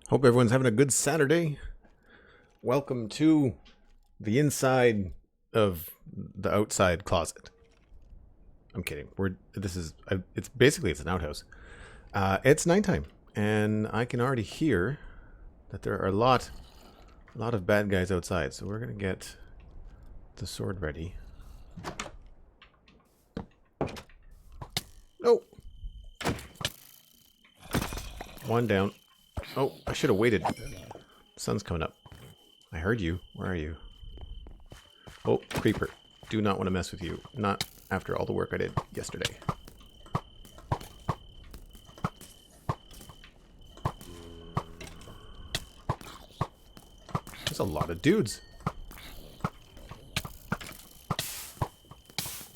Hope everyone's having a good Saturday. Welcome to the inside of the outside closet. I'm kidding. It's an outhouse. It's nighttime, and I can already hear that there are a lot of bad guys outside. So we're gonna get the sword ready. Oh, one down. Oh, I should have waited. The sun's coming up. I heard you. Where are you? Oh, creeper. Do not want to mess with you. Not after all the work I did yesterday. There's a lot of dudes.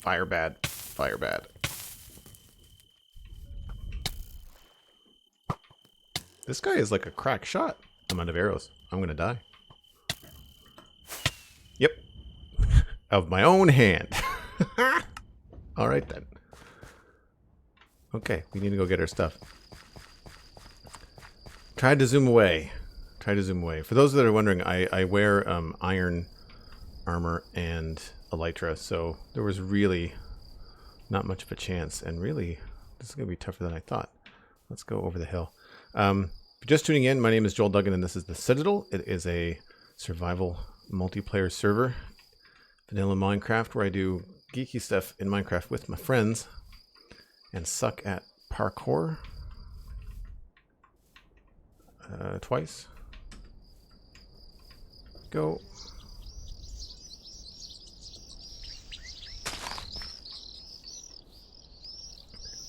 Fire bad. Fire bad. This guy is like a crack shot. I'm out of arrows. I'm gonna die. Yep. Of my own hand. Alright then. Okay, we need to go get our stuff. Tried to zoom away. For those that are wondering, I wear iron armor and elytra, so there was really not much of a chance. And really, this is going to be tougher than I thought. Let's go over the hill. Just tuning in, my name is Joel Duggan, and this is the Citadel. It is a survival multiplayer server, vanilla Minecraft, where I do geeky stuff in Minecraft with my friends and suck at parkour twice. Go.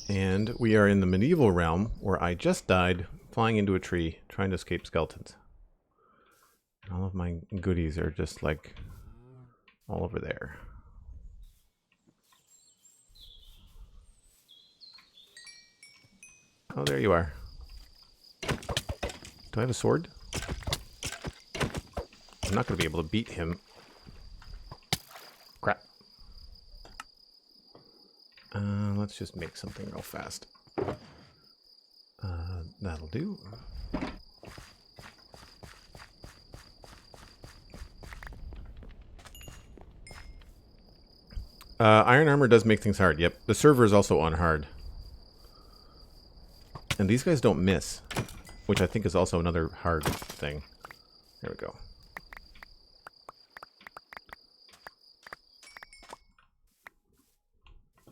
And we are in the medieval realm, where I just died flying into a tree trying to escape skeletons. And all of my goodies are just like all over there. Oh, there you are. Do I have a sword? I'm not going to be able to beat him. Crap. Let's just make something real fast. That'll do. Iron armor does make things hard. Yep. The server is also on hard. And these guys don't miss, which I think is also another hard thing. There we go.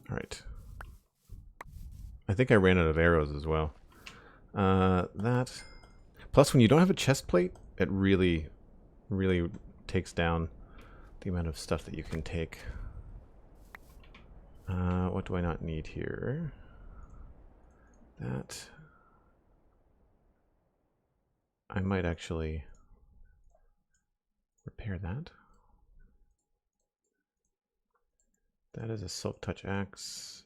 Alright. I think I ran out of arrows as well. That. Plus, when you don't have a chest plate, it really takes down the amount of stuff that you can take. What do I not need here? That. I might actually repair that. That is a silk touch axe.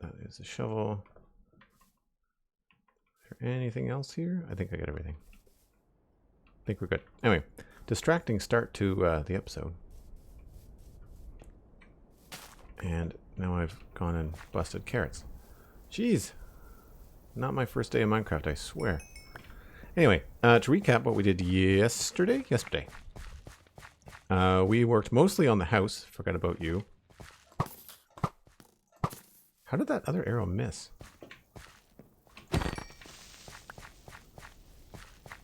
That is a shovel. Is there anything else here? I think I got everything. I think we're good. Anyway, distracting start to the episode. And now I've gone and busted carrots. Jeez. Not my first day in Minecraft, I swear. Anyway, to recap what we did yesterday. We worked mostly on the house. Forgot about you. How did that other arrow miss?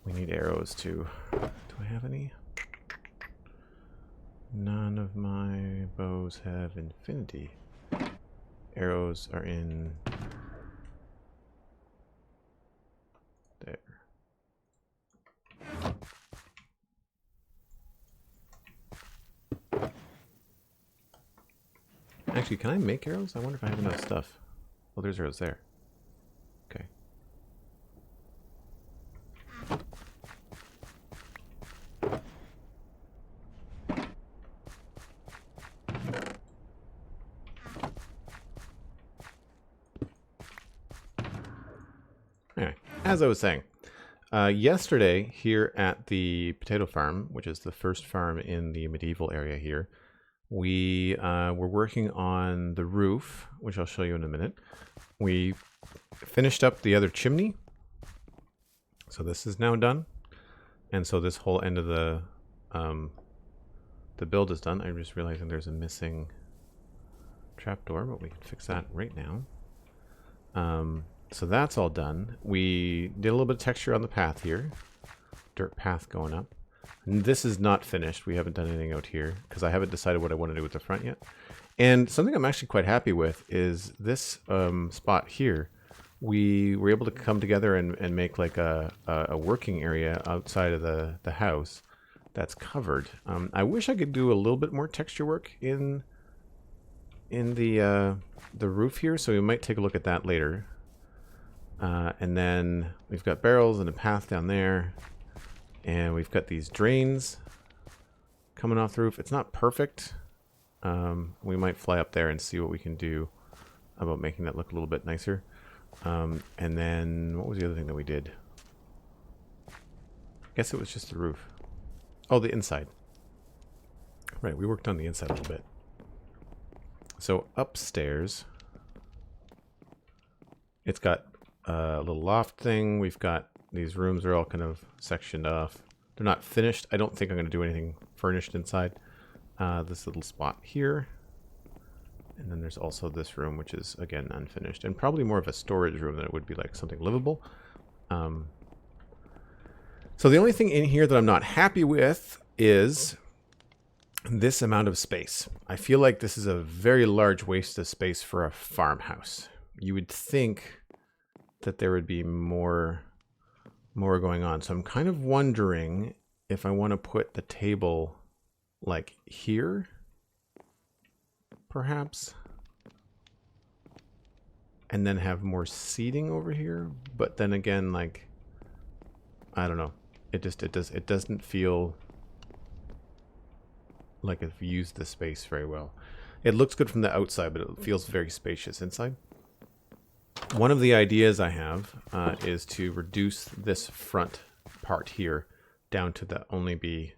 We need arrows too. Do I have any? None of my bows have infinity. Arrows are in there. Actually, can I make arrows? I wonder if I have enough stuff. Oh, there's arrows there. Okay. Anyway, as I was saying, yesterday here at the potato farm, which is the first farm in the medieval area here, we were working on the roof, which I'll show you in a minute. We finished up the other chimney, so this is now done. And so this whole end of the build is done. I'm just realizing there's a missing trapdoor, but we can fix that right now. So that's all done. We did a little bit of texture on the path here. Dirt path going up. And this is not finished. We haven't done anything out here because I haven't decided what I want to do with the front yet. And something I'm actually quite happy with is this spot here. We were able to come together and make like a working area outside of the house that's covered. I wish I could do a little bit more texture work in the roof here, so we might take a look at that later. And then we've got barrels and a path down there, and we've got these drains coming off the roof. It's not perfect. We might fly up there and see what we can do about making that look a little bit nicer. And then what was the other thing that we did? I guess it was just the roof. Oh, the inside. Right, we worked on the inside a little bit. So upstairs, it's got a little loft thing. We've got these rooms are all kind of sectioned off. They're not finished. I don't think I'm going to do anything furnished inside. This little spot here. And then there's also this room, which is, again, unfinished. And probably more of a storage room than it would be like something livable. So the only thing in here that I'm not happy with is this amount of space. I feel like this is a very large waste of space for a farmhouse. You would think that there would be more going on. So I'm kind of wondering if I want to put the table like here, perhaps, and then have more seating over here. But then again, like, I don't know. It doesn't feel like I've used the space very well. It looks good from the outside, but it feels very spacious inside. One of the ideas I have is to reduce this front part here down to the only be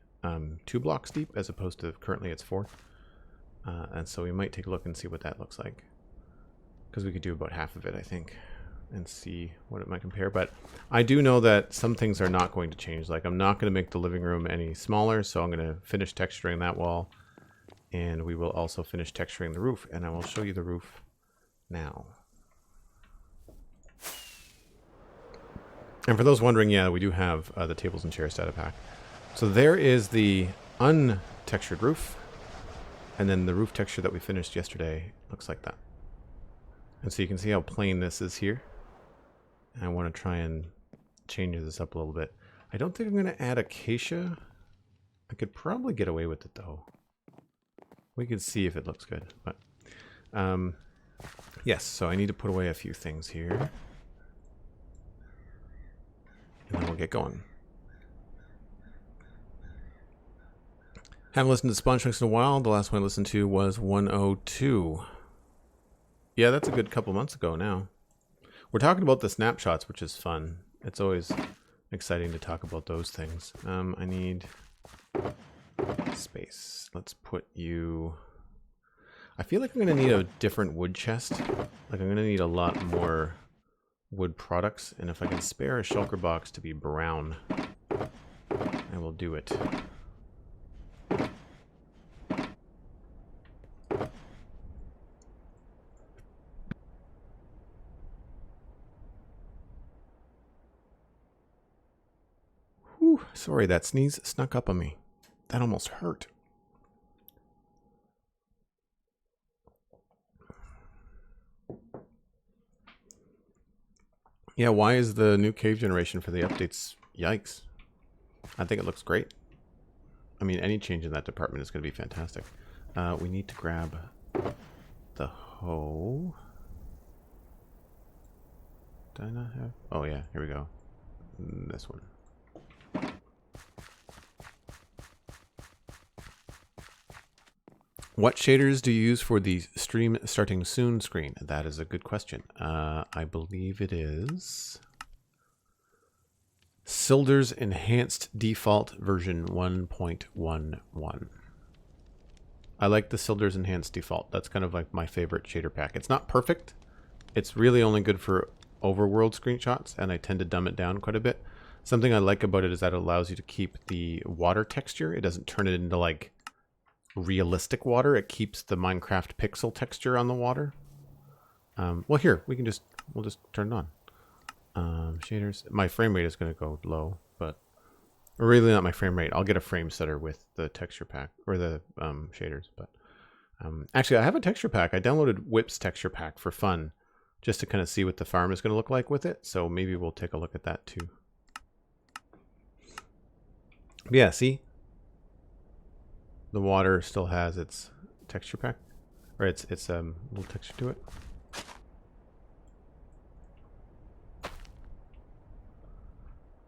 2 blocks deep, as opposed to currently it's 4. And so we might take a look and see what that looks like, because we could do about half of it, I think, and see what it might compare. But I do know that some things are not going to change. Like, I'm not going to make the living room any smaller, so I'm going to finish texturing that wall, and we will also finish texturing the roof, and I will show you the roof now. And for those wondering, yeah, we do have the tables and chairs data pack. So there is the untextured roof, and then the roof texture that we finished yesterday looks like that. And so you can see how plain this is here. And I want to try and change this up a little bit. I don't think I'm going to add acacia. I could probably get away with it, though. We could see if it looks good. But yes, so I need to put away a few things here. And then we'll get going. Haven't listened to Sponge Tricks in a while. The last one I listened to was 102. Yeah, that's a good couple months ago now. We're talking about the snapshots, which is fun. It's always exciting to talk about those things. I need space. Let's put you... I feel like I'm going to need a different wood chest. Like, I'm going to need a lot more wood products. And if I can spare a shulker box to be brown, I will do it. Sorry, that sneeze snuck up on me. That almost hurt. Yeah, why is the new cave generation for the updates? Yikes. I think it looks great. I mean, any change in that department is going to be fantastic. We need to grab the hoe. Did I not have? Oh, yeah, here we go. This one. What shaders do you use for the stream starting soon screen? That is a good question. I believe it is Silder's Enhanced Default version 1.11. I like the Silder's Enhanced Default. That's kind of like my favorite shader pack. It's not perfect. It's really only good for overworld screenshots, and I tend to dumb it down quite a bit. Something I like about it is that it allows you to keep the water texture. It doesn't turn it into like realistic water. It keeps the Minecraft pixel texture on the water. Well, here we'll just turn it on. Shaders. My frame rate is going to go low, but really not my frame rate. I'll get a frame setter with the texture pack or the shaders. But actually, I have a texture pack. I downloaded Whip's texture pack for fun, just to kind of see what the farm is going to look like with it. So maybe we'll take a look at that too. But yeah, see? The water still has its texture pack, or its little texture to it.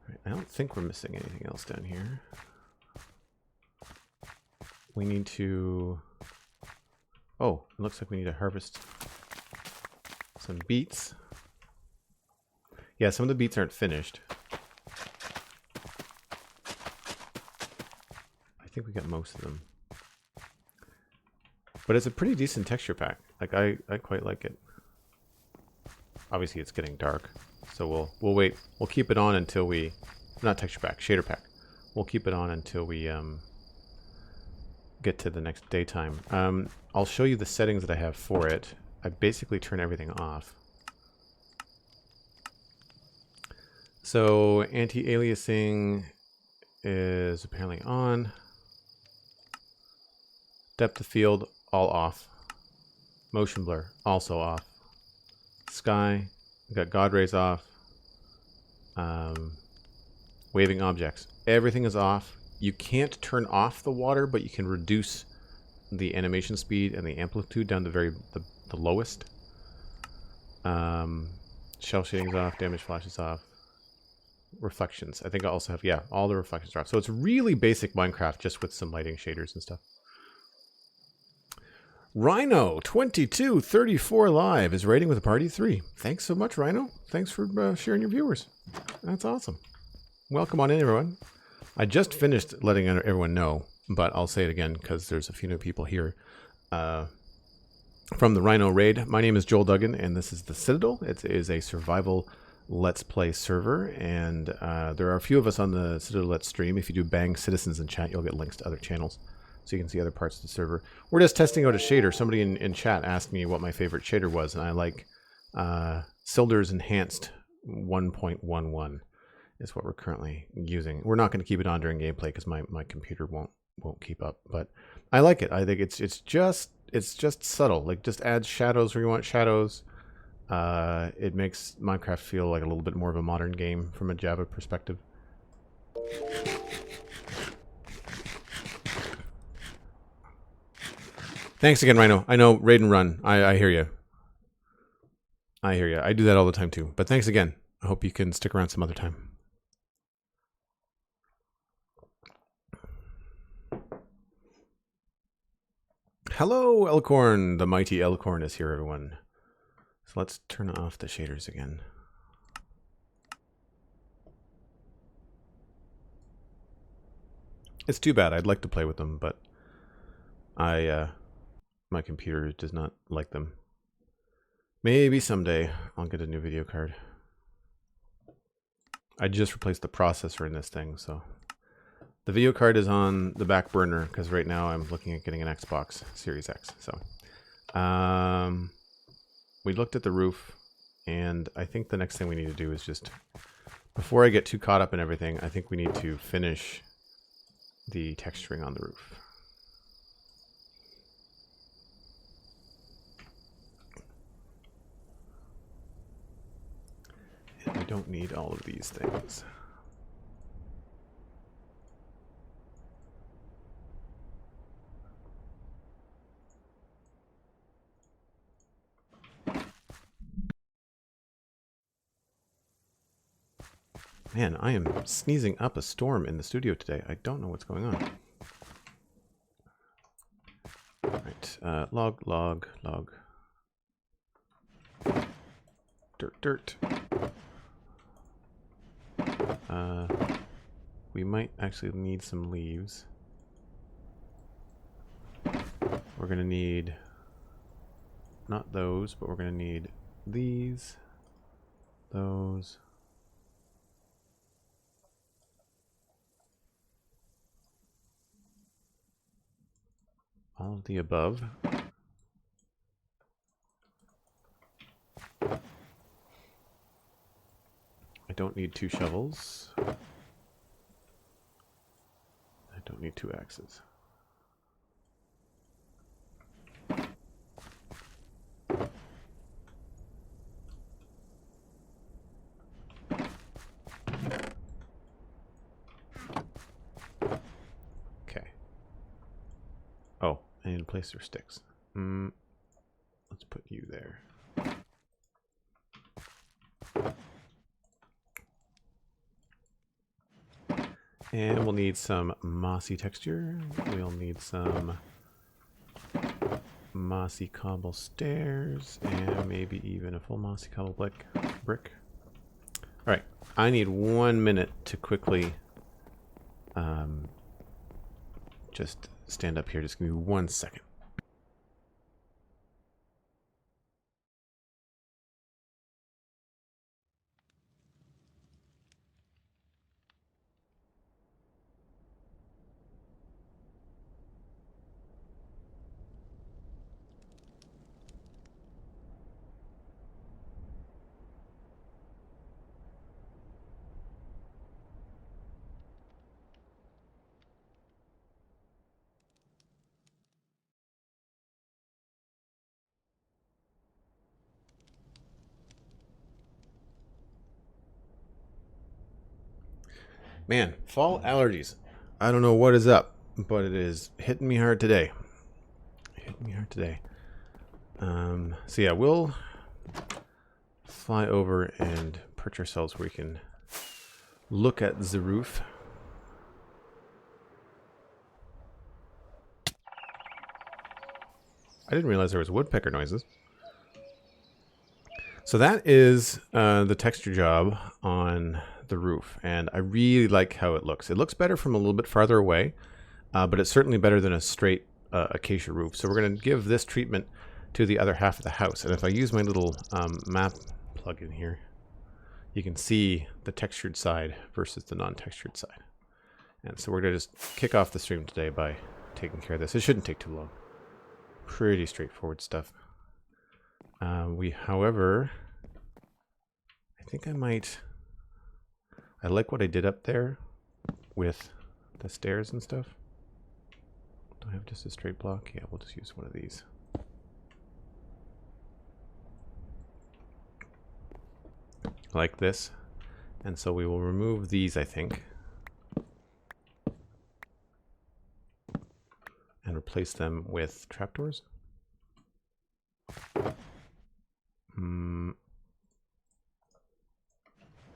Right, I don't think we're missing anything else down here. We need to... Oh, it looks like we need to harvest some beets. Yeah, some of the beets aren't finished. I think we got most of them. But it's a pretty decent texture pack. Like I quite like it. Obviously it's getting dark. So we'll wait. We'll keep it on until we, not texture pack, shader pack. We'll keep it on until we get to the next daytime. I'll show you the settings that I have for it. I basically turn everything off. So anti-aliasing is apparently on. Depth of field, all off. Motion blur, also off. Sky, we got God rays off. Waving objects, everything is off. You can't turn off the water, but you can reduce the animation speed and the amplitude down to the lowest. Shell shading is off, damage flash is off. Reflections, I think I also have, yeah, all the reflections are off. So it's really basic Minecraft, just with some lighting shaders and stuff. Rhino 2234 live is raiding with a party 3. Thanks so much, Rhino. Thanks for sharing your viewers. That's awesome. Welcome on in, everyone. I just finished letting everyone know, but I'll say it again because there's a few new people here. From the Rhino raid, my name is Joel Duggan, and this is the Citadel. It is a survival Let's Play server, and there are a few of us on the Citadel Let's stream. If you do bang citizens in chat, you'll get links to other channels, so you can see other parts of the server. We're just testing out a shader. Somebody in chat asked me what my favorite shader was, and I like Silder's Enhanced 1.11 is what we're currently using. We're not going to keep it on during gameplay because my computer won't keep up, but I like it. I think it's just subtle. Like, just adds shadows where you want shadows. It makes Minecraft feel like a little bit more of a modern game from a Java perspective. Thanks again, Rhino. I know, raid and run. I hear you. I hear you. I do that all the time too. But thanks again. I hope you can stick around some other time. Hello, Elkhorn. The mighty Elkhorn is here, everyone. So let's turn off the shaders again. It's too bad. I'd like to play with them, but my computer does not like them. Maybe someday I'll get a new video card. I just replaced the processor in this thing, so the video card is on the back burner because right now I'm looking at getting an Xbox Series X. So we looked at the roof, and I think the next thing we need to do is just, before I get too caught up in everything, I think we need to finish the texturing on the roof. And we don't need all of these things. Man, I am sneezing up a storm in the studio today. I don't know what's going on. Alright, log. Dirt. We might actually need some leaves. We're gonna need, not those, but we're gonna need these, those, all of the above. I don't need 2 shovels. I don't need 2 axes. Okay. Oh, I need to place their sticks. Let's put you there. And we'll need some mossy texture. We'll need some mossy cobble stairs, and maybe even a full mossy cobble brick. All right, I need 1 minute to quickly just stand up here. Just give me 1 second. Man, fall allergies. I don't know what is up, but it is hitting me hard today. So yeah, we'll fly over and perch ourselves where we can look at the roof. I didn't realize there was woodpecker noises. So that is the texture job on the roof, and I really like how it looks. It looks better from a little bit farther away, but it's certainly better than a straight acacia roof. So we're going to give this treatment to the other half of the house. And if I use my little map plug-in here, you can see the textured side versus the non-textured side. And so we're going to just kick off the stream today by taking care of this. It shouldn't take too long. Pretty straightforward stuff. However, I think I like what I did up there with the stairs and stuff. Do I have just a straight block? Yeah, we'll just use one of these. Like this. And so we will remove these, I think, and replace them with trapdoors.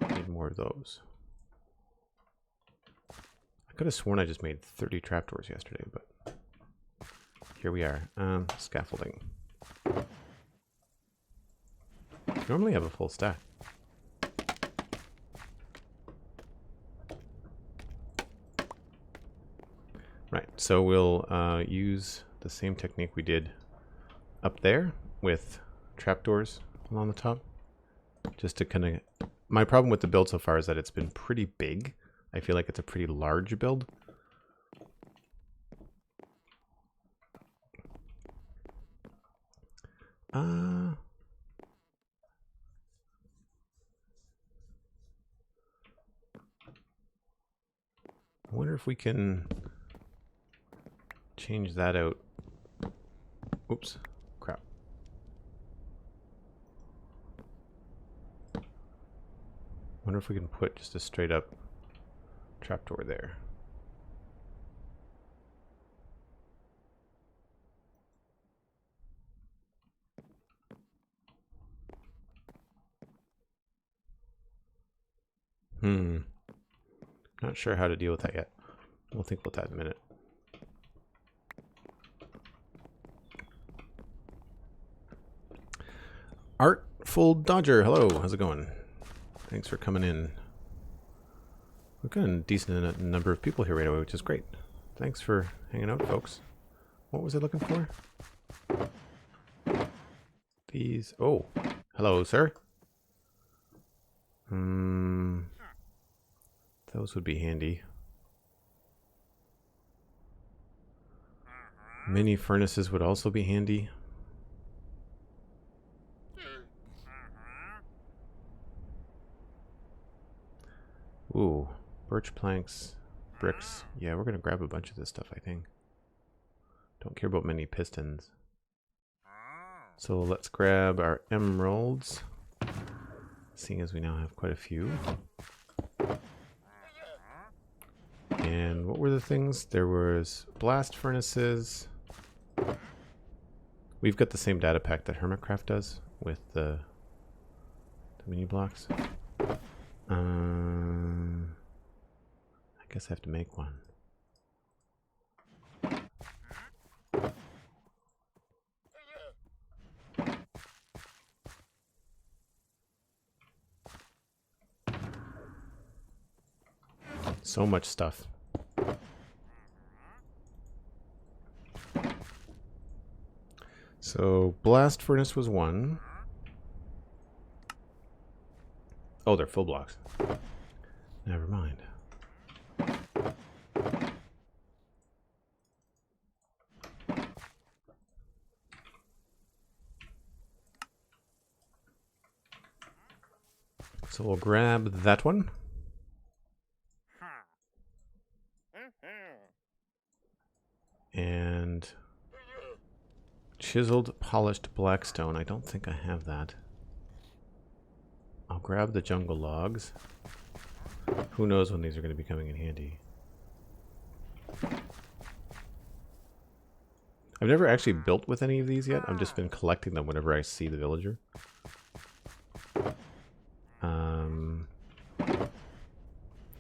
Need more of those. I could have sworn I just made 30 trapdoors yesterday, but here we are. Scaffolding. Normally I have a full stack. Right, so we'll use the same technique we did up there with trapdoors along the top. Just to kind of... My problem with the build so far is that it's been pretty big. I feel like it's a pretty large build. I wonder if we can change that out. Oops, crap. Wonder if we can put just a straight up trapdoor there. Not sure how to deal with that yet. We'll think about that in a minute. Artful Dodger, hello, how's it going? Thanks for coming in. We've got a decent number of people here right away, which is great. Thanks for hanging out, folks. What was I looking for? These. Oh, hello, sir. Those would be handy. Mini furnaces would also be handy. Ooh, birch planks, bricks. Yeah, we're gonna grab a bunch of this stuff, I think. Don't care about many pistons. So let's grab our emeralds, seeing as we now have quite a few. And what were the things? There was blast furnaces. We've got the same data pack that Hermitcraft does with the mini blocks. I guess I have to make one. So much stuff. So blast furnace was one. Oh, they're full blocks. Never mind. So we'll grab that one. And chiseled polished blackstone. I don't think I have that. I'll grab the jungle logs. Who knows when these are going to be coming in handy. I've never actually built with any of these yet. I've just been collecting them whenever I see the villager.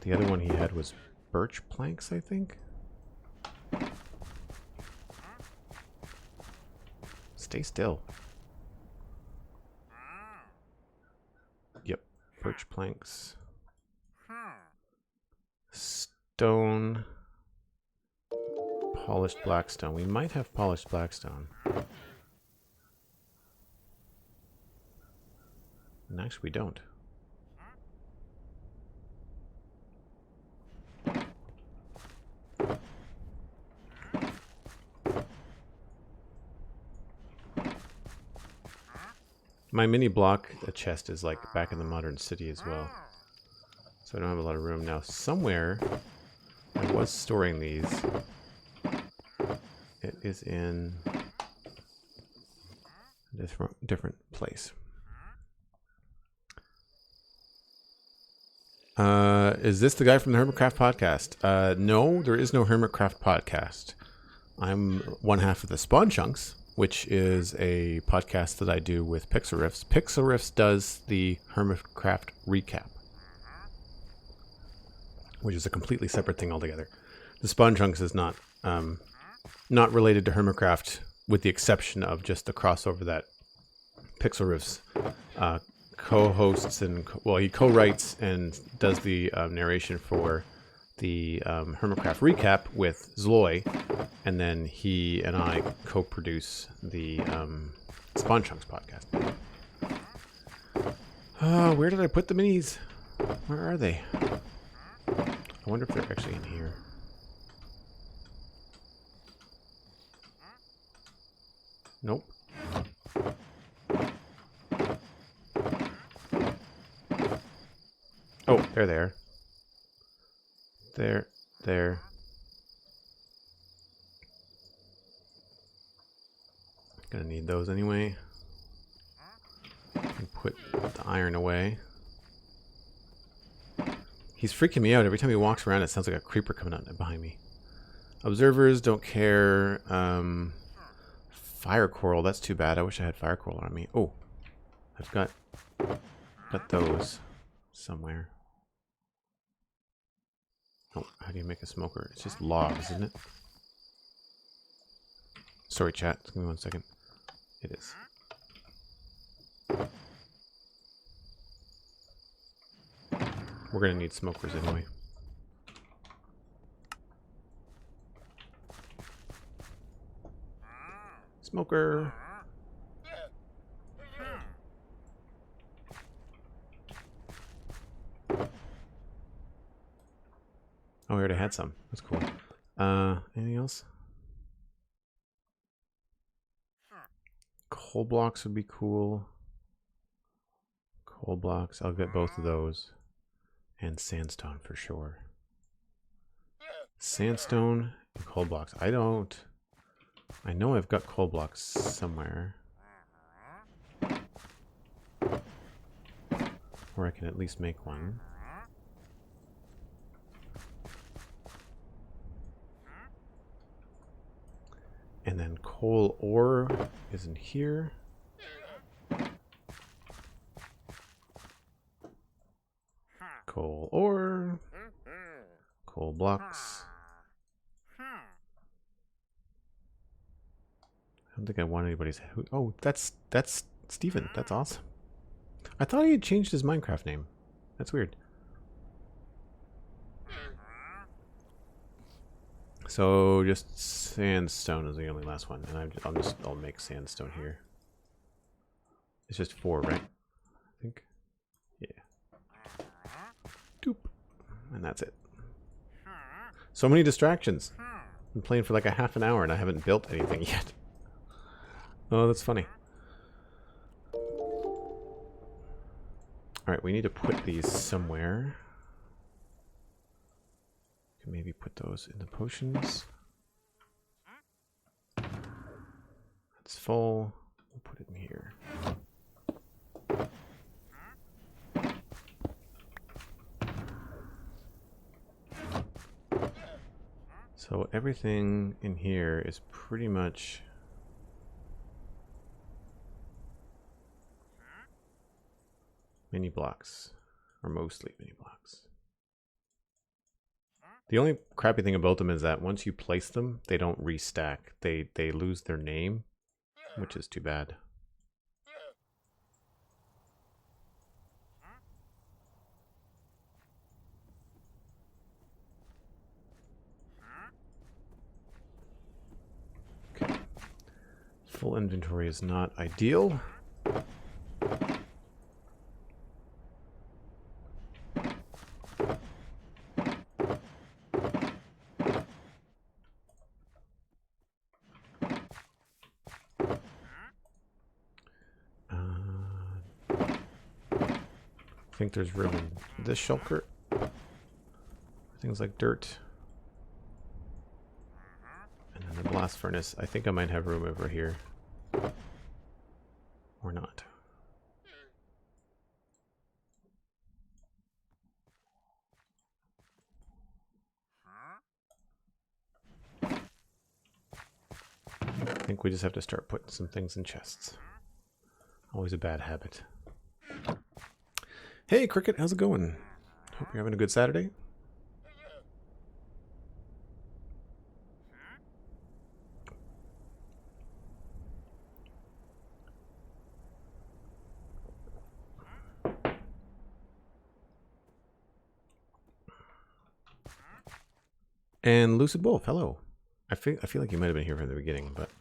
The other one he had was birch planks, I think. Stay still. Yep, birch planks. Stone. Polished blackstone. We might have polished blackstone. And actually we don't. My mini block chest is like back in the modern city as well. So I don't have a lot of room now. Somewhere I was storing these. It is in a different place. Is this the guy from the Hermitcraft podcast? No, there is no Hermitcraft podcast. I'm one half of the Spawn Chunks, which is a podcast that I do with Pixel Riffs. Pixel Riffs does the Hermitcraft recap, which is a completely separate thing altogether. The Spawn Chunks is not related to Hermitcraft, with the exception of just the crossover that Pixel Riffs co-hosts and he co-writes and does the narration for the Hermitcraft recap with Zloy, and then he and I co-produce the Spawn Chunks podcast. Where did I put the minis? Where are they? I wonder if they're actually in here. Nope. Oh, they're there. There. Gonna need those anyway. And put the iron away. He's freaking me out. Every time he walks around, it sounds like a creeper coming out behind me. Observers don't care. Fire coral, that's too bad. I wish I had fire coral on me. Oh, I've got those somewhere. Oh, how do you make a smoker? It's just logs, isn't it? Sorry, chat. Give me 1 second. It is. We're gonna need smokers anyway. Smoker. Oh, we already had some. That's cool. Anything else? coal blocks would be cool. Coal blocks, I'll get both of those. And sandstone for sure. Sandstone and coal blocks. I know I've got coal blocks somewhere. Or I can at least make one. And then coal ore is in here. Coal ore. Coal blocks. I don't think I want anybody's... Oh, that's Steven. That's awesome. I thought he had changed his Minecraft name. That's weird. So just sandstone is the only last one, and I'll make sandstone here. It's just 4, right? I think. Yeah. Doop. And that's it. So many distractions. I'm playing for like a half an hour and I haven't built anything yet. Oh, that's funny. Alright, we need to put these somewhere. Can maybe put those in the potions. That's full. We'll put it in here. So everything in here is pretty much mini blocks, or mostly mini blocks. The only crappy thing about them is that once you place them, they don't restack. They lose their name, which is too bad. Okay. Full inventory is not ideal. I think there's room in this shulker. Things like dirt. And then the blast furnace. I think I might have room over here. Or not. I think we just have to start putting some things in chests. Always a bad habit. Hey, Cricket, how's it going? Hope you're having a good Saturday. And Lucid Wolf, hello. I feel like you might have been here from the beginning, but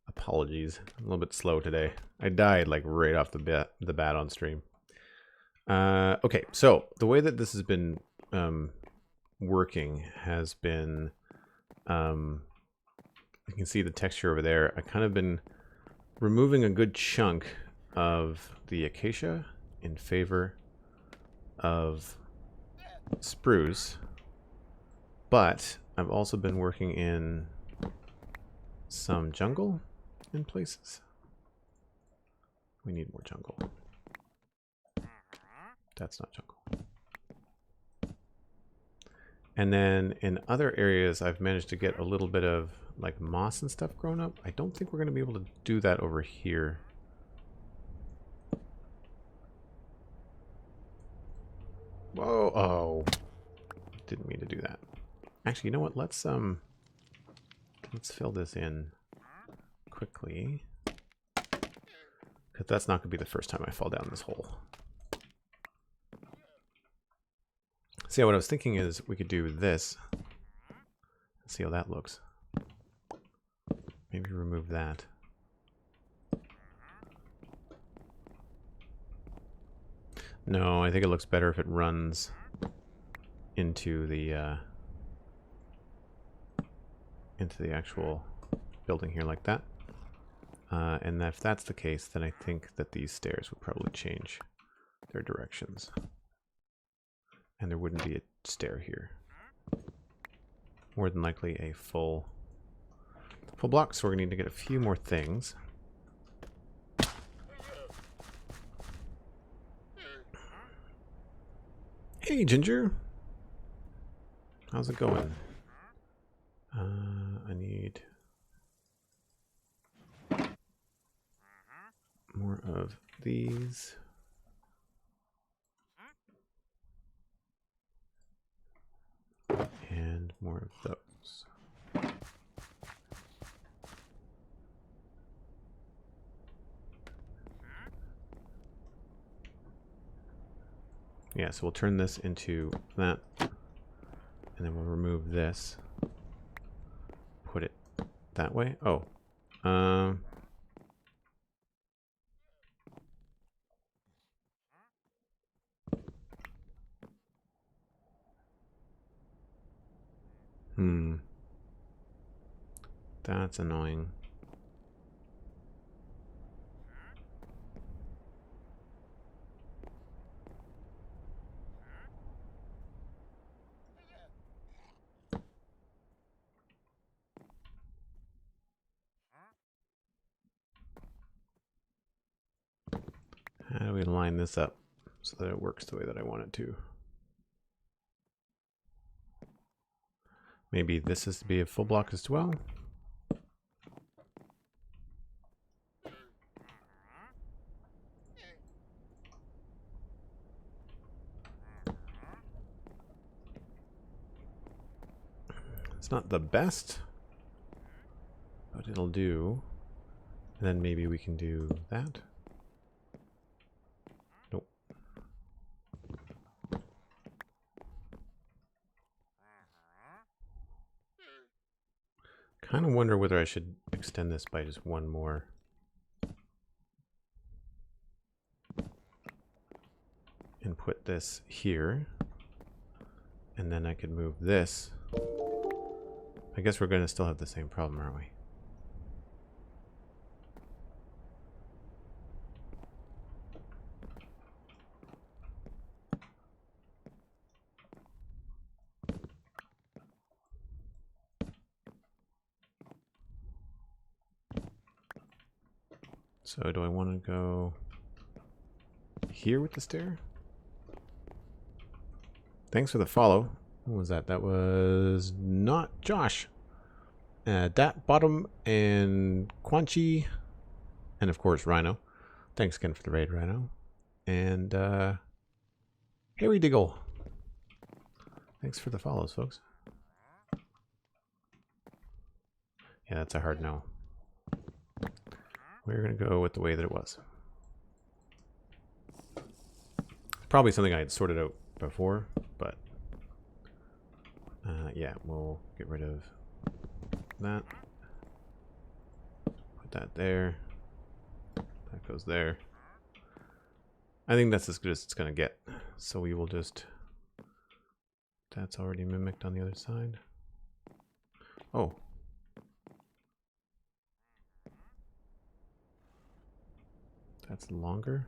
apologies. I'm a little bit slow today. I died like right off the bat on stream. Okay, so the way that this has been working has been, you can see the texture over there. I kind of been removing a good chunk of the acacia in favor of spruce, but I've also been working in some jungle in places. We need more jungle. That's not jungle. And then in other areas, I've managed to get a little bit of like moss and stuff grown up. I don't think we're going to be able to do that over here. Whoa! Oh, didn't mean to do that. Actually, you know what? Let's fill this in quickly, because that's not going to be the first time I fall down this hole. See, what I was thinking is we could do this. Let's see how that looks. Maybe remove that. No, I think it looks better if it runs into the actual building here like that. And if that's the case, then I think that these stairs would probably change their directions. And there wouldn't be a stair here. More than likely a full block, so we're going to need to get a few more things. Hey, Ginger! How's it going? I need more of these. And more of those. Yeah, so we'll turn this into that. And then we'll remove this. Put it that way. Oh. That's annoying. How do we line this up so that it works the way that I want it to? Maybe this is to be a full block as well. It's not the best, but it'll do. And then maybe we can do that. Nope. Kind of wonder whether I should extend this by just one more. And put this here. And then I could move this. I guess we're going to still have the same problem, aren't we? So do I want to go here with the stair? Thanks for the follow. What was that? That was not Josh. Dat Bottom and Quanchi. And of course Rhino. Thanks again for the raid, Rhino. And Harry Diggle. Thanks for the follows, folks. Yeah, that's a hard no. We're going to go with the way that it was. Probably something I had sorted out before, but yeah, we'll get rid of that. Put that there. That goes there. I think that's as good as it's going to get. So we will just... That's already mimicked on the other side. Oh. That's longer.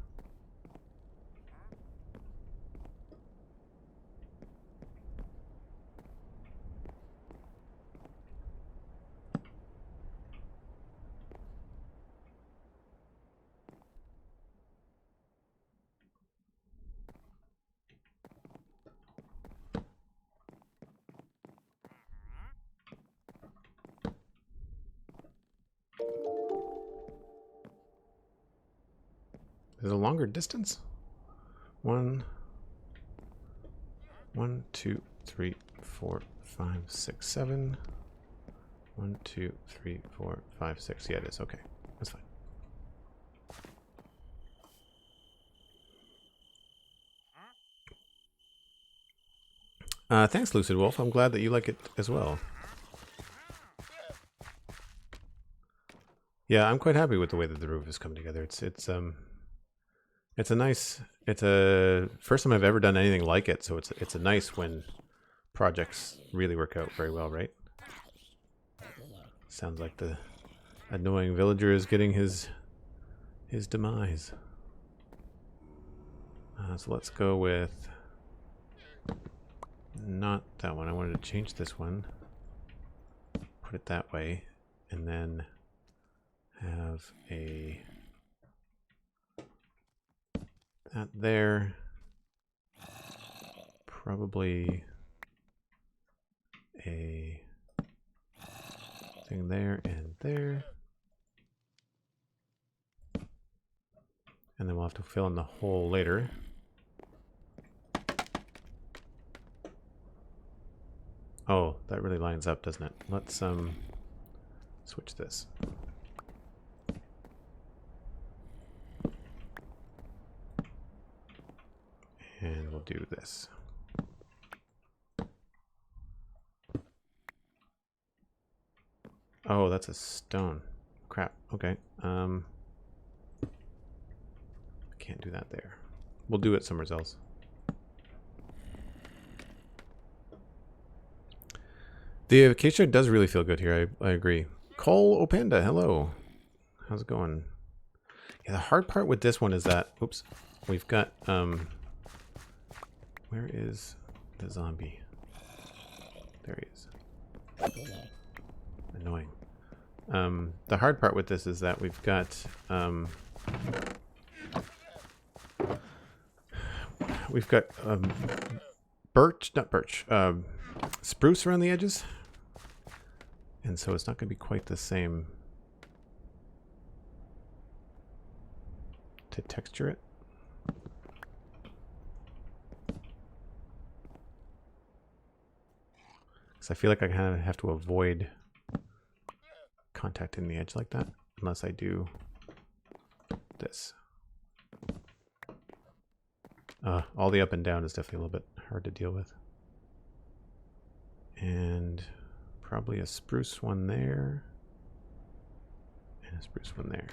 Is it a longer distance? 1, 2, 3, 4, 5, 6, 7. 1, 2, 3, 4, 5, 6. Yeah, it is. Okay, that's fine. Thanks, Lucid Wolf. I'm glad that you like it as well. Yeah, I'm quite happy with the way that the roof has come together. It's a nice. It's a first time I've ever done anything like it, so it's a nice when projects really work out very well, right? Sounds like the annoying villager is getting his demise. So let's go with not that one. I wanted to change this one. Put it that way, and then have that there. Probably a thing there and there. And then we'll have to fill in the hole later. Oh, that really lines up, doesn't it? Let's switch this. And we'll do this. Oh, that's a stone. Crap. Okay. Can't do that there. We'll do it somewhere else. The acacia does really feel good here. I agree. Cole Opanda, hello. How's it going? Yeah, the hard part with this one is that, oops, we've got, where is the zombie? There he is. Annoying. The hard part with this is that we've got, spruce around the edges. And so it's not going to be quite the same to texture it. Because I feel like I kind of have to avoid contacting the edge like that, unless I do this. All the up and down is definitely a little bit hard to deal with. And probably a spruce one there. And a spruce one there.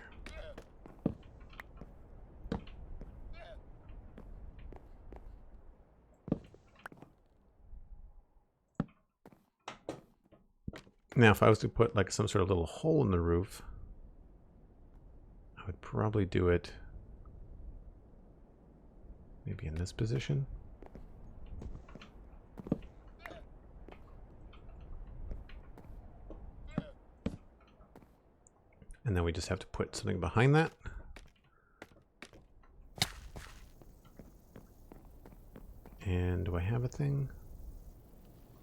Now, if I was to put like some sort of little hole in the roof, I would probably do it maybe in this position. And then we just have to put something behind that. And do I have a thing?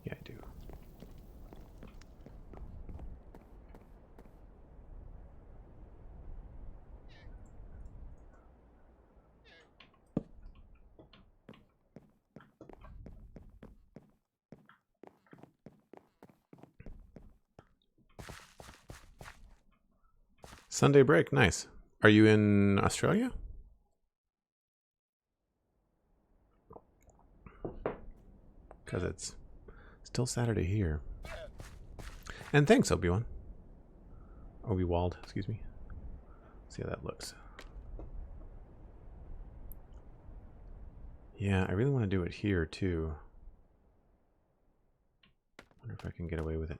Yeah, I do. Sunday break, nice. Are you in Australia? Because it's still Saturday here. And thanks, Obi-Wan. Obi-Wald, excuse me. See how that looks. Yeah, I really want to do it here too. Wonder if I can get away with it.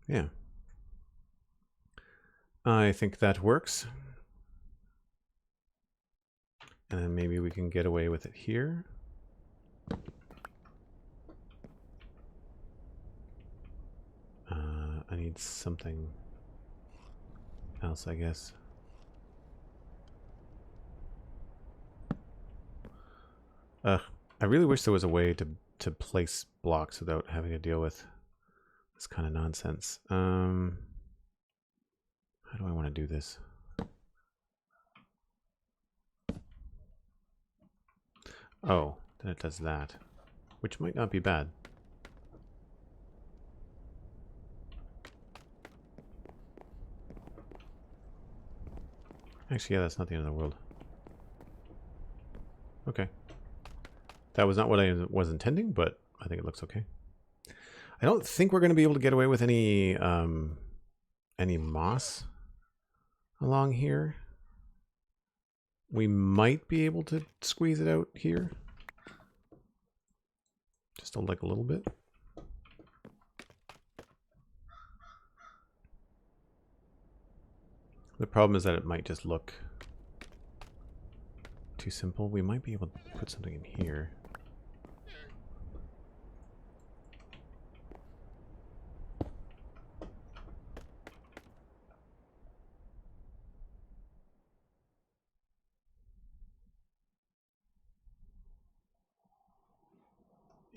Yeah. I think that works. And then maybe we can get away with it here. I need something else, I guess. I really wish there was a way to place blocks without having to deal with this kind of nonsense. How do I want to do this? Oh, then it does that, which might not be bad. Actually, yeah, that's not the end of the world. Okay. That was not what I was intending, but I think it looks okay. I don't think we're going to be able to get away with any moss along here. We might be able to squeeze it out here. Just like a little bit. The problem is that it might just look too simple. We might be able to put something in here.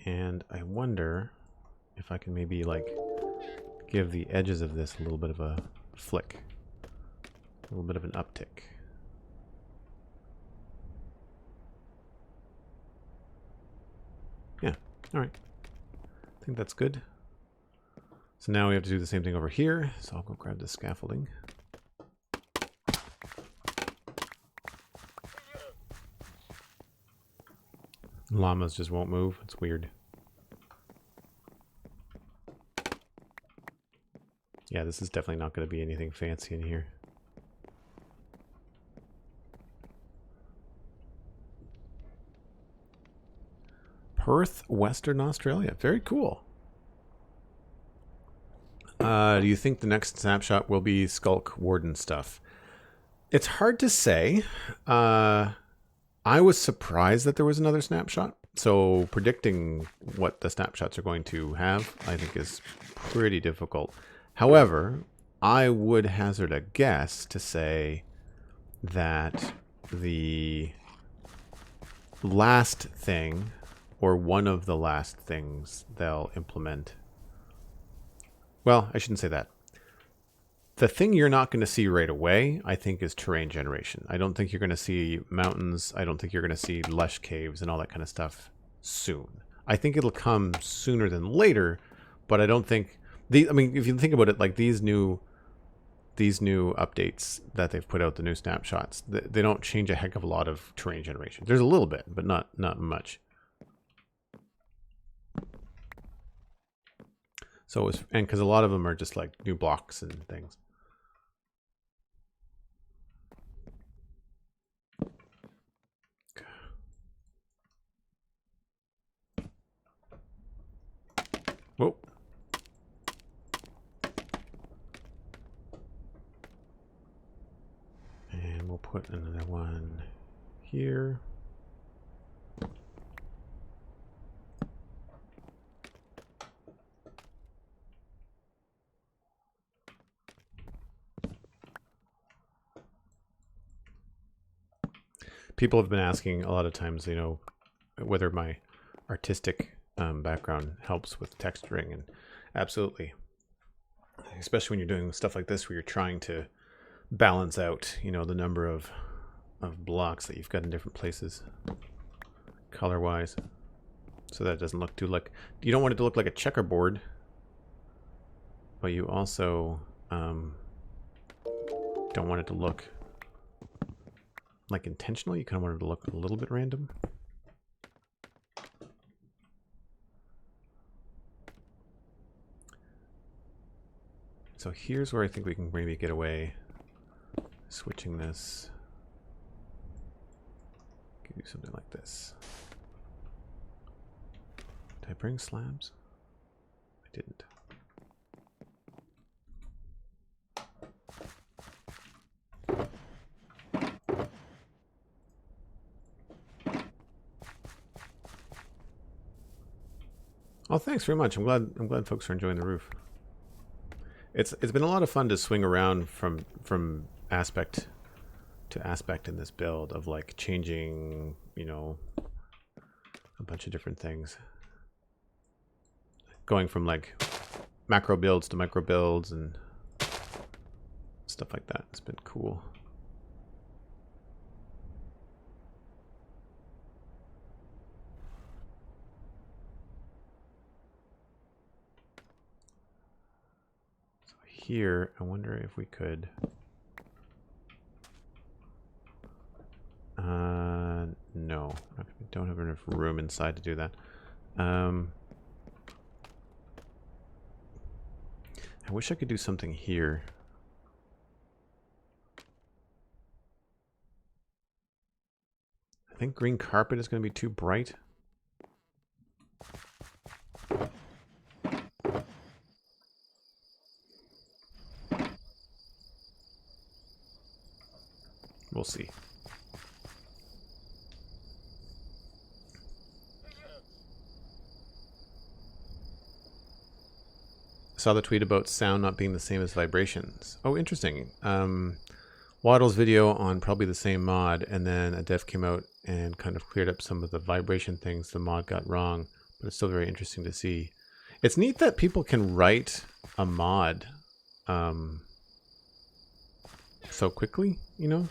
And I wonder if I can maybe like give the edges of this a little bit of a flick. A little bit of an uptick. Yeah, all right. I think that's good. So now we have to do the same thing over here. So I'll go grab the scaffolding. Llamas just won't move. It's weird. Yeah, this is definitely not going to be anything fancy in here. Perth, Western Australia. Very cool. Do you think the next snapshot will be Skulk Warden stuff? It's hard to say. I was surprised that there was another snapshot. So predicting what the snapshots are going to have, I think, is pretty difficult. However, I would hazard a guess to say that the last thing, or one of the last things they'll implement. Well, I shouldn't say that. The thing you're not going to see right away, I think, is terrain generation. I don't think you're going to see mountains. I don't think you're going to see lush caves and all that kind of stuff soon. I think it'll come sooner than later, but I don't think... I mean, if you think about it, like these new updates that they've put out, the new snapshots, they don't change a heck of a lot of terrain generation. There's a little bit, but not much. So, and because a lot of them are just like new blocks and things. Whoa. And we'll put another one here. People have been asking a lot of times, you know, whether my artistic background helps with texturing, and absolutely. Especially when you're doing stuff like this where you're trying to balance out, you know, the number of blocks that you've got in different places color-wise, so that it doesn't look too like... You don't want it to look like a checkerboard, but you also don't want it to look like intentional. You kind of want it to look a little bit random. So here's where I think we can maybe get away switching this. Do something like this. Did I bring slabs? I didn't. Oh, thanks very much. I'm glad folks are enjoying the roof. It's been a lot of fun to swing around from aspect to aspect in this build of like changing, you know, a bunch of different things. Going from like macro builds to micro builds and stuff like that. It's been cool. So here, I wonder if we could... no, I don't have enough room inside to do that. I wish I could do something here. I think green carpet is going to be too bright. We'll see. Saw the tweet about sound not being the same as vibrations. Oh, interesting. Waddle's video on probably the same mod, and then a dev came out and kind of cleared up some of the vibration things the mod got wrong, but it's still very interesting to see. It's neat that people can write a mod so quickly, you know?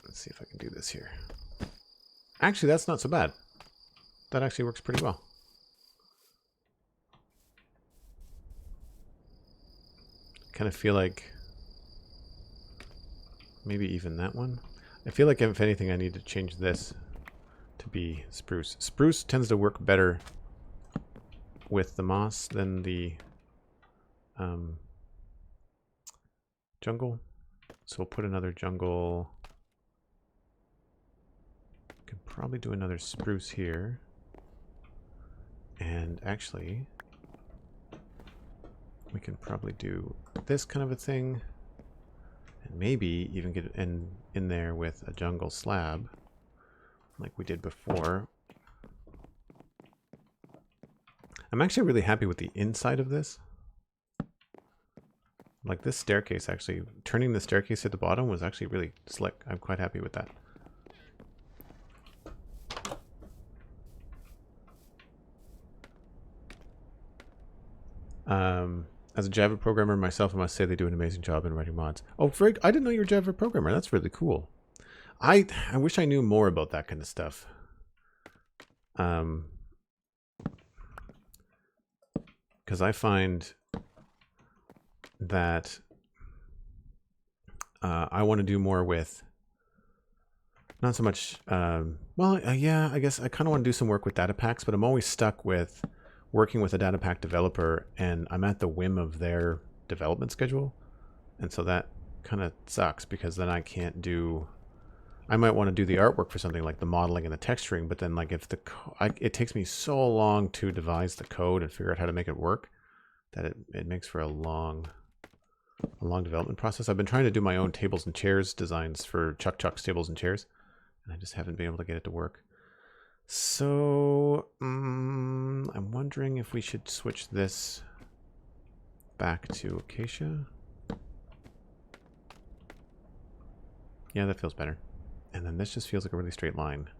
Let's see if I can do this here. Actually, that's not so bad. That actually works pretty well. Kind of feel like maybe even that one. I feel like if anything, I need to change this to be spruce. Spruce tends to work better with the moss than the jungle. So we'll put another jungle. Could probably do another spruce here. And actually, we can probably do this kind of a thing. And maybe even get it in there with a jungle slab, like we did before. I'm actually really happy with the inside of this. Like this staircase, actually, turning the staircase at the bottom was actually really slick. I'm quite happy with that. As a Java programmer myself, I must say they do an amazing job in writing mods. Oh, Frig, I didn't know you were a Java programmer. That's really cool. I wish I knew more about that kind of stuff. Because I find that I want to do more with not so much, yeah, I guess I kind of want to do some work with data packs, but I'm always stuck with working with a data pack developer, and I'm at the whim of their development schedule. And so that kind of sucks, because then I can't do, I might want to do the artwork for something like the modeling and the texturing, but then like if the, it takes me so long to devise the code and figure out how to make it work that it makes for a long development process. I've been trying to do my own tables and chairs designs for Chuck's tables and chairs, and I just haven't been able to get it to work. So I'm wondering if we should switch this back to Acacia. Yeah, that feels better. And then this just feels like a really straight line.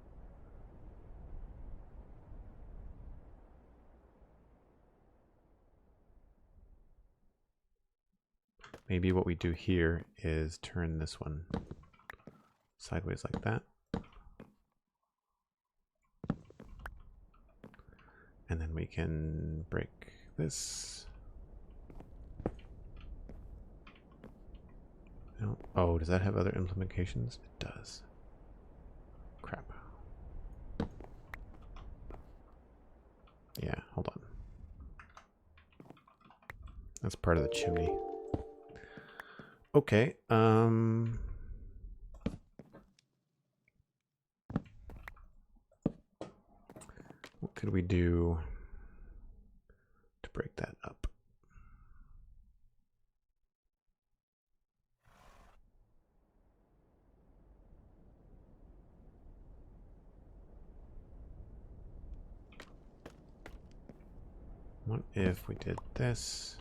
Maybe what we do here is turn this one sideways like that. And then we can break this. No. Oh, does that have other implementations? It does. Crap. Yeah, hold on. That's part of the chimney. Okay. What could we do to break that up? What if we did this?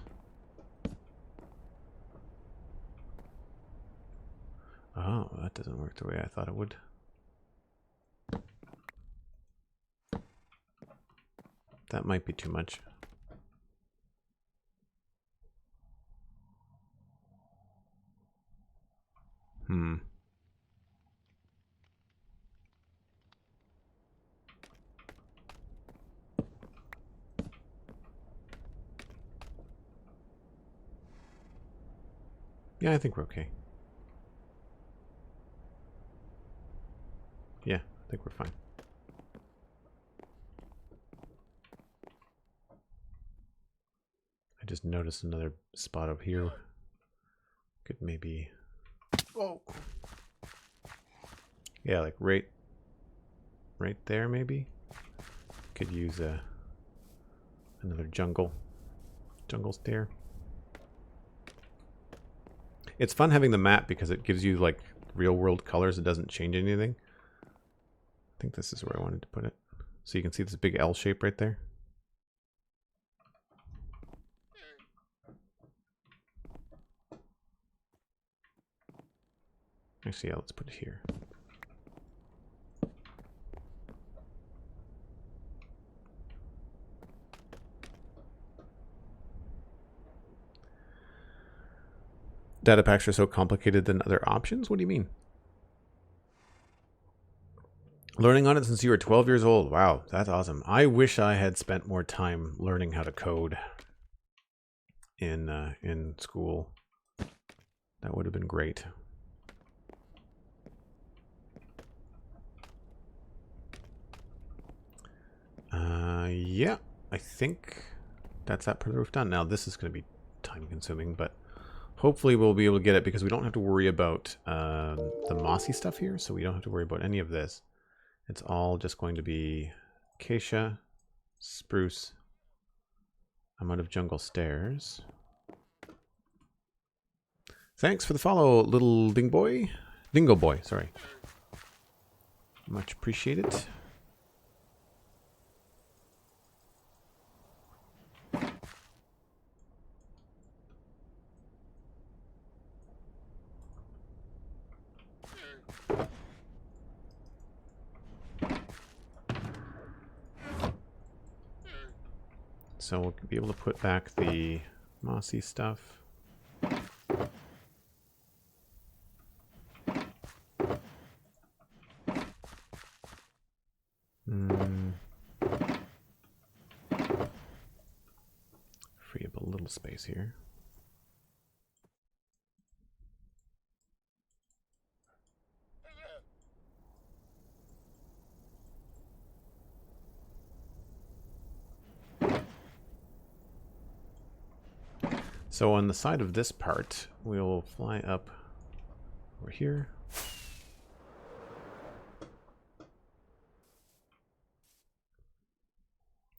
Oh, that doesn't work the way I thought it would. That might be too much. Yeah, I think we're okay. Yeah, I think we're fine. just noticed another spot over here. Could maybe... Oh! Yeah, like right there maybe. Could use another jungle stair. It's fun having the map because it gives you like real world colors. It doesn't change anything. I think this is where I wanted to put it. So you can see this big L shape right there. Actually, yeah, let's put it here. Data packs are so complicated than other options? What do you mean? Learning on it since you were 12 years old. Wow, that's awesome. I wish I had spent more time learning how to code in school. That would have been great. Yeah, I think that's that part of the roof done. Now this is going to be time consuming, but hopefully we'll be able to get it because we don't have to worry about the mossy stuff here, so we don't have to worry about any of this. It's all just going to be acacia, spruce. I'm out of jungle stairs. Thanks for the follow, little Dingo boy, sorry. Much appreciated. So we'll be able to put back the mossy stuff. Free up a little space here. So on the side of this part, we'll fly up over here.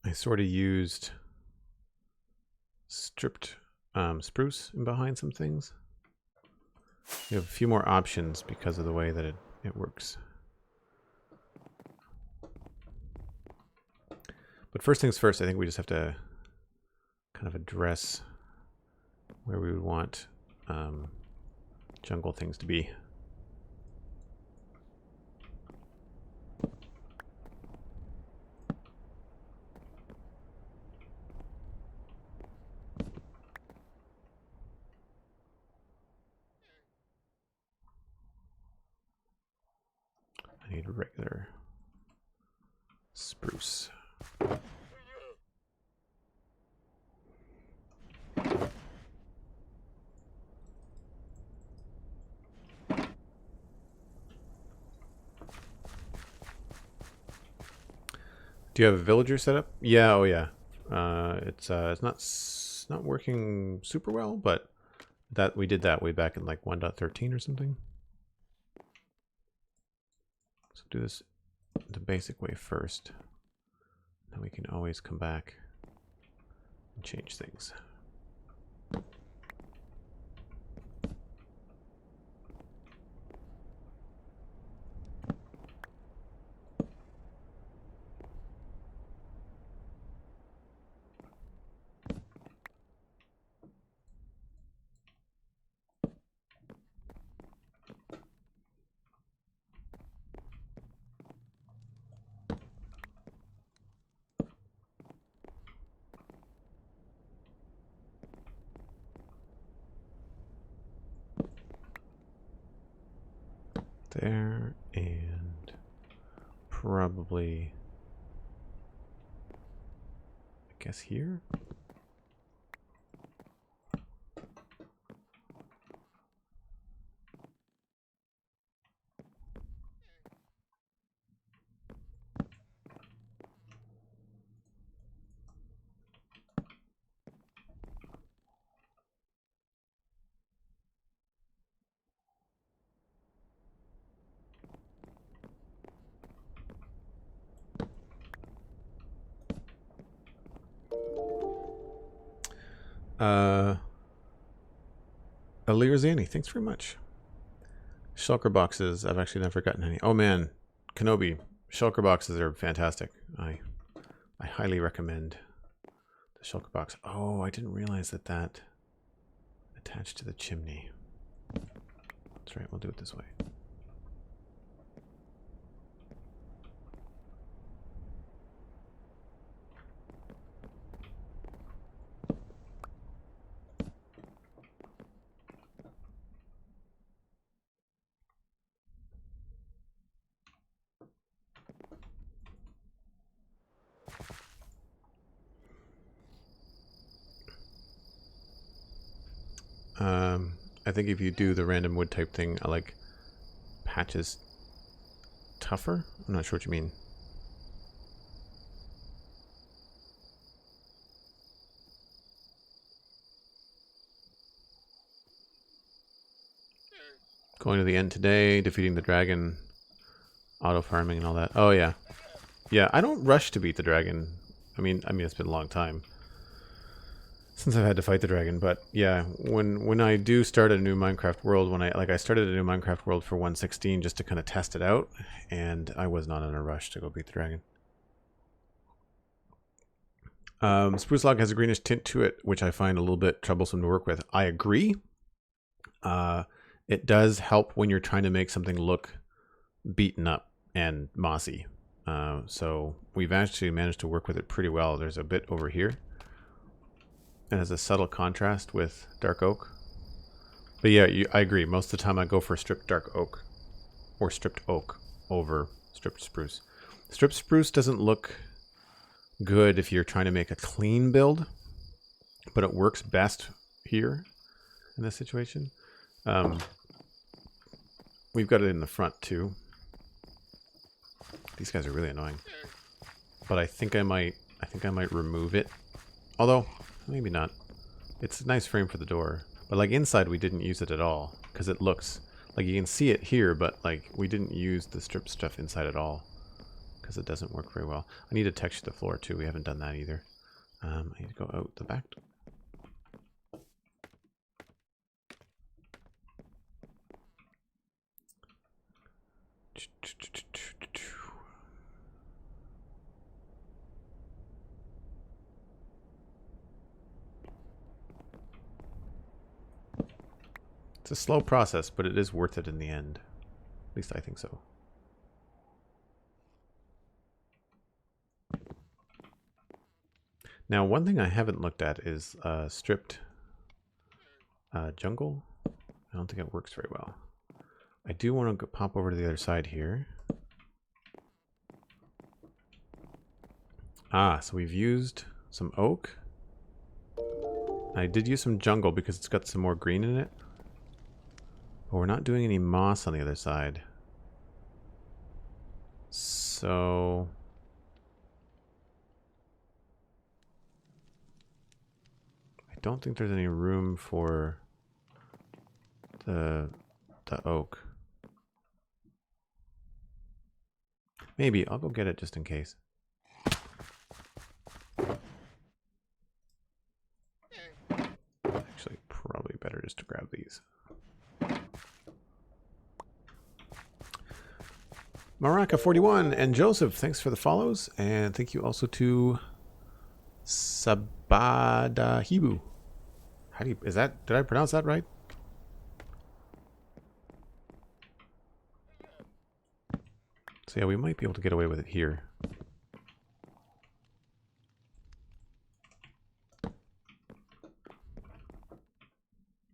I sort of used stripped spruce in behind some things. You have a few more options because of the way that it works. But first things first, I think we just have to kind of address where we would want jungle things to be. I need regular spruce. Do you have a villager set up? Yeah, oh yeah. It's not working super well, but that we did that way back in like 1.13 or something. So do this the basic way first. Then we can always come back and change things. There, and probably, I guess here. Alir Zani, thanks very much. Shulker boxes, I've actually never gotten any. Oh man, Kenobi, shulker boxes are fantastic. I highly recommend the shulker box. Oh, I didn't realize that that attached to the chimney. That's right, we'll do it this way. I think if you do the random wood type thing, I like patches tougher. I'm not sure what you mean. Going to the end today, defeating the dragon, auto farming and all that. Oh yeah. Yeah, I don't rush to beat the dragon. I mean it's been a long time since I've had to fight the dragon, but yeah, when I do start a new Minecraft world, I started a new Minecraft world for 1.16 just to kind of test it out, and I was not in a rush to go beat the dragon. Spruce log has a greenish tint to it, which I find a little bit troublesome to work with. I agree. It does help when you're trying to make something look beaten up and mossy. So we've actually managed to work with it pretty well. There's a bit over here. It has a subtle contrast with dark oak. But yeah, I agree. Most of the time I go for stripped dark oak or stripped oak over stripped spruce. Stripped spruce doesn't look good if you're trying to make a clean build, but it works best here in this situation. We've got it in the front too. These guys are really annoying. But I think I might remove it. Although, maybe not. It's a nice frame for the door. But like inside we didn't use it at all. Because it looks like you can see it here, but like we didn't use the strip stuff inside at all. Because it doesn't work very well. I need to texture the floor too. We haven't done that either. I need to go out the back. It's a slow process, but it is worth it in the end. At least I think so. Now, one thing I haven't looked at is stripped jungle. I don't think it works very well. I do want to pop over to the other side here. Ah, so we've used some oak. I did use some jungle because it's got some more green in it. But we're not doing any moss on the other side. So I don't think there's any room for the oak. Maybe I'll go get it just in case. Actually, probably better just to grab these. Maraka41 and Joseph, thanks for the follows, and thank you also to Sabadahibu. How do you, is that, did I pronounce that right? So yeah, we might be able to get away with it here.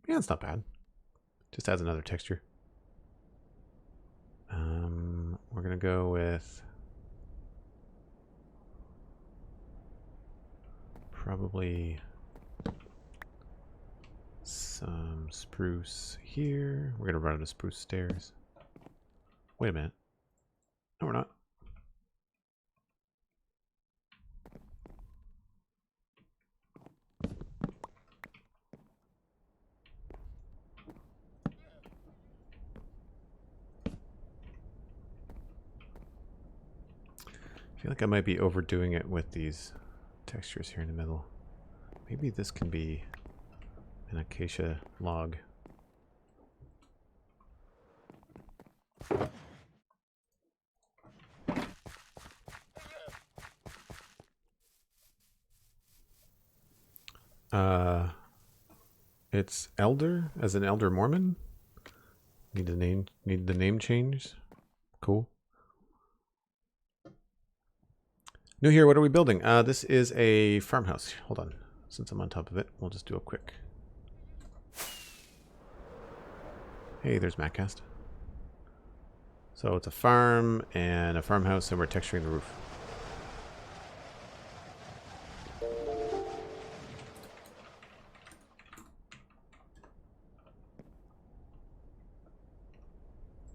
Yeah, it's not bad. Just adds another texture. We're gonna go with probably some spruce here. We're gonna run out of spruce stairs. Wait a minute. No, we're not. I feel like I might be overdoing it with these textures here in the middle. Maybe this can be An acacia log. It's Elder, as an Elder Mormon. Need the name changed. Cool. New here, what are we building? This is a farmhouse. Hold on. Since I'm on top of it, we'll just do a quick. Hey, there's Macast. So it's a farm and a farmhouse, and we're texturing the roof.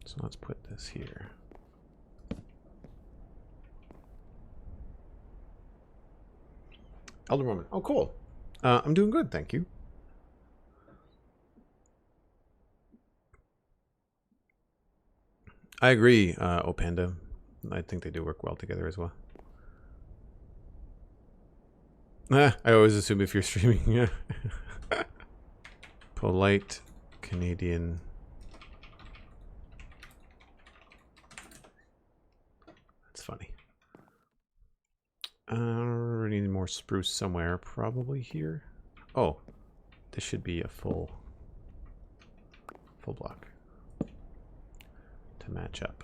So let's put this here. Elder Moment. Oh, cool. I'm doing good, thank you. I agree, Opanda. I think they do work well together as well. I always assume if you're streaming, yeah. Polite Canadian. That's funny. We need more spruce somewhere, probably here. Oh, this should be a full block to match up.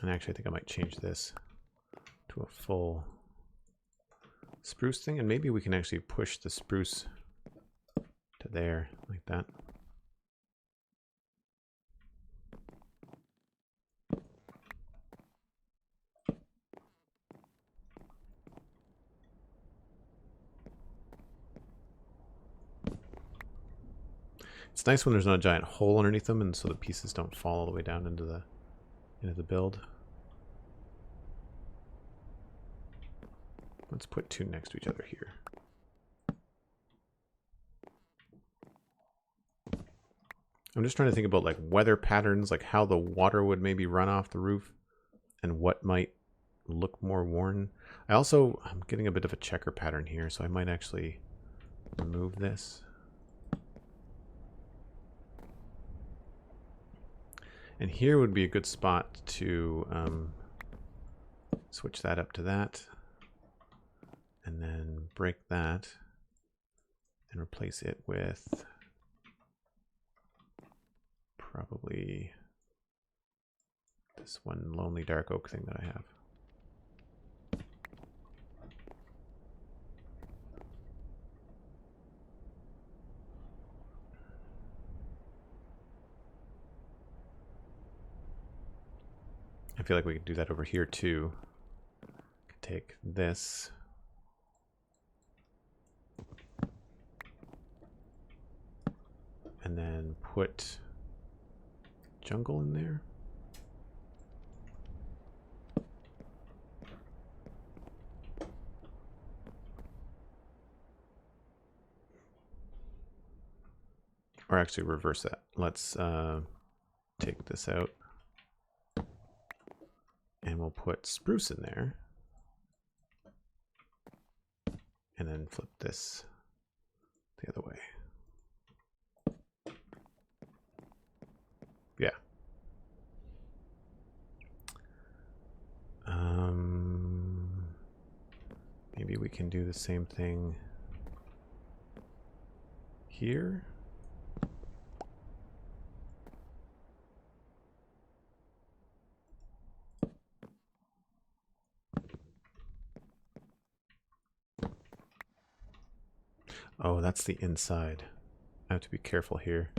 And actually, I think I might change this to a full spruce thing, and maybe we can actually push the spruce to there, like that. It's nice when there's not a giant hole underneath them, and so the pieces don't fall all the way down into the build. Let's put two next to each other here. I'm just trying to think about like weather patterns, like how the water would maybe run off the roof and what might look more worn. I'm getting a bit of a checker pattern here, so I might actually remove this. And here would be a good spot to switch that up to that. And then break that and replace it with probably this one lonely dark oak thing that I have. I feel like we could do that over here too. Could take this. And then put jungle in there. Or actually reverse that. Let's take this out. And we'll put spruce in there. And then flip this the other way. Yeah. Maybe we can do the same thing here. Oh, that's the inside. I have to be careful here.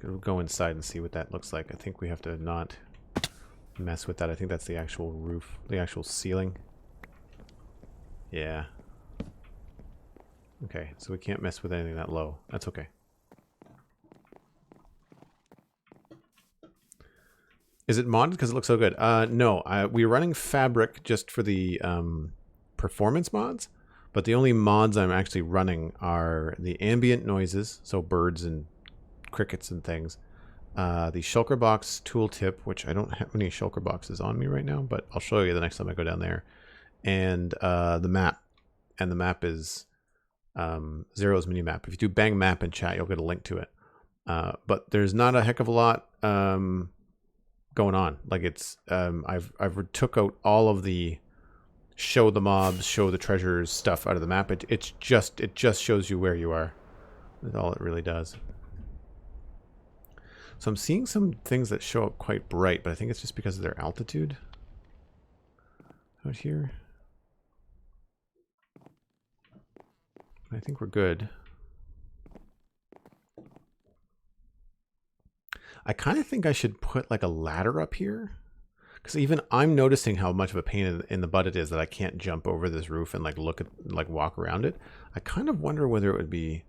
We'll go inside and see what that looks like. I think we have to not mess with that. I think that's the actual roof, the actual ceiling. Yeah. Okay, so we can't mess with anything that low. That's okay. Is it modded because it looks so good? No, we're running Fabric just for the performance mods, but the only mods I'm actually running are the ambient noises, so birds and crickets and things, The shulker box tooltip, which I don't have any shulker boxes on me right now, but I'll show you the next time I go down there. And the map. And the map is Zero's mini map. If you do bang map in chat, you'll get a link to it. But there's not a heck of a lot going on. Like it's I've took out all of the show the mobs, show the treasures stuff out of the map. It just shows you where you are. That's all it really does. So I'm seeing some things that show up quite bright, but I think it's just because of their altitude out here. I think we're good. I kind of think I should put like a ladder up here, because even I'm noticing how much of a pain in the butt it is that I can't jump over this roof and like look at, like walk around it. I kind of wonder whether it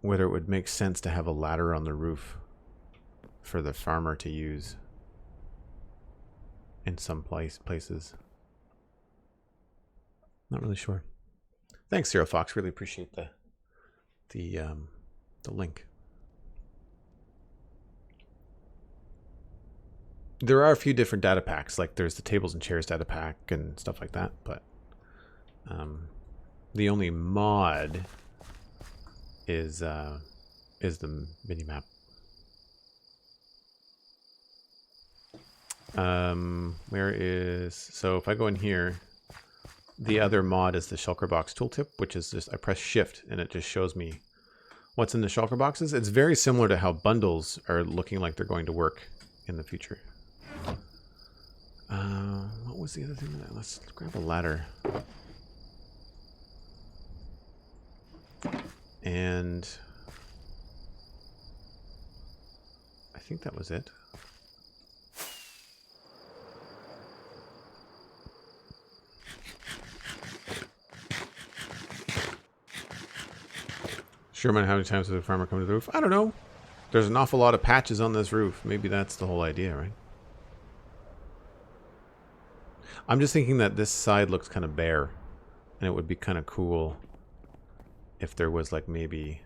would make sense to have a ladder on the roof for the farmer to use in some places. Not really sure. Thanks, Zero Fox. Really appreciate the link. There are a few different data packs, like there's the tables and chairs data pack and stuff like that, but the only mod is the minimap. So if I go in here, the other mod is the shulker box tooltip, which is just, I press shift and it just shows me what's in the shulker boxes. It's very similar to how bundles are looking like they're going to work in the future. What was the other thing? Let's grab a ladder. And I think that was it. Sherman, how many times does a farmer come to the roof? I don't know. There's an awful lot of patches on this roof. Maybe that's the whole idea, right? I'm just thinking that this side looks kind of bare, and it would be kind of cool if there was like maybe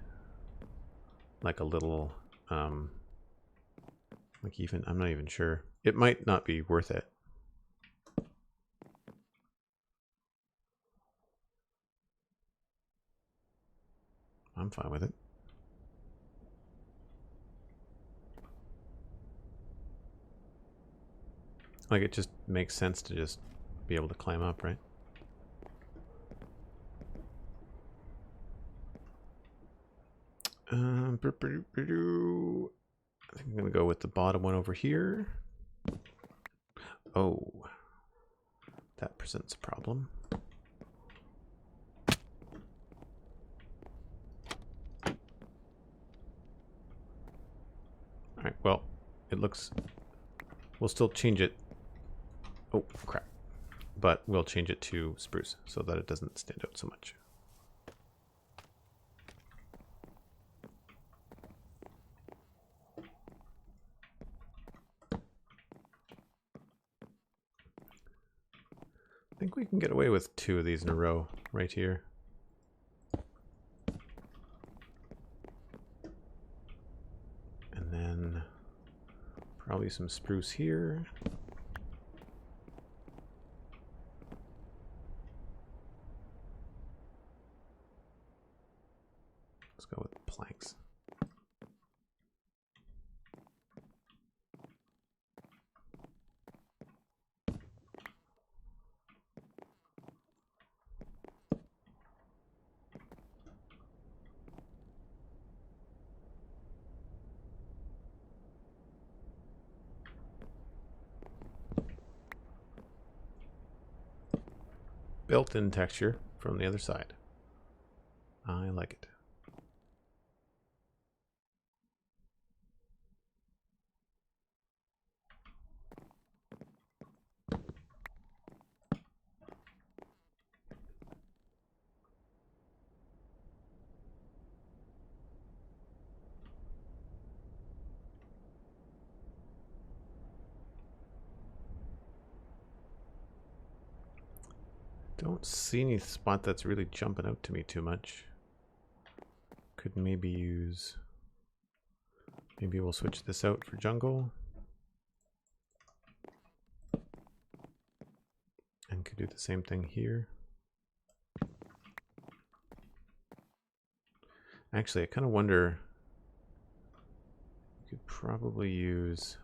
like a little like even, I'm not even sure. It might not be worth it. I'm fine with it. Like it just makes sense to just be able to climb up, right? I think I'm gonna go with the bottom one over here. Oh, that presents a problem. All right, well, it looks, we'll still change it. Oh, crap. But we'll change it to spruce so that it doesn't stand out so much. I think we can get away with 2 of these in a row right here. And then probably some spruce here. Let's go with planks. Built-in texture from the other side. I like it. Don't see any spot that's really jumping out to me too much. Could maybe use Maybe we'll switch this out for jungle. And could do the same thing here. Actually, I kind of wonder, we could probably use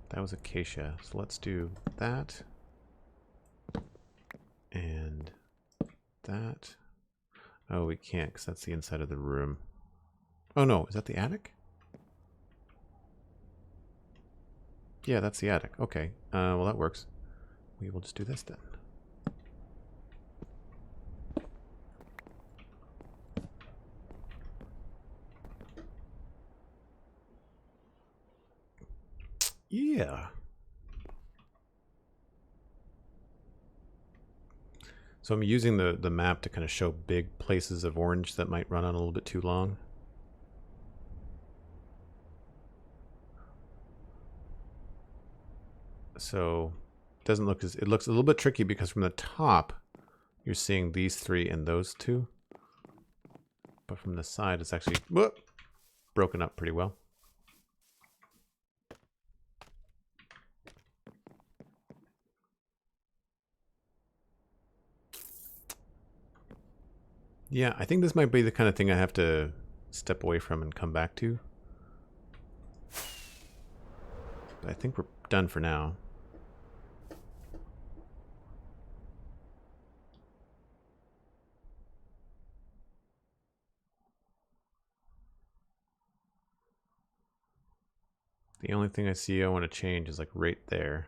that was acacia, so let's do that and that. Oh, we can't because that's the inside of the room. Oh no, is that the attic? Yeah, that's the attic. Okay, well that works. We will just do this then. Yeah. So I'm using the map to kind of show big places of orange that might run on a little bit too long. So it doesn't look as, it looks a little bit tricky because from the top you're seeing these three and those two. But from the side it's actually broken up pretty well. Yeah, I think this might be the kind of thing I have to step away from and come back to. But I think we're done for now. The only thing I see I want to change is like right there.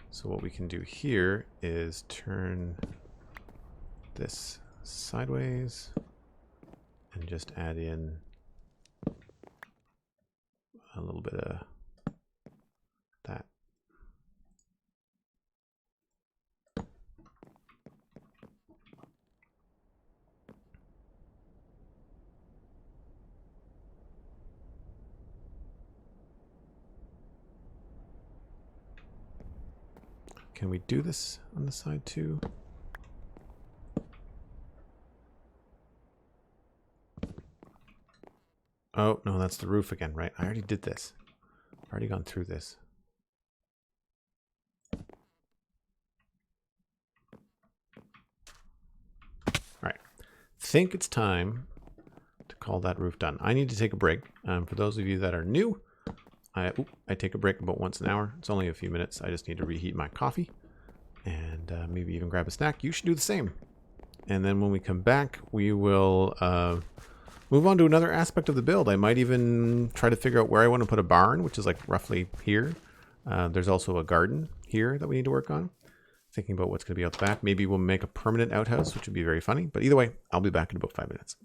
So what we can do here is turn this sideways and just add in a little bit of that. Can we do this on the side too? Oh, no, that's the roof again, right? I already did this. I've already gone through this. All right. Think it's time to call that roof done. I need to take a break. For those of you that are new, I take a break about once an hour. It's only a few minutes. I just need to reheat my coffee and maybe even grab a snack. You should do the same. And then when we come back, we will move on to another aspect of the build. I might even try to figure out where I want to put a barn, which is like roughly here. There's also a garden here that we need to work on. Thinking about what's going to be out the back. Maybe we'll make a permanent outhouse, which would be very funny. But either way, I'll be back in about 5 minutes.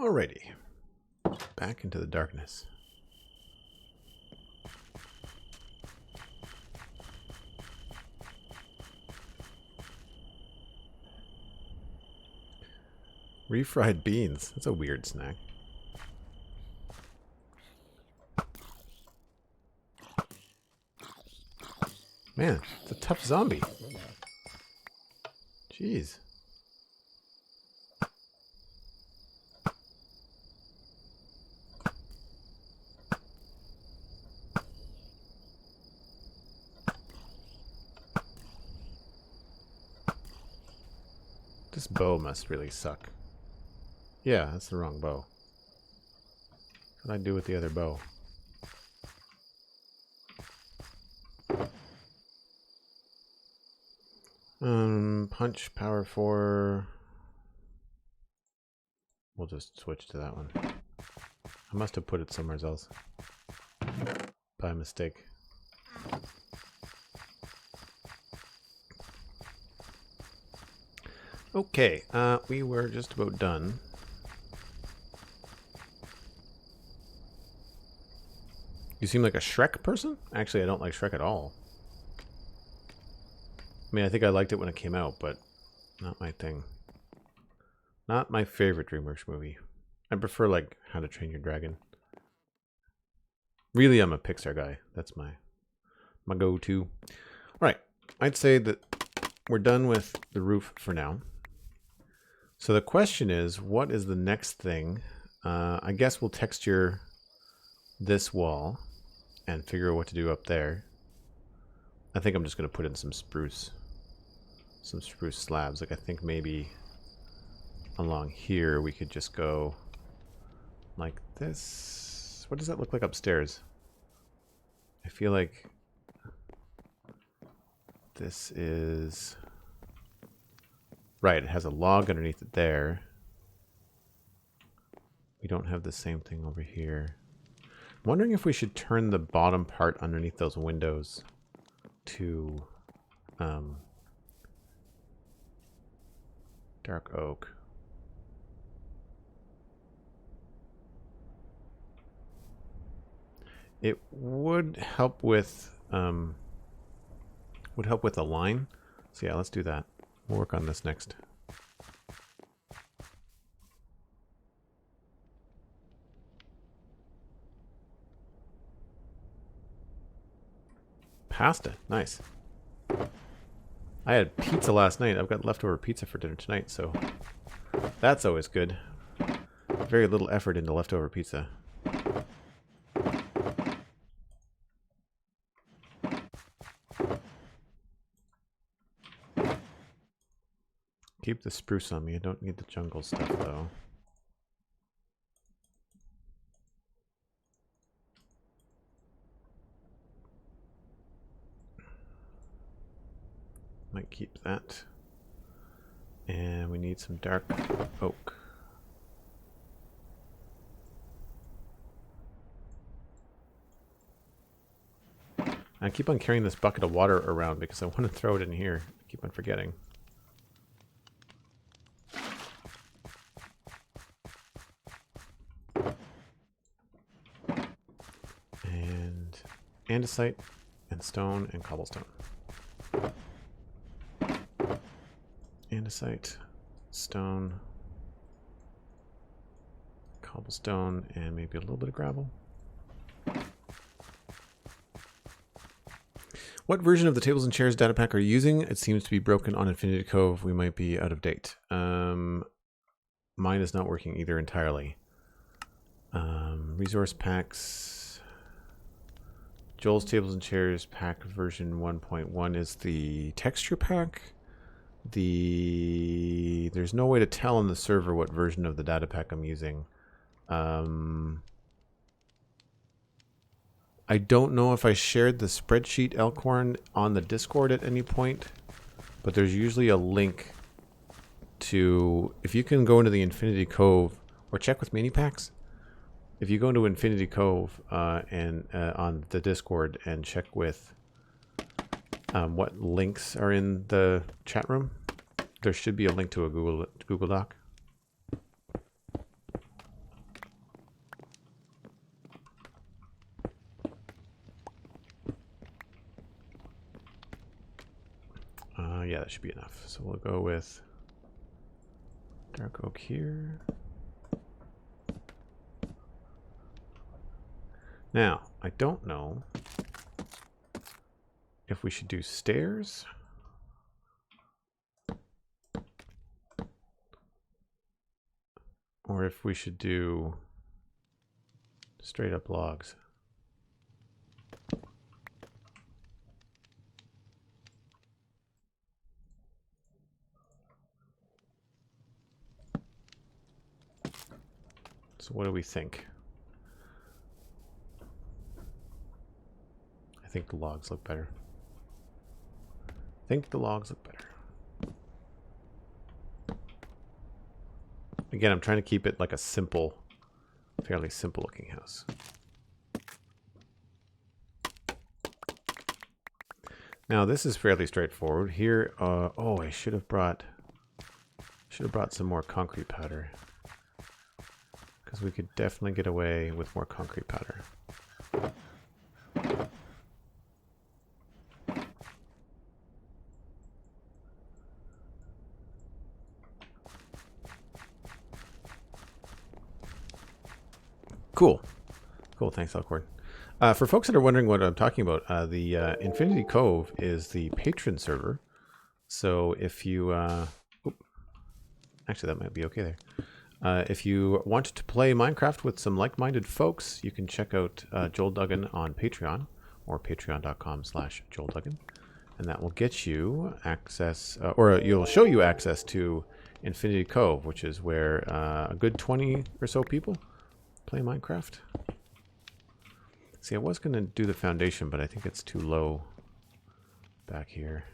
Alrighty. Back into the darkness. Refried beans. That's a weird snack. Man, it's a tough zombie. Jeez. This bow must really suck. Yeah, that's the wrong bow. What did I do with the other bow? Punch, power 4. We'll just switch to that one. I must have put it somewhere else. By mistake. Okay, we were just about done. You seem like a Shrek person? Actually, I don't like Shrek at all. I mean, I think I liked it when it came out, but not my thing. Not my favorite DreamWorks movie. I prefer, like, How to Train Your Dragon. Really, I'm a Pixar guy. That's my go-to. Alright, I'd say that we're done with the roof for now. So the question is, what is the next thing? I guess we'll texture this wall and figure out what to do up there. I think I'm just going to put in some spruce slabs. Like, I think maybe along here we could just go like this. What does that look like upstairs? I feel like this is right. It has a log underneath it there. We don't have the same thing over here. I'm wondering if we should turn the bottom part underneath those windows to dark oak. It would help with a line. So yeah, let's do that. We'll work on this next. Pasta, nice. I had pizza last night. I've got leftover pizza for dinner tonight, so that's always good. Very little effort into leftover pizza. Keep the spruce on me. I don't need the jungle stuff, though. Might keep that. And we need some dark oak. I keep on carrying this bucket of water around because I want to throw it in here. I keep on forgetting. And andesite and stone and cobblestone. Andesite, stone, cobblestone, and maybe a little bit of gravel. What version of the Tables and Chairs data pack are you using? It seems to be broken on Infinity Cove. We might be out of date. Mine is not working either entirely. Resource packs. Joel's Tables and Chairs pack version 1.1 is the texture pack. There's no way to tell on the server what version of the data pack I'm using. I don't know if I shared the spreadsheet Elkhorn on the Discord at any point, but there's usually a link to, if you can go into the Infinity Cove or check with mini packs. If you go into Infinity Cove and on the Discord and check with what links are in the chat room, there should be a link to a Google Doc. that should be enough. So we'll go with dark oak here. Now, I don't know if we should do stairs or if we should do straight up logs. So what do we think? I think the logs look better. I think the logs look better. Again, I'm trying to keep it like a simple, fairly simple looking house. Now this is fairly straightforward. Here, oh, I should have brought some more concrete powder, because we could definitely get away with more concrete powder. Cool. Cool, thanks, Alcord. For folks that are wondering what I'm talking about, the Infinity Cove is the patron server. So if you... actually, that might be okay there. If you want to play Minecraft with some like-minded folks, you can check out Joel Duggan on Patreon, or patreon.com/JoelDuggan. And that will get you access, or it'll show you access to Infinity Cove, which is where a good 20 or so people play Minecraft. See, I was going to do the foundation, but I think it's too low back here.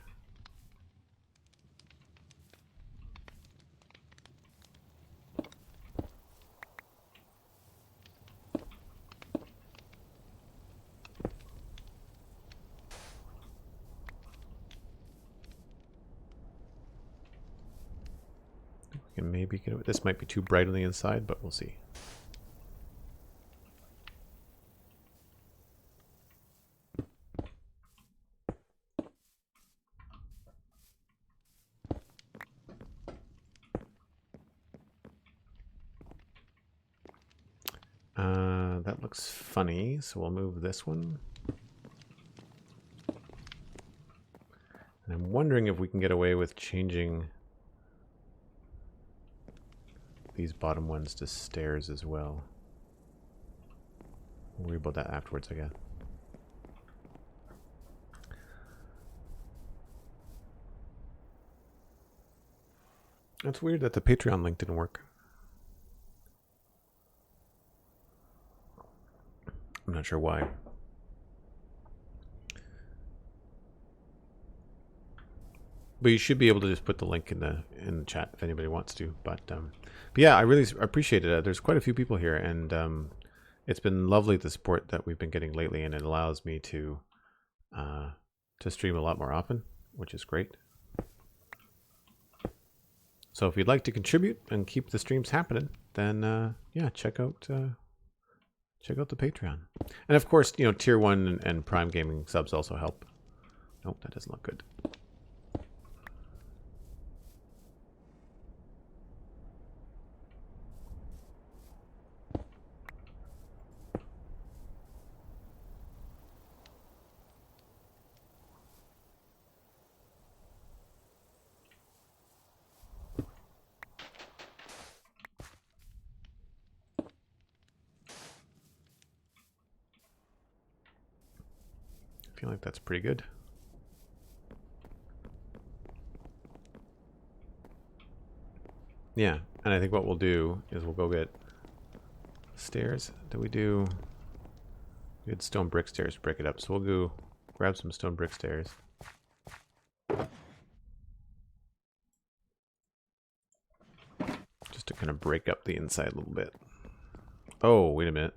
We can maybe get it. This might be too bright on the inside, but we'll see. That looks funny, so we'll move this one. And I'm wondering if we can get away with changing these bottom ones to stairs as well. We'll worry about that afterwards, I guess. It's weird that the Patreon link didn't work. I'm not sure why. But you should be able to just put the link in the chat if anybody wants to. But yeah, I really appreciate it. There's quite a few people here, and it's been lovely the support that we've been getting lately, and it allows me to stream a lot more often, which is great. So if you'd like to contribute and keep the streams happening, then yeah, check out the Patreon. And of course, you know, tier 1 and Prime Gaming subs also help. Nope, that doesn't look good. I feel like that's pretty good. Yeah, and I think what we'll do is we'll go get stairs. Do we had stone brick stairs to break it up, so we'll go grab some stone brick stairs. Just to kind of break up the inside a little bit. Oh, wait a minute.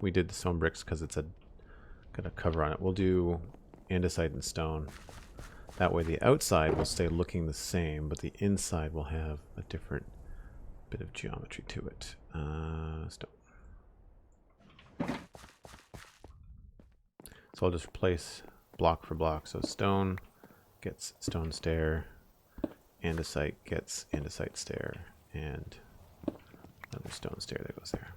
We did the stone bricks because it's got a cover on it. We'll do andesite and stone. That way the outside will stay looking the same, but the inside will have a different bit of geometry to it. Stone. So I'll just replace block for block. So stone gets stone stair, andesite gets andesite stair, and another stone stair that goes there.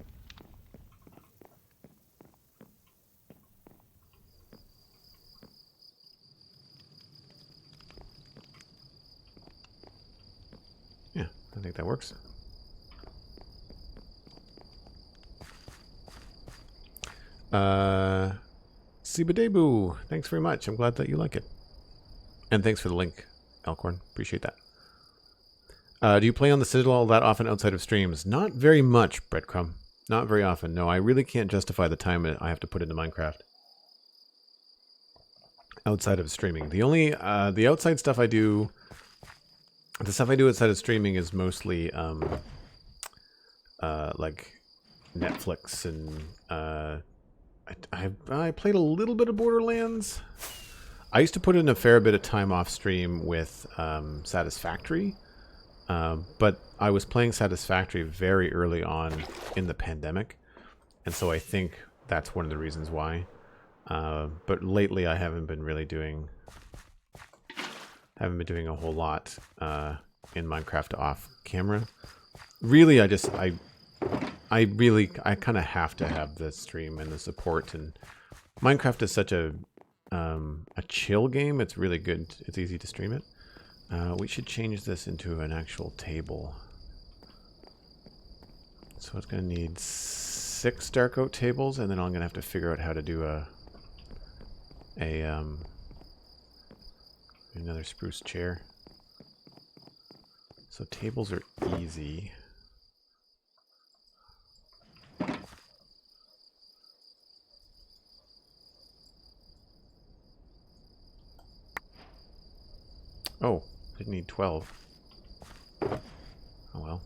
Yeah, I think that works. Sibadebu, thanks very much. I'm glad that you like it. And thanks for the link, Elkhorn. Appreciate that. Do you play on the Citadel that often outside of streams? Not very much, Breadcrumb. Not very often. No, I really can't justify the time I have to put into Minecraft outside of streaming. The only the outside stuff I do, the stuff I do outside of streaming is mostly like Netflix and I played a little bit of Borderlands. I used to put in a fair bit of time off stream with Satisfactory, but I was playing Satisfactory very early on in the pandemic, and so I think that's one of the reasons why. But lately, I haven't been really doing a whole lot in Minecraft off camera. Really, I kind of have to have the stream and the support, and Minecraft is such a chill game. It's really good. It's easy to stream it. We should change this into an actual table. So it's going to need 6 dark oak tables, and then I'm going to have to figure out how to do another spruce chair. So tables are easy. Oh, didn't need 12. Oh well.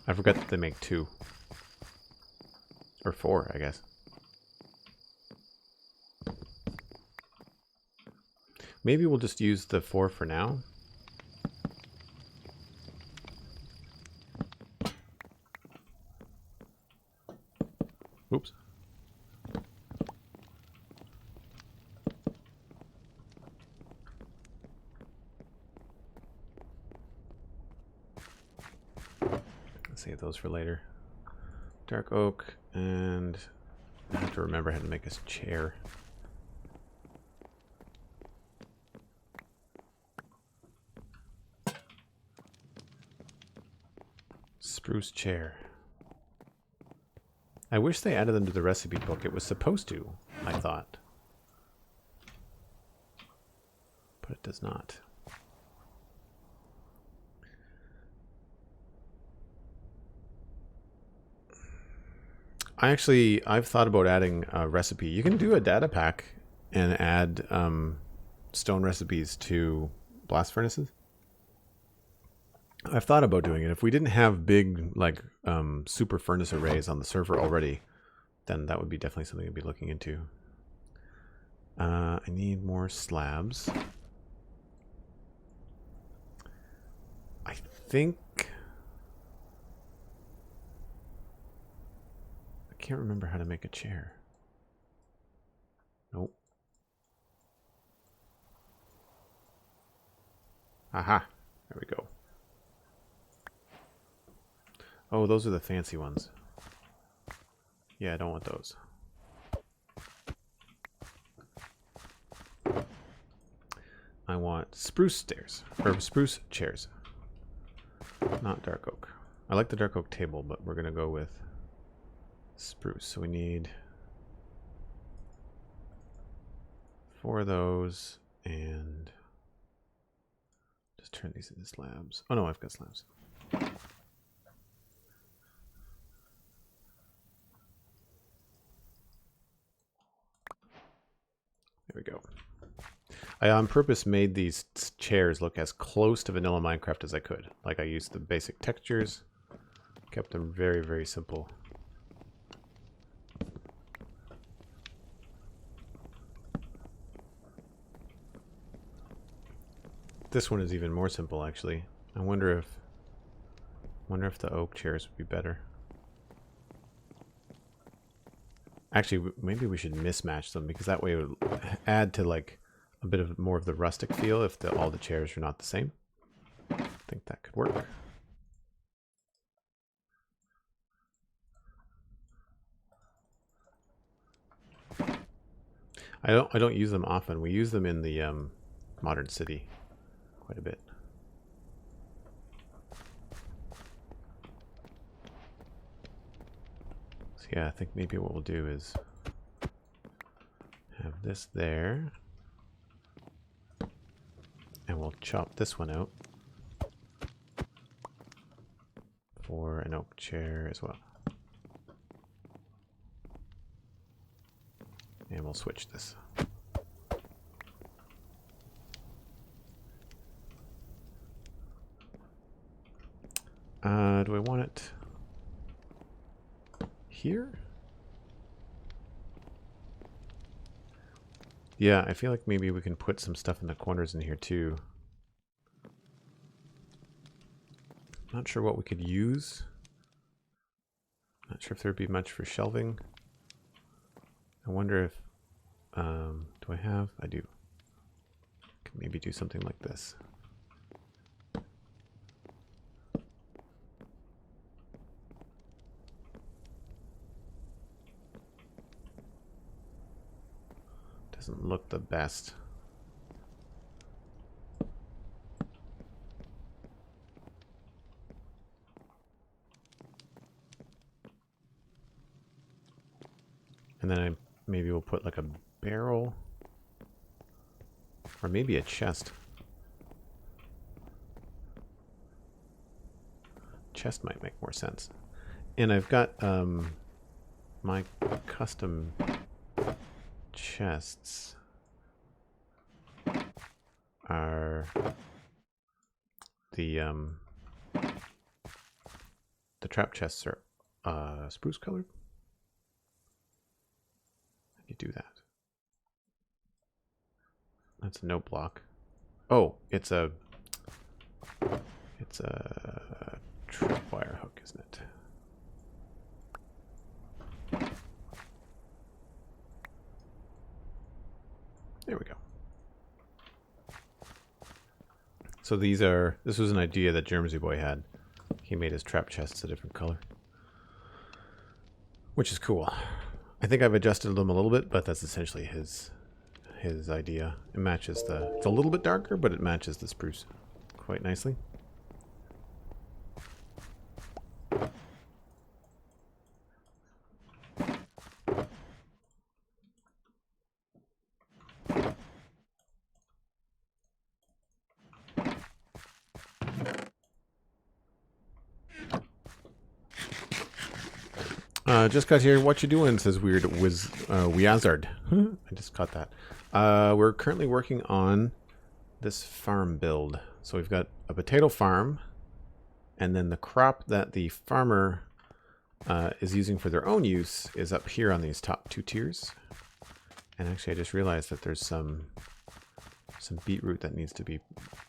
I forgot that they make 2. Or 4, I guess. Maybe we'll just use the 4 for now. Oops. Save those for later. Dark oak, and I have to remember how to make a chair. Spruce chair. I wish they added them to the recipe book. It was supposed to, I thought. But it does not. I've thought about adding a recipe. You can do a data pack and add stone recipes to blast furnaces. I've thought about doing it. If we didn't have big, like, super furnace arrays on the server already, then that would be definitely something I'd be looking into. I need more slabs. I think... I can't remember how to make a chair. Nope. Aha! There we go. Oh, those are the fancy ones. Yeah, I don't want those. I want spruce stairs, or spruce chairs. Not dark oak. I like the dark oak table, but we're gonna go with spruce. So we need 4 of those, and just turn these into slabs. Oh no, I've got slabs. There we go. I on purpose made these chairs look as close to vanilla Minecraft as I could. Like, I used the basic textures, kept them very, very simple. This one is even more simple, actually. I wonder if the oak chairs would be better. Actually, maybe we should mismatch them because that way it would add to like a bit of more of the rustic feel if all the chairs are not the same. I think that could work. I don't use them often. We use them in the modern city quite a bit. So yeah, I think maybe what we'll do is have this there, and we'll chop this one out for an oak chair as well. And we'll switch this. Do I want it here? Yeah, I feel like maybe we can put some stuff in the corners in here too. Not sure what we could use. Not sure if there'd be much for shelving. I wonder if, do I have? I do. Can maybe do something like this. Doesn't look the best. And then maybe we'll put like a barrel or maybe a chest. Chest might make more sense. And I've got my custom chests are the trap chests are spruce colored. How do you do that? That's a note block. Oh, it's a tripwire hook, isn't it? There we go. So this was an idea that Germsy Boy had. He made his trap chests a different color, which is cool. I think I've adjusted them a little bit, but that's essentially his idea. It matches it's a little bit darker, but it matches the spruce quite nicely. Just got here. What you doing? Says weird Weazard. I just caught that. We're currently working on this farm build. So we've got a potato farm, and then the crop that the farmer is using for their own use is up here on these top two tiers. And actually, I just realized that there's some beetroot that needs to be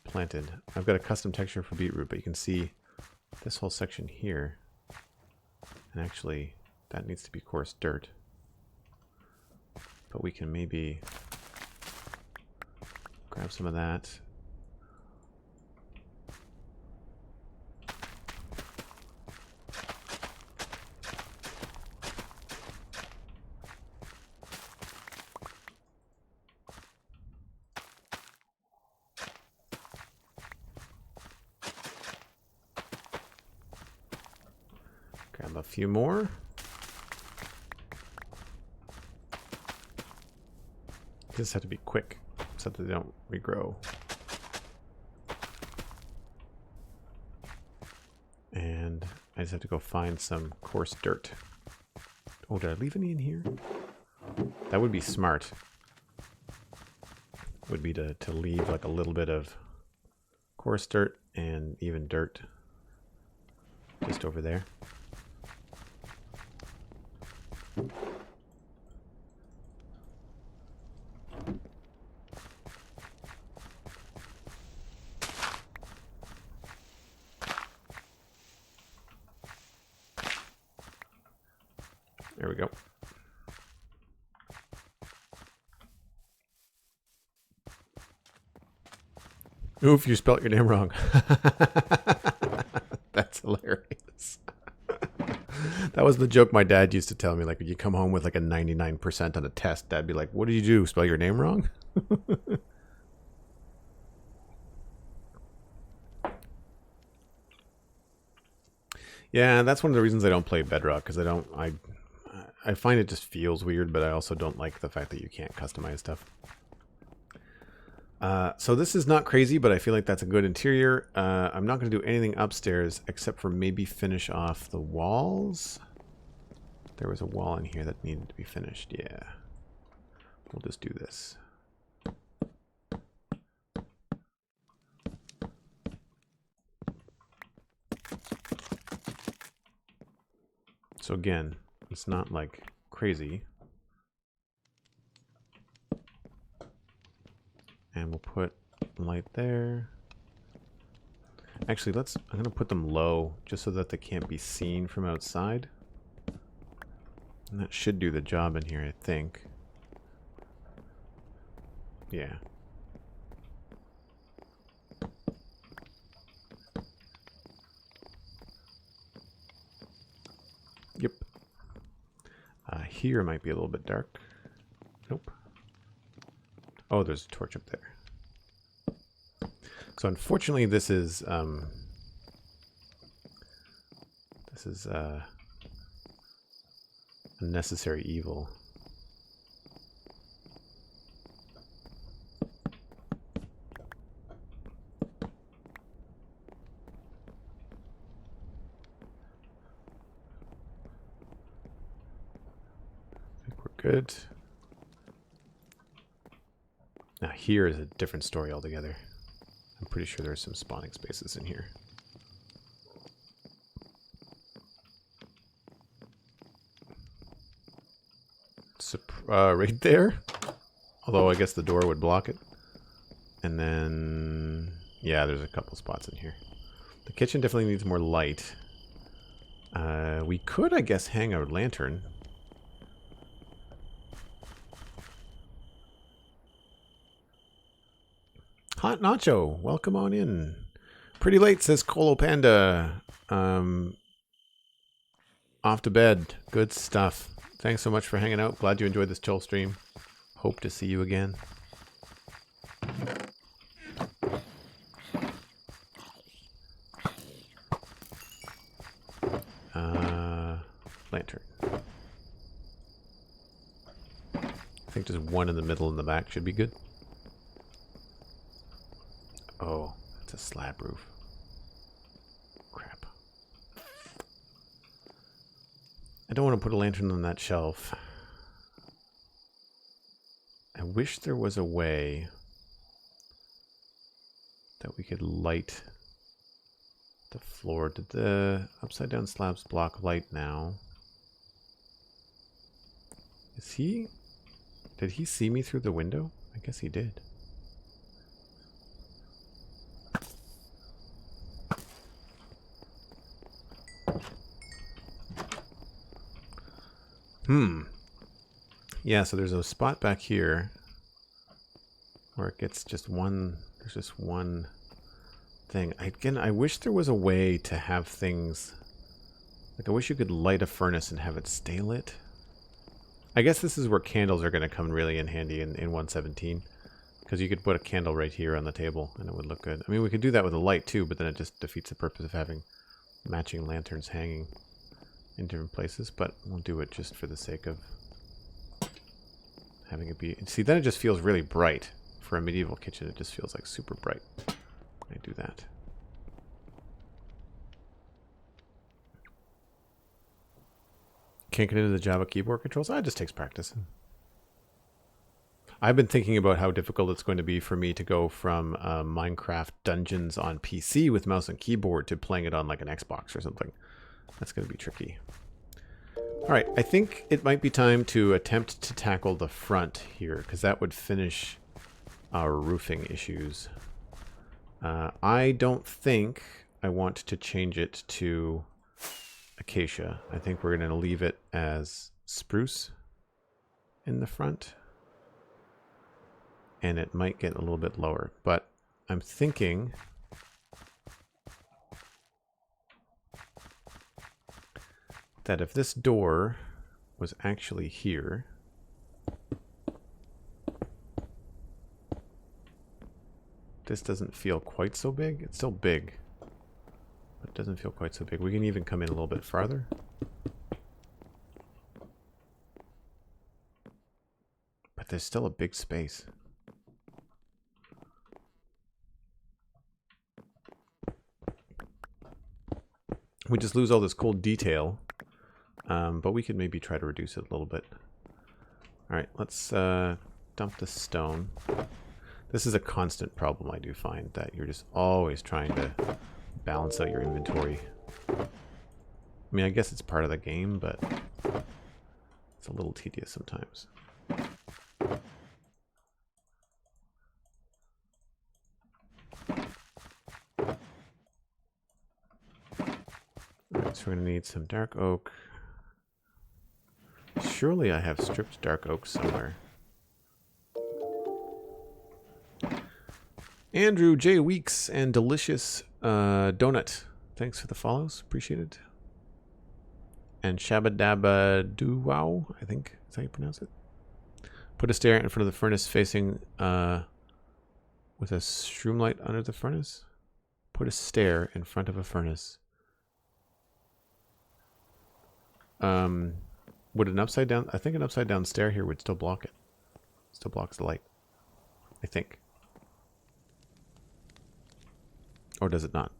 planted. I've got a custom texture for beetroot, but you can see this whole section here. And actually, that needs to be coarse dirt. But we can maybe grab some of that. Grab a few more. Just have to be quick so that they don't regrow. And I just have to go find some coarse dirt. Oh, did I leave any in here? That would be smart. Would be to leave like a little bit of coarse dirt and even dirt just over there. There we go. Oof, you spelt your name wrong. That's hilarious. That was the joke my dad used to tell me. Like, when you come home with like a 99% on a test, Dad'd be like, what did you do? Spell your name wrong? Yeah, that's one of the reasons I don't play Bedrock, because I find it just feels weird, but I also don't like the fact that you can't customize stuff. So this is not crazy, but I feel like that's a good interior. I'm not going to do anything upstairs except for maybe finish off the walls. There was a wall in here that needed to be finished. Yeah. We'll just do this. So again, it's not like crazy. And we'll put light there. Actually, I'm going to put them low just so that they can't be seen from outside. And that should do the job in here, I think. Yeah. Yep. Here might be a little bit dark. Nope. Oh, there's a torch up there. So unfortunately, this is a necessary evil. I think we're good. Now here is a different story altogether. I'm pretty sure there's some spawning spaces in here. Right there. Although I guess the door would block it. And then, yeah, there's a couple spots in here. The kitchen definitely needs more light. We could, I guess, hang a lantern. Hot Nacho, welcome on in. Pretty late, says Colo Panda. Off to bed. Good stuff. Thanks so much for hanging out. Glad you enjoyed this chill stream. Hope to see you again. Lantern. I think just one in the middle and the back should be good. Oh, it's a slab roof. Crap. I don't want to put a lantern on that shelf. I wish there was a way that we could light the floor. Did the upside down slabs block light now? Did he see me through the window? I guess he did. Yeah, so there's a spot back here where it gets just one, there's just one thing. Again, I wish there was a way to have things, like I wish you could light a furnace and have it stay lit. I guess this is where candles are going to come really in handy in 1.17. Because you could put a candle right here on the table and it would look good. I mean, we could do that with a light too, but then it just defeats the purpose of having matching lanterns hanging in different places. But we'll do it just for the sake of having it be... See, then it just feels really bright. For a medieval kitchen, it just feels like super bright. I do that. Can't get into the Java keyboard controls? It just takes practice. I've been thinking about how difficult it's going to be for me to go from Minecraft Dungeons on PC with mouse and keyboard to playing it on like an Xbox or something. That's going to be tricky. Alright, I think it might be time to attempt to tackle the front here, because that would finish our roofing issues. I don't think I want to change it to acacia. I think we're going to leave it as spruce in the front. And it might get a little bit lower, but I'm thinking that if this door was actually here, this doesn't feel quite so big. It's still big, but it doesn't feel quite so big. We can even come in a little bit farther. But there's still a big space. We just lose all this cool detail, but we could maybe try to reduce it a little bit. All right, let's dump the stone. This is a constant problem I do find, that you're just always trying to balance out your inventory. I mean, I guess it's part of the game, but it's a little tedious sometimes. Alright, so we're going to need some dark oak. Surely I have stripped dark oak somewhere. Andrew J. Weeks and Delicious Donut. Thanks for the follows. Appreciate it. And Shabadabba Duwow, I think is how you pronounce it. Put a stair in front of the furnace facing with a shroom light under the furnace. Put a stair in front of a furnace. Would an upside down... I think an upside down stair here would still block it. Still blocks the light. I think. Or does it not?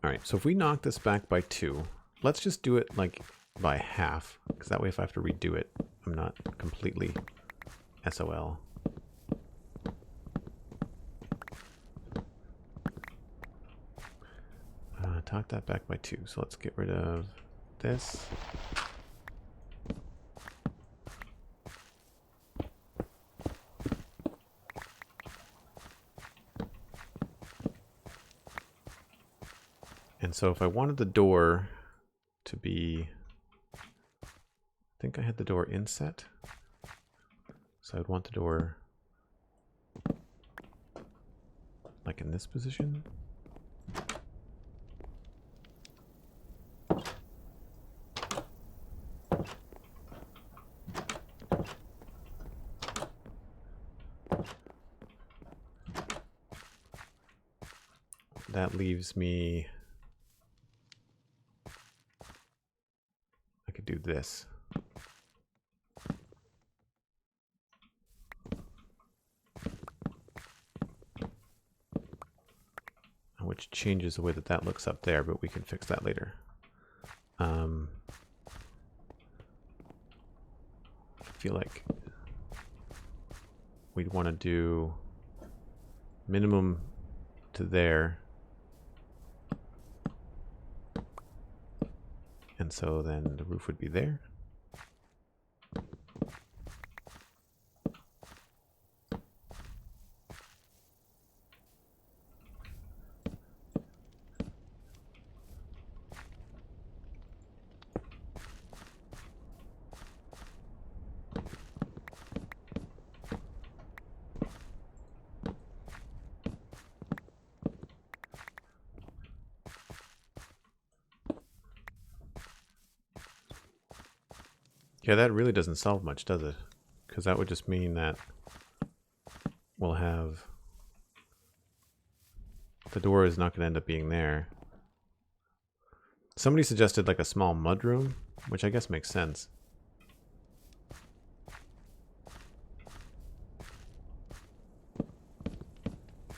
Alright, so if we knock this back by 2, let's just do it like by half, because that way if I have to redo it, I'm not completely SOL. Talk that back by 2, so let's get rid of this. And so if I wanted the door to be, I think I had the door inset. So I'd want the door like in this position. That leaves me, I could do this. Which changes the way that that looks up there, but we can fix that later. I feel like we'd want to do minimum to there. And so then the roof would be there. Yeah, that really doesn't solve much, does it? Because that would just mean that we'll have... the door is not going to end up being there. Somebody suggested like a small mudroom, which I guess makes sense.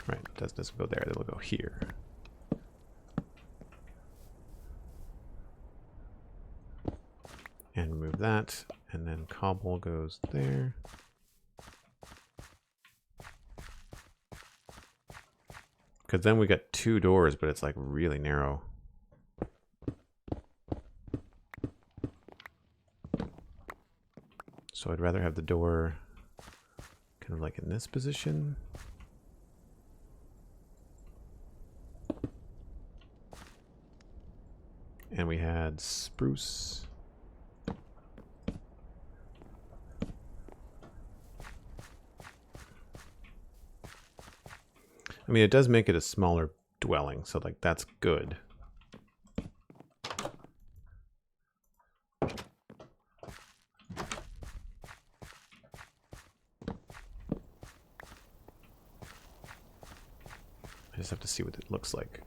Right, that doesn't go there, it'll go here. And remove that, and then cobble goes there. Because then we got 2 doors, but it's like really narrow. So I'd rather have the door kind of like in this position. And we had spruce. I mean, it does make it a smaller dwelling, so like that's good. I just have to see what it looks like.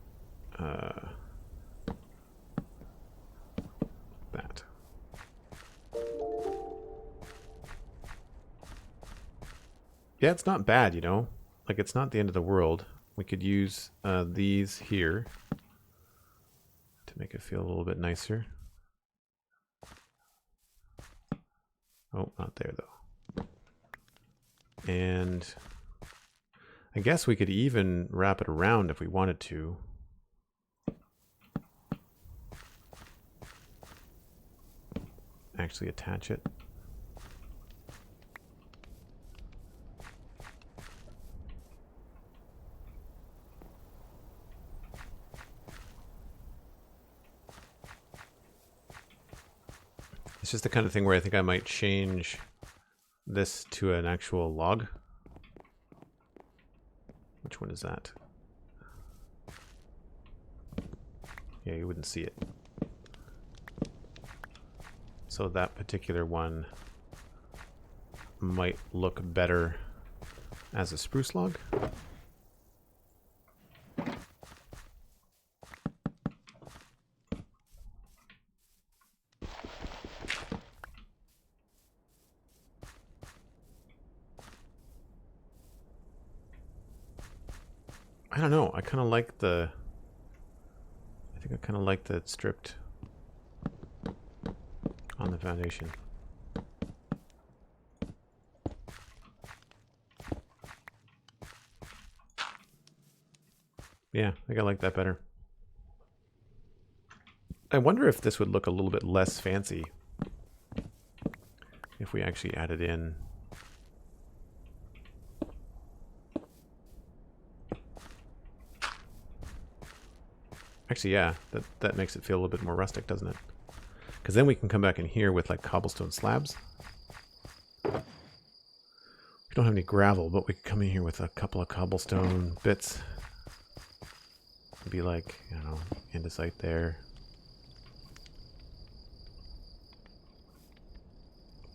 That. Yeah, it's not bad, you know? Like, it's not the end of the world. We could use these here to make it feel a little bit nicer. Oh, not there, though. And I guess we could even wrap it around if we wanted to. Actually attach it. It's just the kind of thing where I think I might change this to an actual log. Which one is that? Yeah, you wouldn't see it. So that particular one might look better as a spruce log. I don't know. I kind of like the... I think I kind of like the stripped on the foundation. Yeah, I think I like that better. I wonder if this would look a little bit less fancy if we actually added in... Actually, yeah, that makes it feel a little bit more rustic, doesn't it? Because then we can come back in here with like cobblestone slabs. We don't have any gravel, but we can come in here with a couple of cobblestone bits. Be like, you know, andesite there.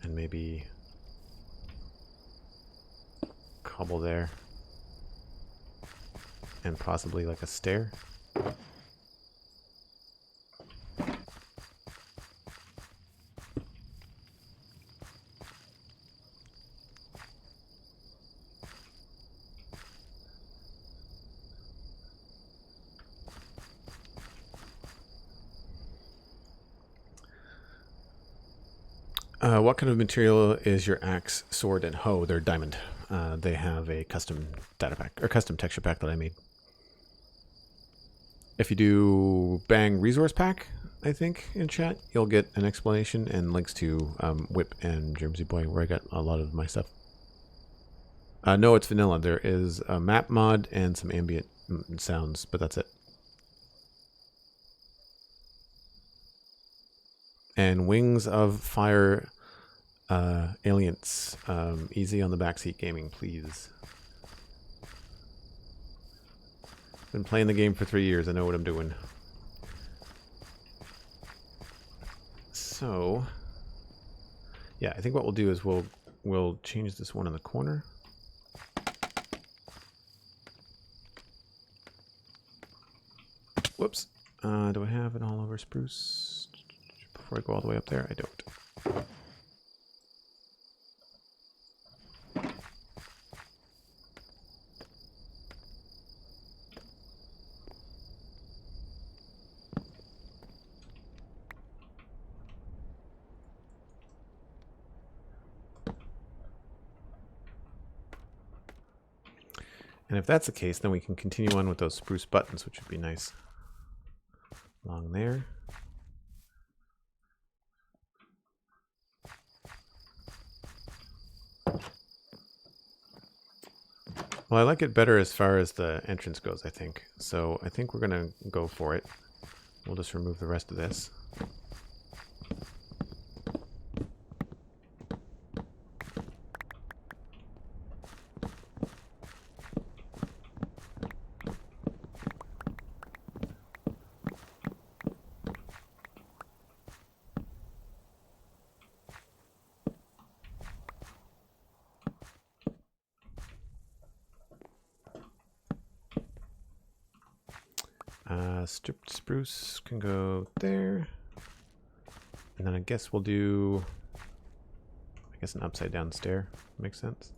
And maybe cobble there. And possibly like a stair. What kind of material is your axe, sword, and hoe? They're diamond. They have a custom data pack, or custom texture pack that I made. If you do bang resource pack, I think, in chat, you'll get an explanation and links to Whip and Jermsy Boy, where I got a lot of my stuff. No, it's vanilla. There is a map mod and some ambient sounds, but that's it. And Wings of Fire Aliens. Easy on the backseat gaming, please. Been playing the game for 3 years. I know what I'm doing. So, yeah, I think what we'll do is we'll change this one in the corner. Whoops. Do I have it all over spruce? Before I go all the way up there, I don't. And if that's the case, then we can continue on with those spruce buttons, which would be nice. Along there. Well, I like it better as far as the entrance goes, I think. So I think we're going to go for it. We'll just remove the rest of this. Stripped spruce can go there. And then I guess we'll do, an upside down stair. Makes sense.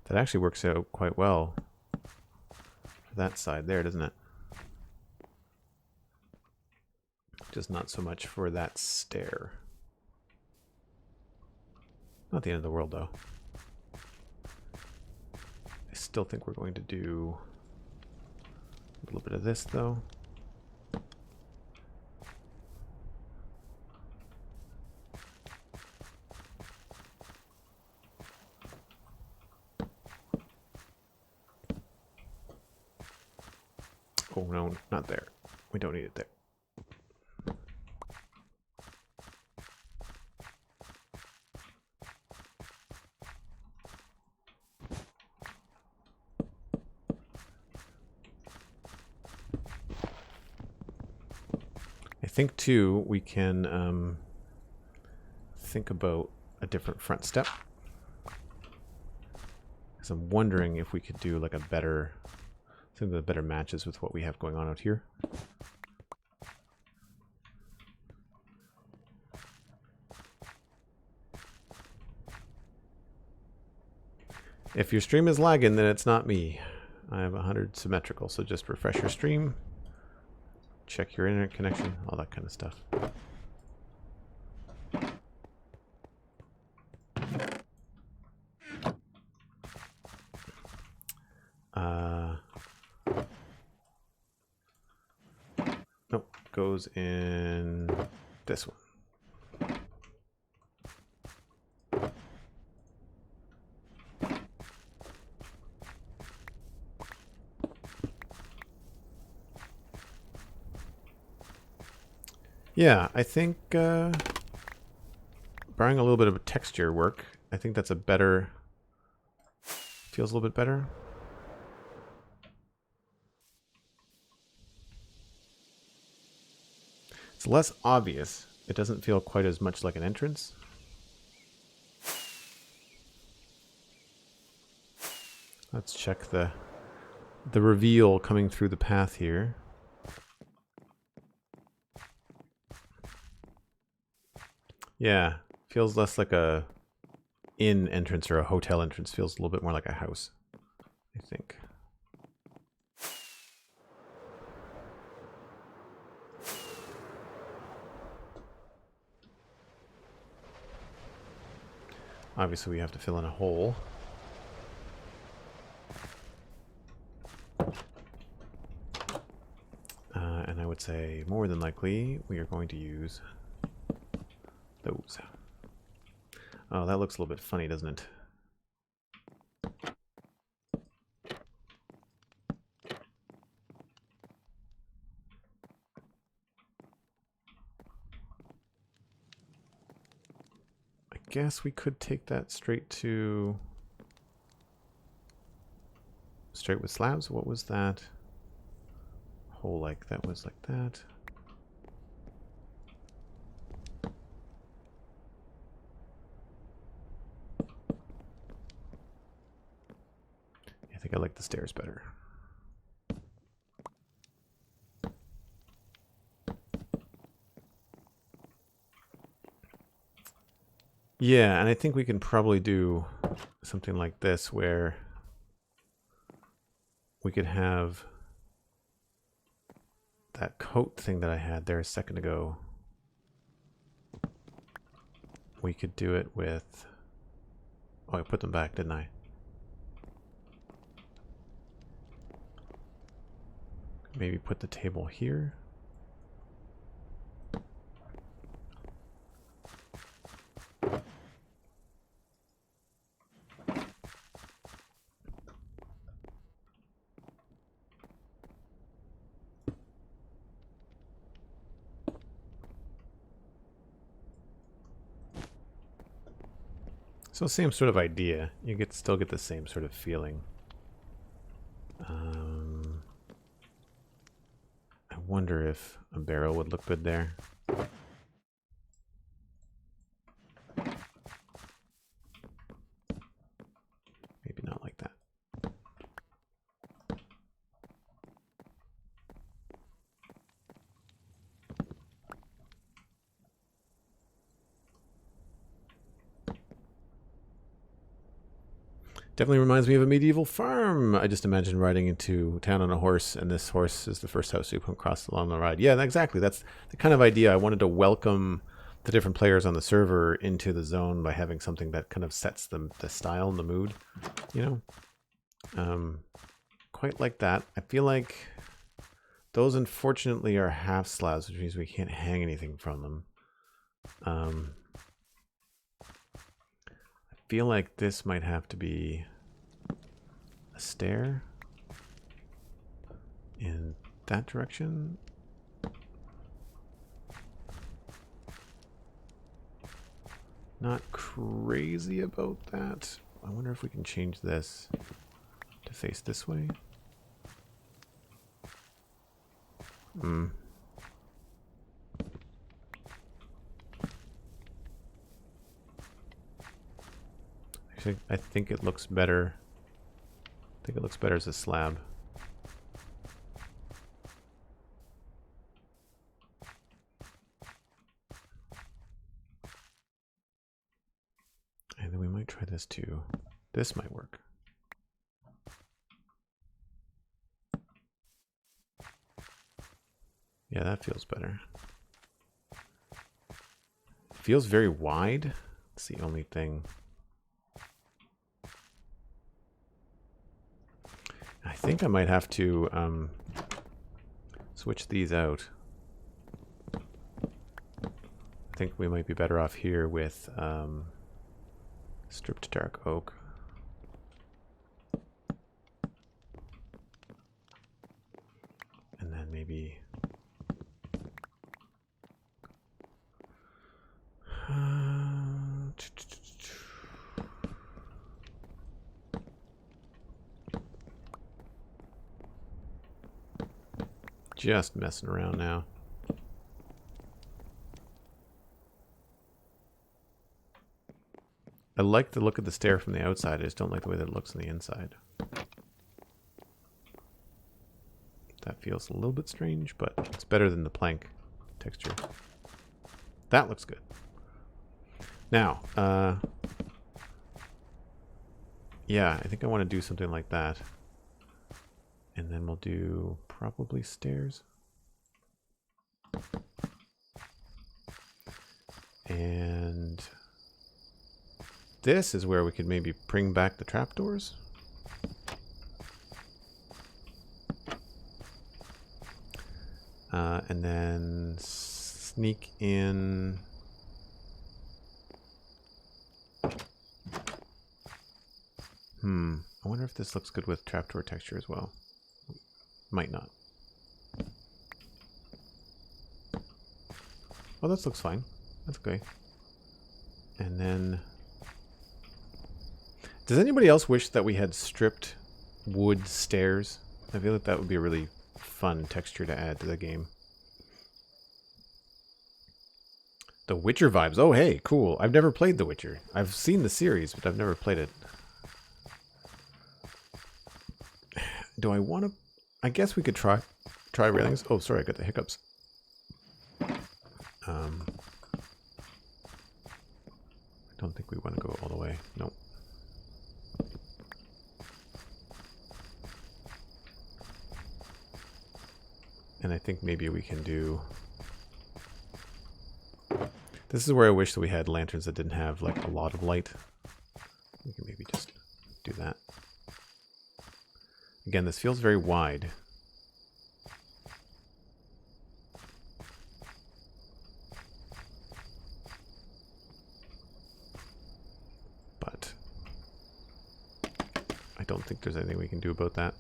That actually works out quite well for that side there, doesn't it? Just not so much for that stair. Not the end of the world, though. I still think we're going to do a little bit of this, though. Oh, no, not there. We don't need it there. I think too we can think about a different front step, because I'm wondering if we could do like a better, something that better matches with what we have going on out here. If your stream is lagging, then it's not me. I have 100 symmetrical, so just refresh your stream. Check your internet connection, all that kind of stuff. Nope, goes in this one. Yeah, I think barring a little bit of a texture work, I think that's a better, feels a little bit better. It's less obvious. It doesn't feel quite as much like an entrance. Let's check the reveal coming through the path here. Yeah, feels less like a inn entrance or a hotel entrance. Feels a little bit more like a house, I think. Obviously, we have to fill in a hole. And I would say more than likely we are going to use those. Oh, that looks a little bit funny, doesn't it? I guess we could take that straight with slabs. What was that? Hole like that was like that. I think I like the stairs better. Yeah, and I think we can probably do something like this where we could have that coat thing that I had there a second ago. We could do it with... Oh, I put them back, didn't I? Maybe put the table here. So same sort of idea. You still get the same sort of feeling. I wonder if a barrel would look good there. Maybe not like that. Definitely reminds me of a medieval farm. I just imagine riding into town on a horse, and this horse is the first house you come across along the ride. Yeah, exactly. That's the kind of idea. I wanted to welcome the different players on the server into the zone by having something that kind of sets the style and the mood, you know? Quite like that. I feel like those, unfortunately, are half slabs, which means we can't hang anything from them. I feel like this might have to be a stair in that direction. Not crazy about that. I wonder if we can change this to face this way. Actually, I think it looks better. I think it looks better as a slab. And then we might try this too. This might work. Yeah, that feels better. It feels very wide. That's the only thing. I think I might have to switch these out. I think we might be better off here with stripped dark oak. And then maybe just messing around now. I like the look of the stair from the outside. I just don't like the way that it looks on the inside. That feels a little bit strange, but it's better than the plank texture. That looks good. Now, yeah, I think I want to do something like that. And then we'll do probably stairs. And this is where we could maybe bring back the trapdoors. And then sneak in. I wonder if this looks good with trapdoor texture as well. Might not. Oh, this looks fine. That's okay. And then, does anybody else wish that we had stripped wood stairs? I feel like that would be a really fun texture to add to the game. The Witcher vibes. Oh, hey, cool. I've never played The Witcher. I've seen the series, but I've never played it. Do I want to? I guess we could try railings. Oh, sorry, I got the hiccups. I don't think we want to go all the way. Nope. And I think maybe we can do... This is where I wish that we had lanterns that didn't have like a lot of light. We can maybe just do that. Again, this feels very wide. But I don't think there's anything we can do about that.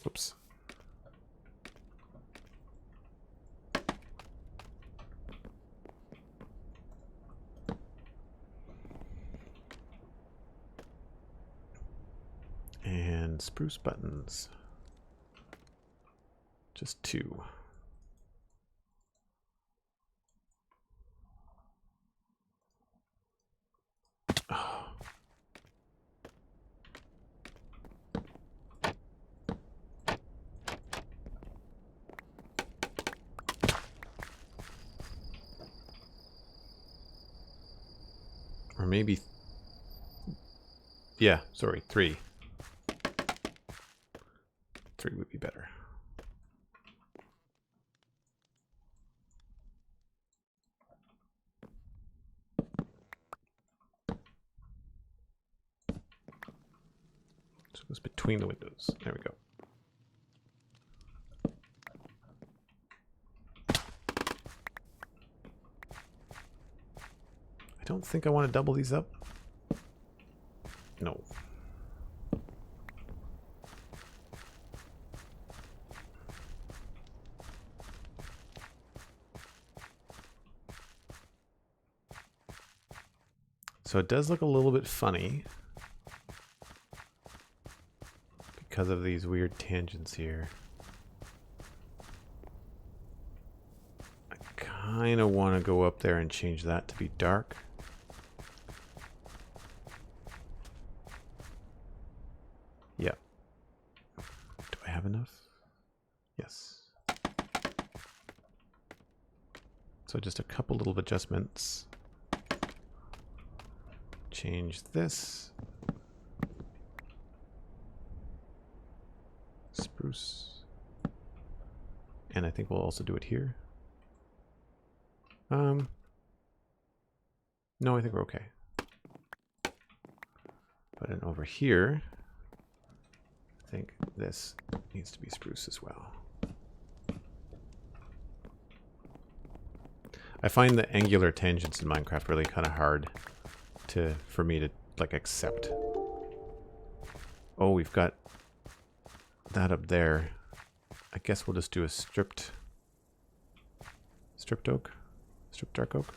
Whoops. And spruce buttons. Just 2. Oh. Or maybe... yeah, sorry, 3. 3 would be better. So it was between the windows. There we go. I don't think I want to double these up. No. So it does look a little bit funny because of these weird tangents here. I kind of want to go up there and change that to be dark. Yeah. Do I have enough? Yes. So just a couple little adjustments. Change this. Spruce. And I think we'll also do it here. No, I think we're okay. But then over here, I think this needs to be spruce as well. I find the angular tangents in Minecraft really kind of hard for me to like accept. Oh, we've got that up there. I guess we'll just do a stripped oak, stripped dark oak.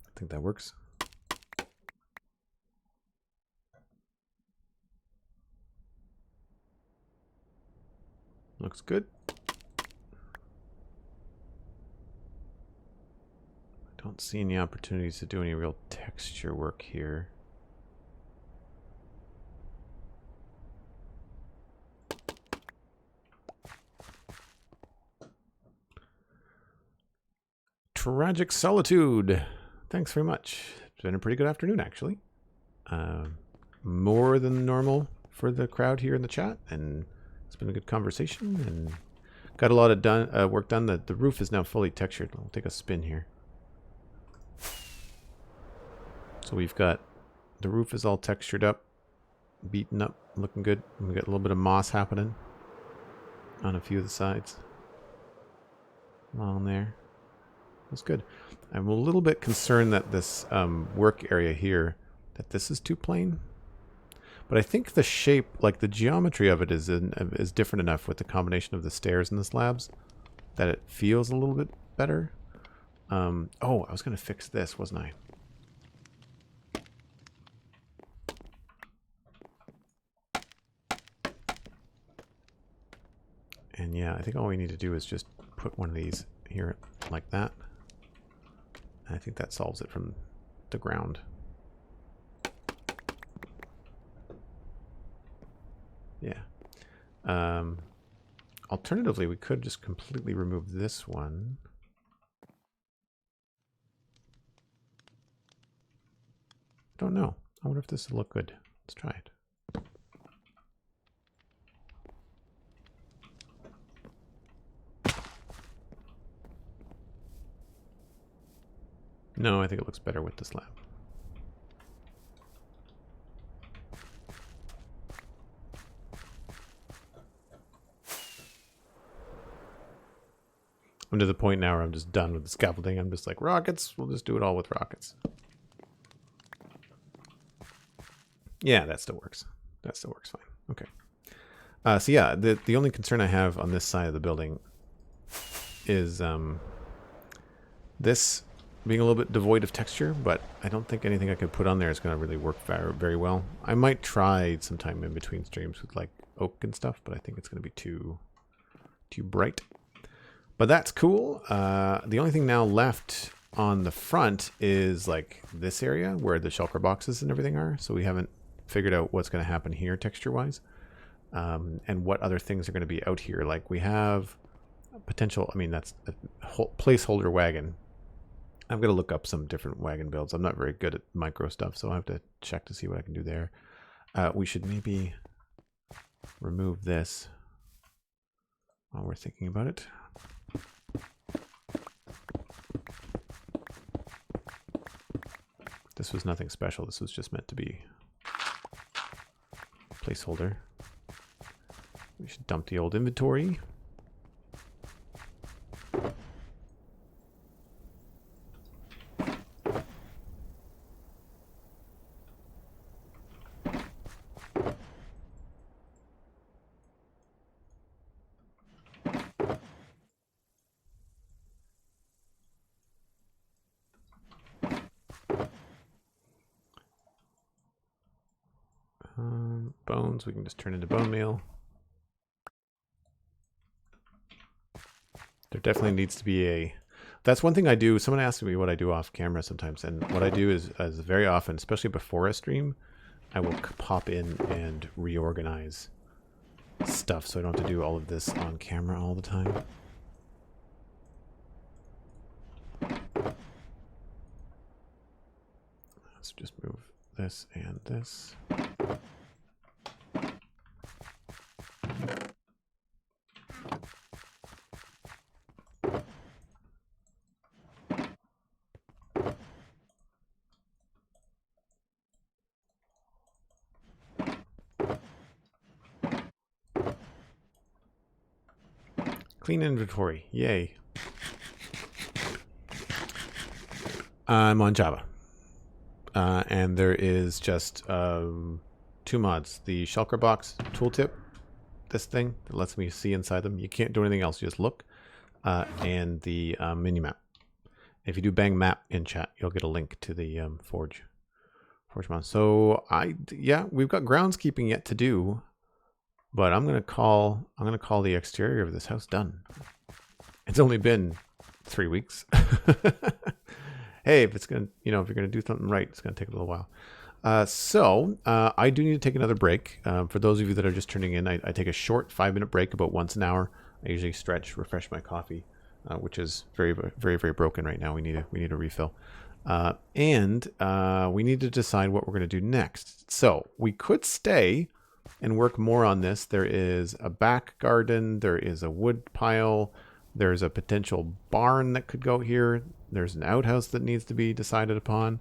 I think that works. Looks good. I don't see any opportunities to do any real texture work here. Tragic Solitude. Thanks very much. It's been a pretty good afternoon, actually. More than normal for the crowd here in the chat, and it's been a good conversation, and got a lot of work done. The roof is now fully textured. I'll take a spin here. So we've got the roof is all textured up, beaten up, looking good. And we got a little bit of moss happening on a few of the sides along there. That's good. I'm a little bit concerned that this work area here, that this is too plain. But I think the shape, like the geometry of it is different enough with the combination of the stairs and the slabs that it feels a little bit better. Oh, I was going to fix this, wasn't I? And yeah, I think all we need to do is just put one of these here like that. And I think that solves it from the ground. Yeah. Alternatively, we could just completely remove this one. I don't know. I wonder if this will look good. Let's try it. No, I think it looks better with the slab. I'm to the point now where I'm just done with the scaffolding. I'm just like, rockets, we'll just do it all with rockets. Yeah, that still works. That still works fine. Okay. So yeah, the only concern I have on this side of the building is this being a little bit devoid of texture, but I don't think anything I could put on there is going to really work very well. I might try sometime in between streams with like oak and stuff, but I think it's going to be too bright. But that's cool. The only thing now left on the front is like this area where the shulker boxes and everything are. So we haven't figured out what's going to happen here texture-wise, and what other things are going to be out here. Like we have potential, I mean, that's a placeholder wagon. I'm going to look up some different wagon builds. I'm not very good at micro stuff, so I have to check to see what I can do there. We should maybe remove this while we're thinking about it. This was nothing special. This was just meant to be a placeholder. We should dump the old inventory. Bones, we can just turn into bone meal. There definitely needs to be a... That's one thing I do. Someone asks me what I do off camera sometimes, and what I do is very often, especially before a stream, I will pop in and reorganize stuff so I don't have to do all of this on camera all the time. Let's just move this and this. Clean inventory, yay. I'm on Java. And there is just 2 mods. The shulker box tooltip, this thing that lets me see inside them. You can't do anything else, you just look. And the mini map. If you do bang map in chat, you'll get a link to the Forge mod. So yeah, we've got groundskeeping yet to do. But I'm gonna call the exterior of this house done. It's only been 3 weeks. Hey, if it's gonna, if you're gonna do something right, it's gonna take a little while. So I do need to take another break. For those of you that are just turning in, I take a short 5-minute break about once an hour. I usually stretch, refresh my coffee, which is very broken right now. We need a refill, and we need to decide what we're gonna do next. So we could stay and work more on this. There is a back garden, there is a wood pile, there's a potential barn that could go here, there's an outhouse that needs to be decided upon,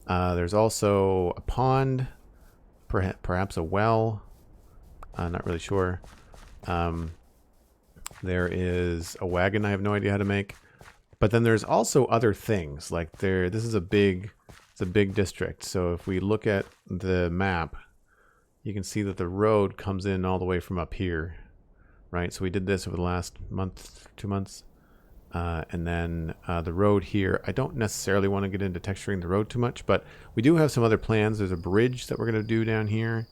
there's also a pond, perhaps a well, not really sure. There is a wagon I have no idea how to make, but then there's also other things like this is it's a big district. So if we look at the map, you can see that the road comes in all the way from up here, right? So we did this over the last month, 2 months. And then the road here, I don't necessarily want to get into texturing the road too much, but we do have some other plans. There's a bridge that we're going to do down here.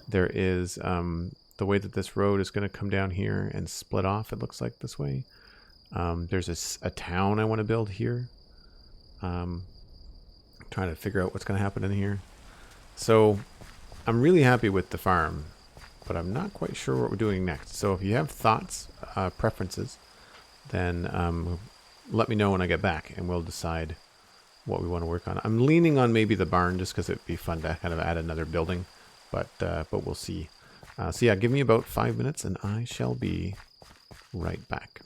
There is the way that this road is going to come down here and split off, it looks like this way. There's a town I want to build here. Trying to figure out what's going to happen in here. So I'm really happy with the farm, but I'm not quite sure what we're doing next. So if you have thoughts, preferences, then let me know when I get back and we'll decide what we want to work on. I'm leaning on maybe the barn just because it'd be fun to kind of add another building, but we'll see. So yeah, give me about 5 minutes and I shall be right back.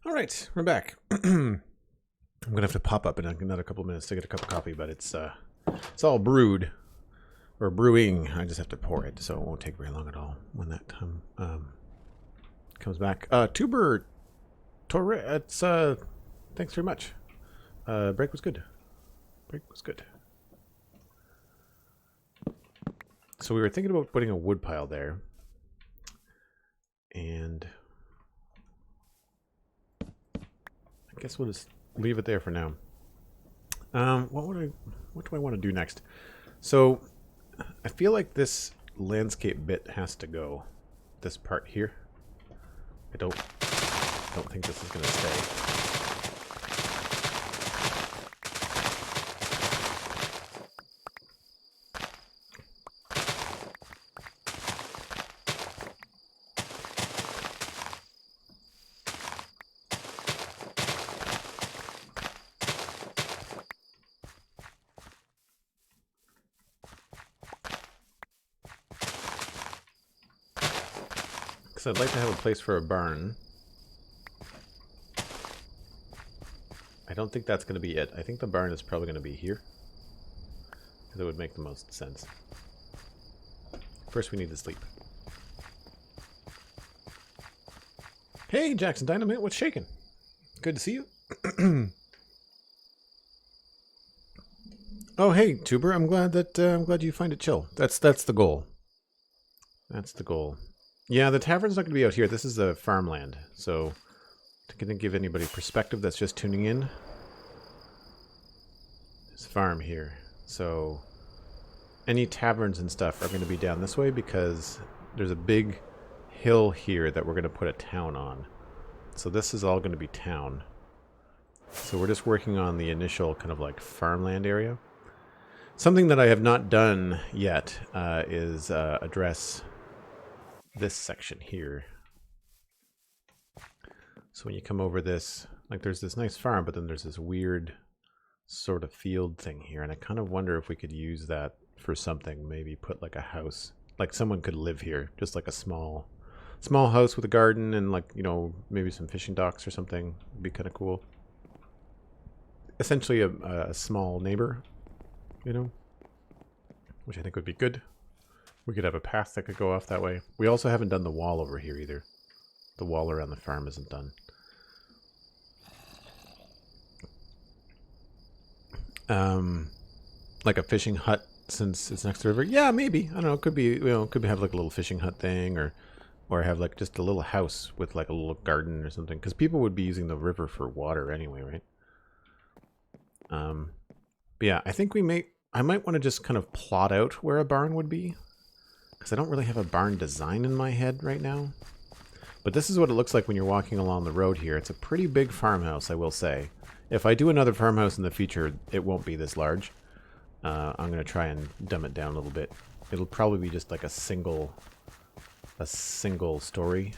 All right, we're back. I'm gonna have to pop up in another couple of minutes to get a cup of coffee, but it's all brewed or brewing. I just have to pour it, so it won't take very long at all when that time comes back. Tuber Torre, it's thanks very much. Break was good. Break was good. So we were thinking about putting a wood pile there, and I guess we'll just leave it there for now. What do I want to do next? So I feel like this landscape bit has to go. This part here. I don't think this is going to stay. I'd like to have a place for a barn. I don't think that's going to be it. I think the barn is probably going to be here, because it would make the most sense. First we need to sleep. Hey, Jackson Dynamite, what's shaking? Good to see you. Oh, hey, Tuber, I'm glad you find it chill. That's the goal. That's the goal. Yeah, the tavern's not going to be out here. This is a farmland, so to give anybody perspective that's just tuning in, there's a farm here. So any taverns and stuff are going to be down this way because there's a big hill here that we're going to put a town on. So this is all going to be town. So we're just working on the initial kind of like farmland area. Something that I have not done yet is address this section here. So when you come over this, like there's this nice farm, but then there's this weird sort of field thing here, and I kind of wonder if we could use that for something. Maybe put like a house, like someone could live here, just like a small house with a garden and like, you know, maybe some fishing docks or something. Would be kind of cool. Essentially a small neighbor, you know, which I think would be good. We could have a path that could go off that way. We also haven't done the wall over here either. The wall around the farm isn't done. Like a fishing hut since it's next to the river. Yeah, maybe. I don't know. It could be, could be have like a little fishing hut thing, or have like just a little house with like a little garden or something. Because people would be using the river for water anyway, right? But yeah, I think I might want to just kind of plot out where a barn would be, because I don't really have a barn design in my head right now. But this is what it looks like when you're walking along the road here. It's a pretty big farmhouse, I will say. If I do another farmhouse in the future, it won't be this large. I'm going to try and dumb it down a little bit. It'll probably be just like a single story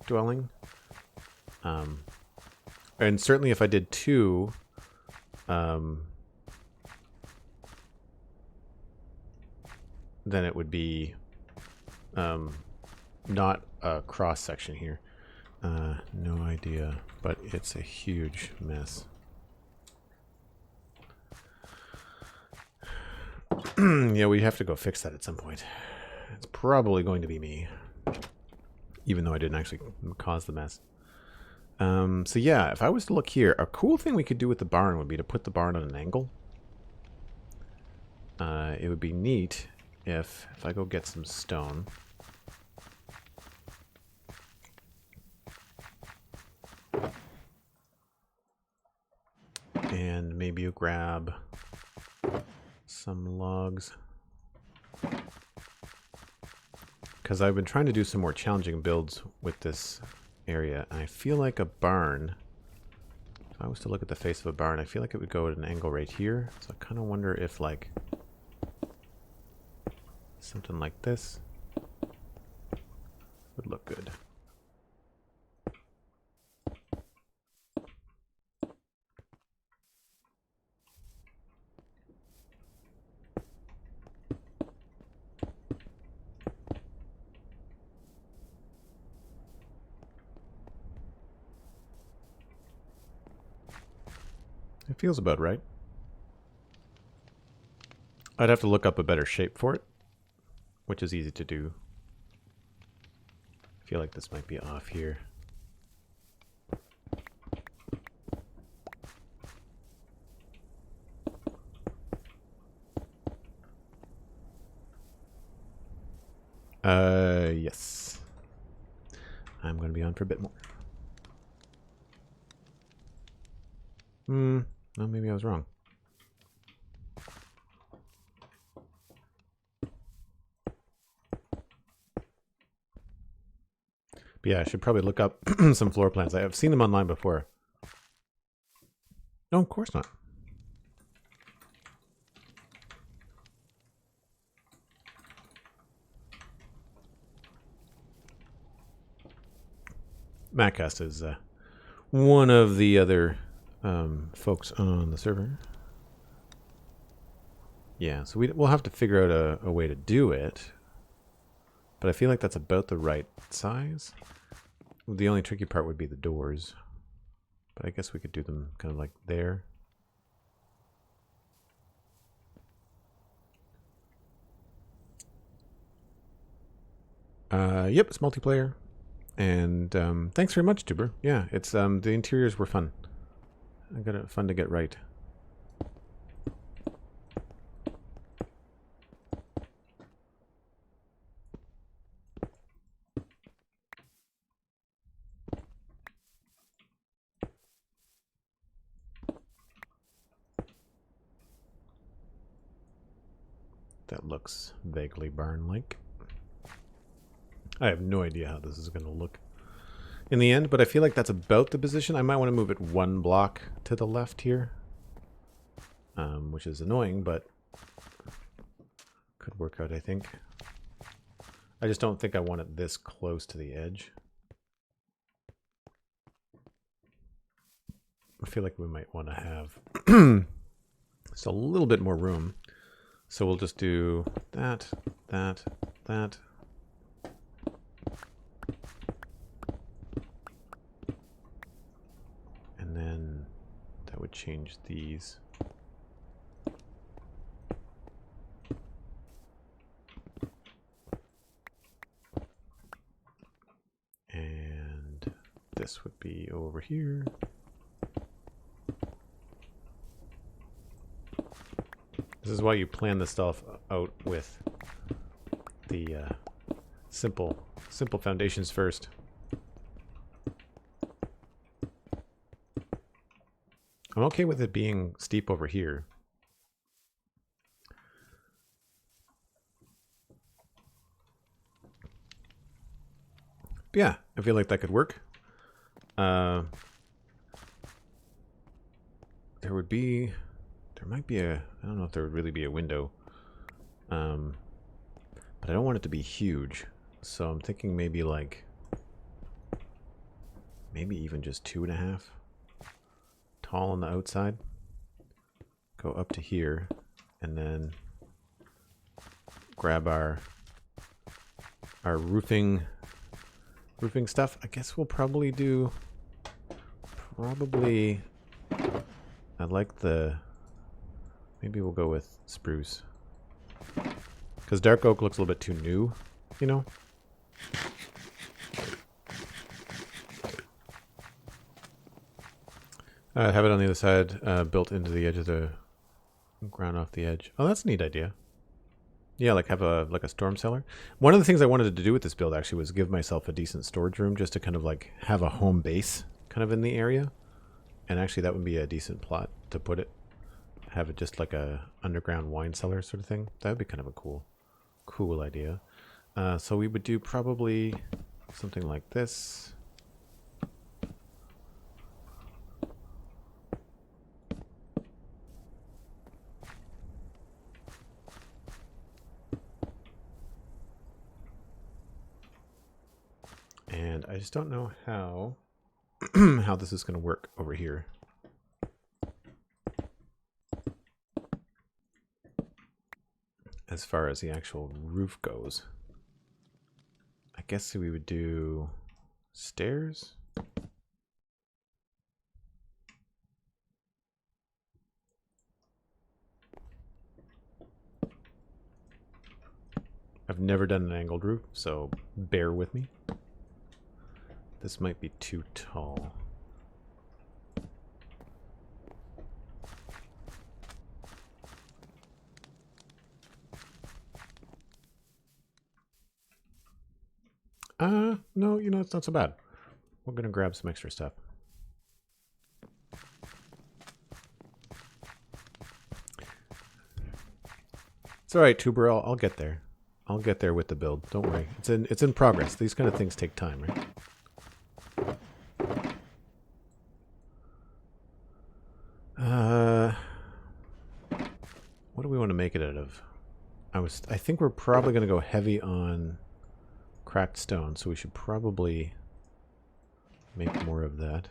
dwelling. And certainly if I did two, then it would be not a cross section here. No idea, but it's a huge mess. Yeah, we have to go fix that at some point. It's probably going to be me, even though I didn't actually cause the mess. So yeah, if I was to look here, a cool thing we could do with the barn would be to put the barn on an angle. It would be neat if I go get some stone. And maybe you grab some logs. Because I've been trying to do some more challenging builds with this area, and I feel like a barn, if I was to look at the face of a barn, I feel like it would go at an angle right here. So I kind of wonder if like something like this would look good. It feels about right. I'd have to look up a better shape for it, which is easy to do. I feel like this might be off here. Yes. I'm going to be on for a bit more. No, maybe I was wrong. But yeah, I should probably look up some floor plans. I have seen them online before. No, of course not. Maccast is one of the other folks on the server. Yeah, so we'll have to figure out a way to do it. But I feel like that's about the right size. The only tricky part would be the doors. But I guess we could do them kind of like there. Yep, it's multiplayer. And thanks very much, Tuber. Yeah, it's the interiors were fun. I got it fun to get right. That looks vaguely barn-like. I have no idea how this is going to look in the end, but I feel like that's about the position. I might want to move it one block to the left here, which is annoying, but could work out, I think. I just don't think I want it this close to the edge. I feel like we might want to have just a little bit more room. So we'll just do that, that, that. And then that would change these. And this would be over here. This is why you plan the stuff out with the simple foundations first. I'm okay with it being steep over here. But yeah, I feel like that could work. There might be I don't know if there would really be a window. But I don't want it to be huge. So I'm thinking maybe even just 2.5 tall on the outside. Go up to here and then grab our roofing stuff. I guess we'll probably do I like maybe we'll go with spruce. Because dark oak looks a little bit too new, you know? Have it on the other side, built into the edge of the ground off the edge. Oh, that's a neat idea. Yeah, like have a storm cellar. One of the things I wanted to do with this build actually was give myself a decent storage room just to kind of like have a home base kind of in the area. And actually that would be a decent plot to put it. Have it just like a underground wine cellar sort of thing. That would be kind of a cool idea. So we would do probably something like this. And I just don't know how how this is going to work over here. As far as the actual roof goes. I guess we would do stairs. I've never done an angled roof, so bear with me. This might be too tall. No, you know, it's not so bad. We're gonna grab some extra stuff. It's all right, Tuber. I'll get there. I'll get there with the build. Don't worry. It's in progress. These kind of things take time, right? What do we want to make it out of? I think we're probably going to go heavy on cracked stone, so we should probably make more of that.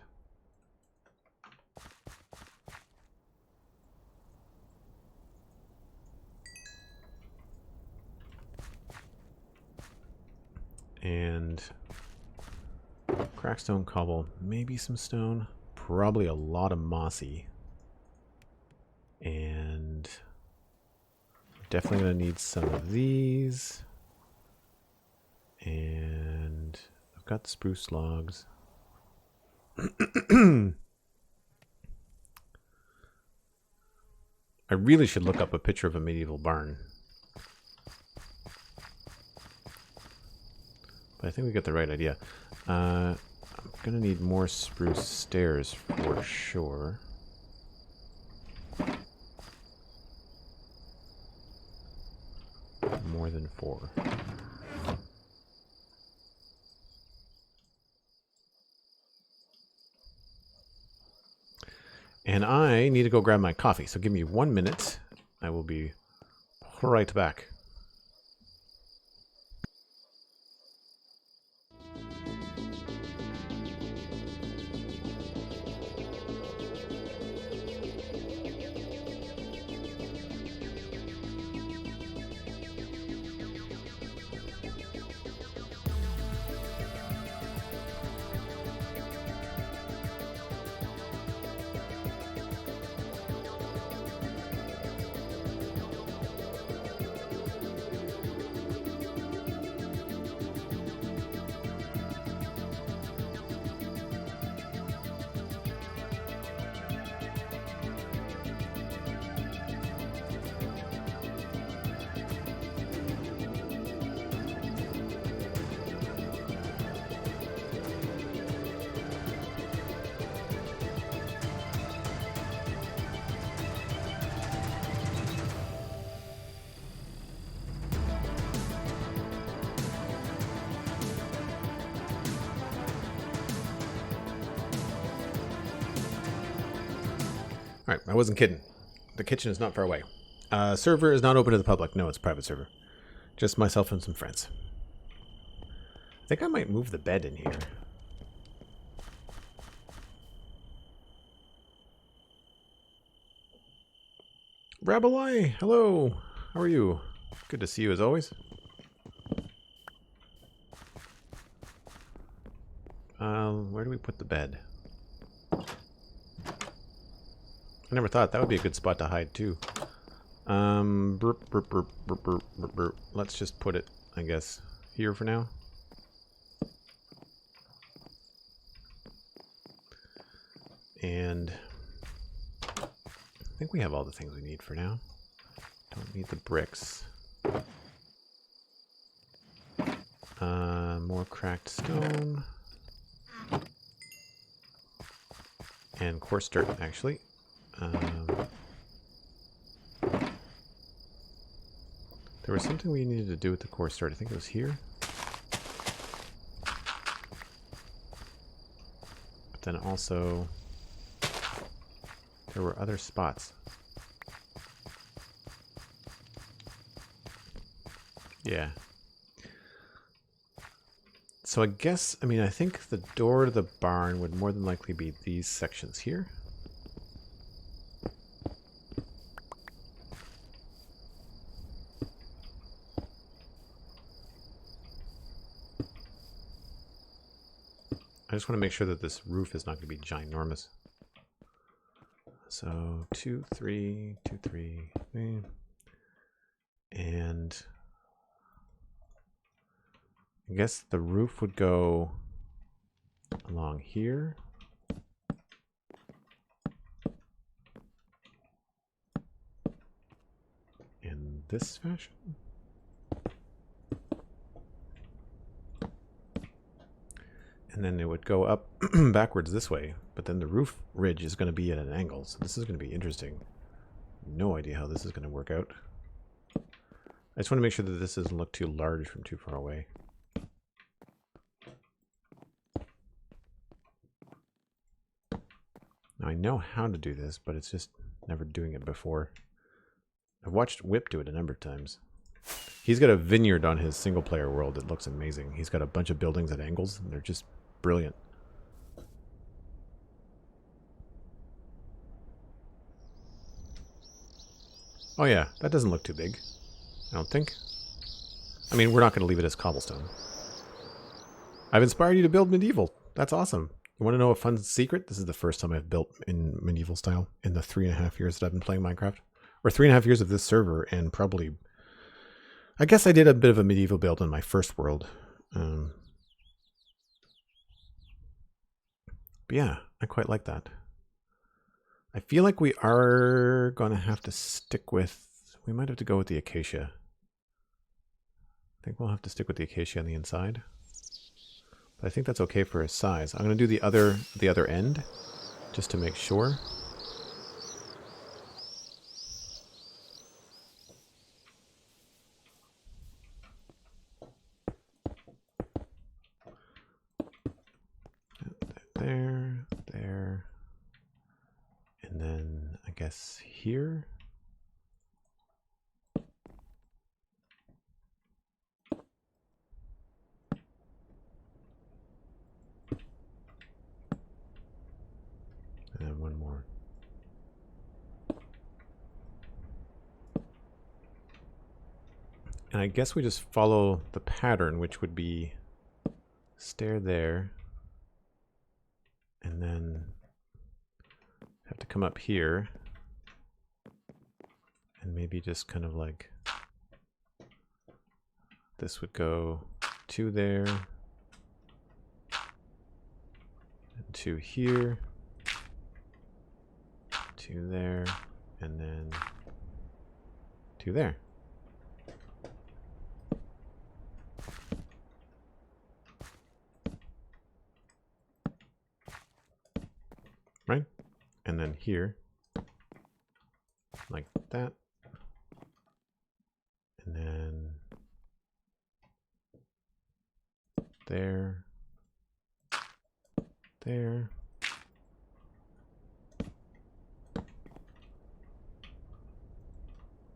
And cracked stone, cobble, maybe some stone, probably a lot of mossy. And definitely going to need some of these. And I've got the spruce logs. I really should look up a picture of a medieval barn. But I think we got the right idea. I'm going to need more spruce stairs for sure. More than 4. And I need to go grab my coffee, so give me 1 minute. I will be right back. Alright, I wasn't kidding. The kitchen is not far away. Server is not open to the public. No, it's a private server. Just myself and some friends. I think I might move the bed in here. Rabelais, hello. How are you? Good to see you as always. Where do we put the bed? I never thought that would be a good spot to hide too. Let's just put it, I guess, here for now. And I think we have all the things we need for now. Don't need the bricks. More cracked stone. And coarse dirt, actually. There was something we needed to do with the coarse dirt. I think it was here. But then also, there were other spots. Yeah. So I guess, I mean, I think the door to the barn would more than likely be these sections here. I just want to make sure that this roof is not going to be ginormous. So 2, 3, 2, 3, 3. And I guess the roof would go along here. In this fashion. And then it would go up backwards this way, but then the roof ridge is going to be at an angle, so this is going to be interesting. No idea how this is going to work out. I just want to make sure that this doesn't look too large from too far away. Now I know how to do this, but it's just never doing it before. I've watched Whip do it a number of times. He's got a vineyard on his single player world that looks amazing. He's got a bunch of buildings at angles, and they're just brilliant. Oh yeah, that doesn't look too big, I don't think. I mean, we're not going to leave it as cobblestone. I've inspired you to build medieval. That's awesome. You want to know a fun secret? This is the first time I've built in medieval style in the 3.5 years that I've been playing Minecraft. Or 3.5 years of this server, and probably... I guess I did a bit of a medieval build on my first world. But yeah, I quite like that. I feel like we are going to have to stick with... We might have to go with the acacia. I think we'll have to stick with the acacia on the inside. But I think that's okay for its size. I'm going to do the other end, just to make sure. There, there, and then I guess here. And then one more. And I guess we just follow the pattern, which would be stair there. And then have to come up here. And maybe just kind of like... This would go 2 there. And 2 here. 2 there. And then 2 there. Right? And then here, like that. And then there, there,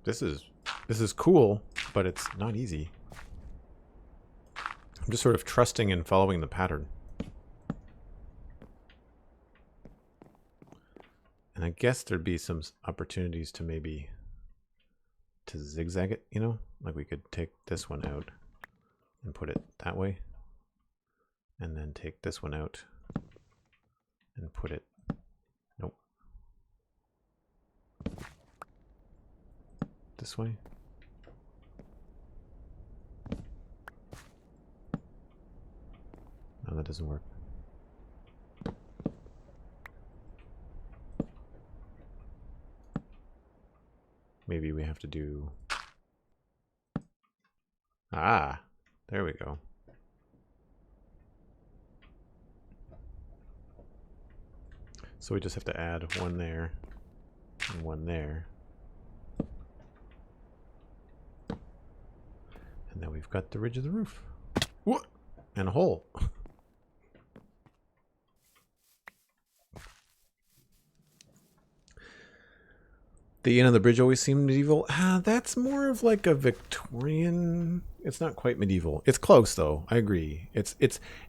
This is cool, but it's not easy. I'm just sort of trusting and following the pattern. And I guess there'd be some opportunities to maybe to zigzag it, you know? Like we could take this one out and put it that way. And then take this one out and put it, nope, this way. No, that doesn't work. Maybe we have to do... Ah, there we go. So we just have to add one there and one there. And then we've got the ridge of the roof. What? And a hole. The inn on the bridge always seemed medieval. That's more of like a Victorian. It's not quite medieval. It's close though. I agree. It's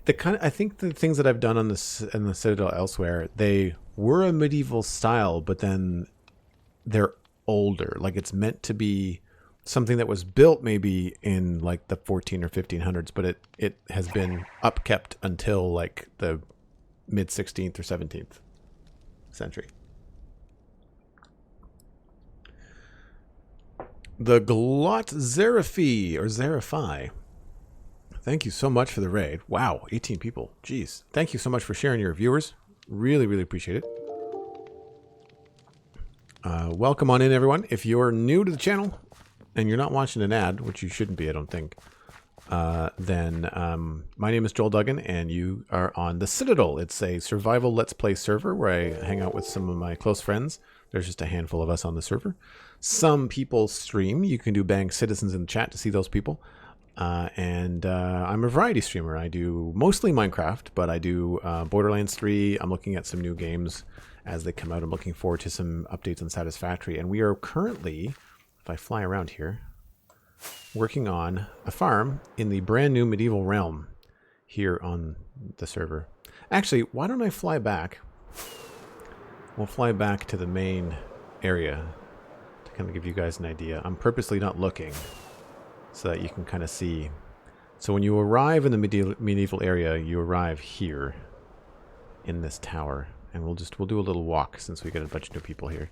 the kind of, I think the things that I've done on this in the Citadel elsewhere, they were a medieval style, but then they're older. Like it's meant to be something that was built maybe in like the 14 or 1500s, but it has been upkept until like the mid 16th or 17th century. The Glot Zerafi, or Zerafi. Thank you so much for the raid. Wow, 18 people. Jeez. Thank you so much for sharing your viewers. Really, really appreciate it. Welcome on in, everyone. If you're new to the channel and you're not watching an ad, which you shouldn't be, I don't think, then my name is Joel Duggan, and you are on the Citadel. It's a survival Let's Play server where I hang out with some of my close friends. There's just a handful of us on the server. Some people stream. You can do bang citizens in the chat to see those people. And I'm a variety streamer. I do mostly Minecraft, but I do Borderlands 3. I'm looking at some new games as they come out. I'm looking forward to some updates on Satisfactory. And we are currently, if I fly around here, working on a farm in the brand new medieval realm here on the server. Actually, why don't I fly back? We'll fly back to the main area to kind of give you guys an idea. I'm purposely not looking so that you can kind of see. So when you arrive in the medieval area, you arrive here in this tower, and we'll do a little walk since we got a bunch of new people here.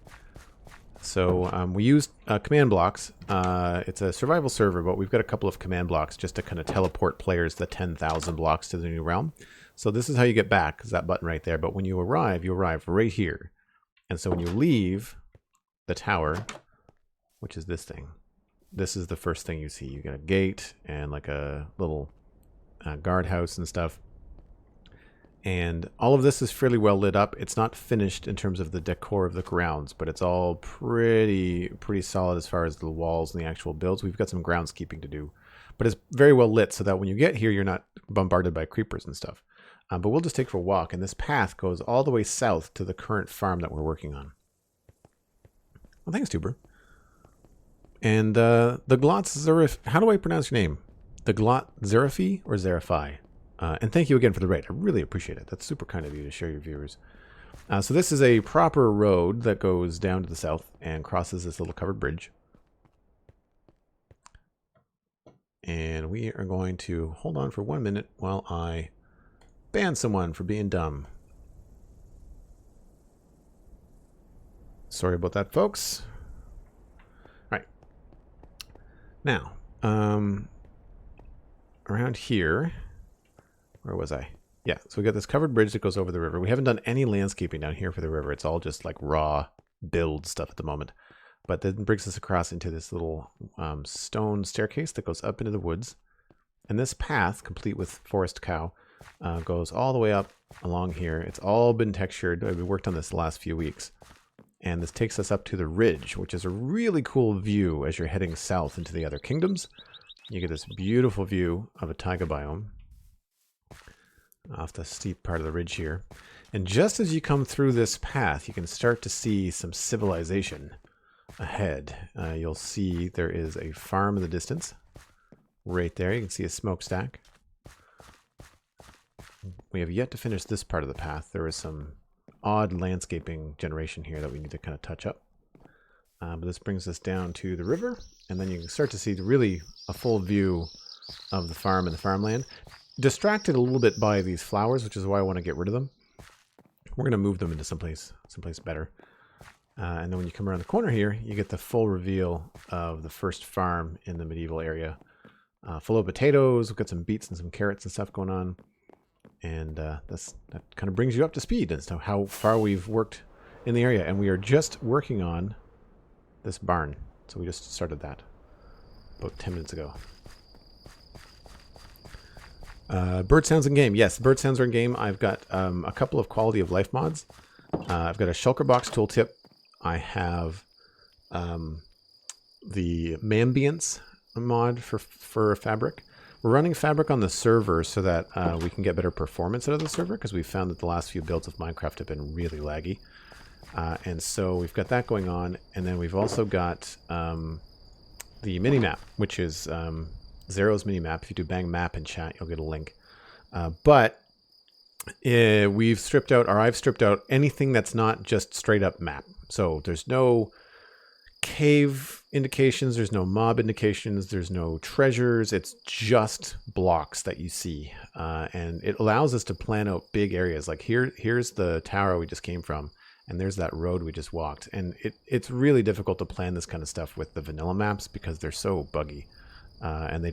So we use command blocks. It's a survival server, but we've got a couple of command blocks just to kind of teleport players the 10,000 blocks to the new realm. So this is how you get back, is that button right there. But when you arrive right here. And so when you leave the tower, which is this thing, this is the first thing you see. You got a gate and like a little guardhouse and stuff. And all of this is fairly well lit up. It's not finished in terms of the decor of the grounds, but it's all pretty solid as far as the walls and the actual builds. We've got some groundskeeping to do, but it's very well lit so that when you get here, you're not bombarded by creepers and stuff. But we'll just take for a walk, and this path goes all the way south to the current farm that we're working on. Well, thanks, Tuber. And the Glot Zerif, how do I pronounce your name? The Glot Zerafi or Zerafi? And thank you again for the raid. I really appreciate it. That's super kind of you to share your viewers. So this is a proper road that goes down to the south and crosses this little covered bridge. And we are going to hold on for 1 minute while I ban someone for being dumb. Sorry about that, folks. All right. Now, around here, where was I? Yeah, so we got this covered bridge that goes over the river. We haven't done any landscaping down here for the river. It's all just like raw build stuff at the moment. But then brings us across into this little stone staircase that goes up into the woods. And this path, complete with forest cow, goes all the way up along here. It's all been textured. We worked on this the last few weeks. And this takes us up to the ridge, which is a really cool view as you're heading south into the other kingdoms. You get this beautiful view of a taiga biome off the steep part of the ridge here. And just as you come through this path, you can start to see some civilization ahead, you'll see there is a farm in the distance. Right there, you can see a smokestack. We have yet to finish this part of the path. There is some odd landscaping generation here that we need to kind of touch up. But this brings us down to the river, and then you can start to see really a full view of the farm and the farmland. Distracted a little bit by these flowers, which is why I want to get rid of them. We're going to move them into someplace better. And then when you come around the corner here, you get the full reveal of the first farm in the medieval area. Full of potatoes, we've got some beets and some carrots and stuff going on. And that kind of brings you up to speed as to how far we've worked in the area. And we are just working on this barn. So we just started that about 10 minutes ago. Bird sounds in game. Yes, bird sounds are in game. I've got a couple of quality of life mods. I've got a shulker box tooltip. I have the Mambience mod for fabric. We're running fabric on the server so that we can get better performance out of the server, because we've found that the last few builds of Minecraft have been really laggy. And so we've got that going on. And then we've also got the minimap, which is Zero's minimap. If you do bang map in chat, you'll get a link. But we've stripped out, or I've stripped out, anything that's not just straight up map. So there's no cave indications, there's no mob indications, there's no treasures. It's just blocks that you see. And it allows us to plan out big areas. Like here's the tower we just came from. And there's that road we just walked. And it's really difficult to plan this kind of stuff with the vanilla maps because they're so buggy. And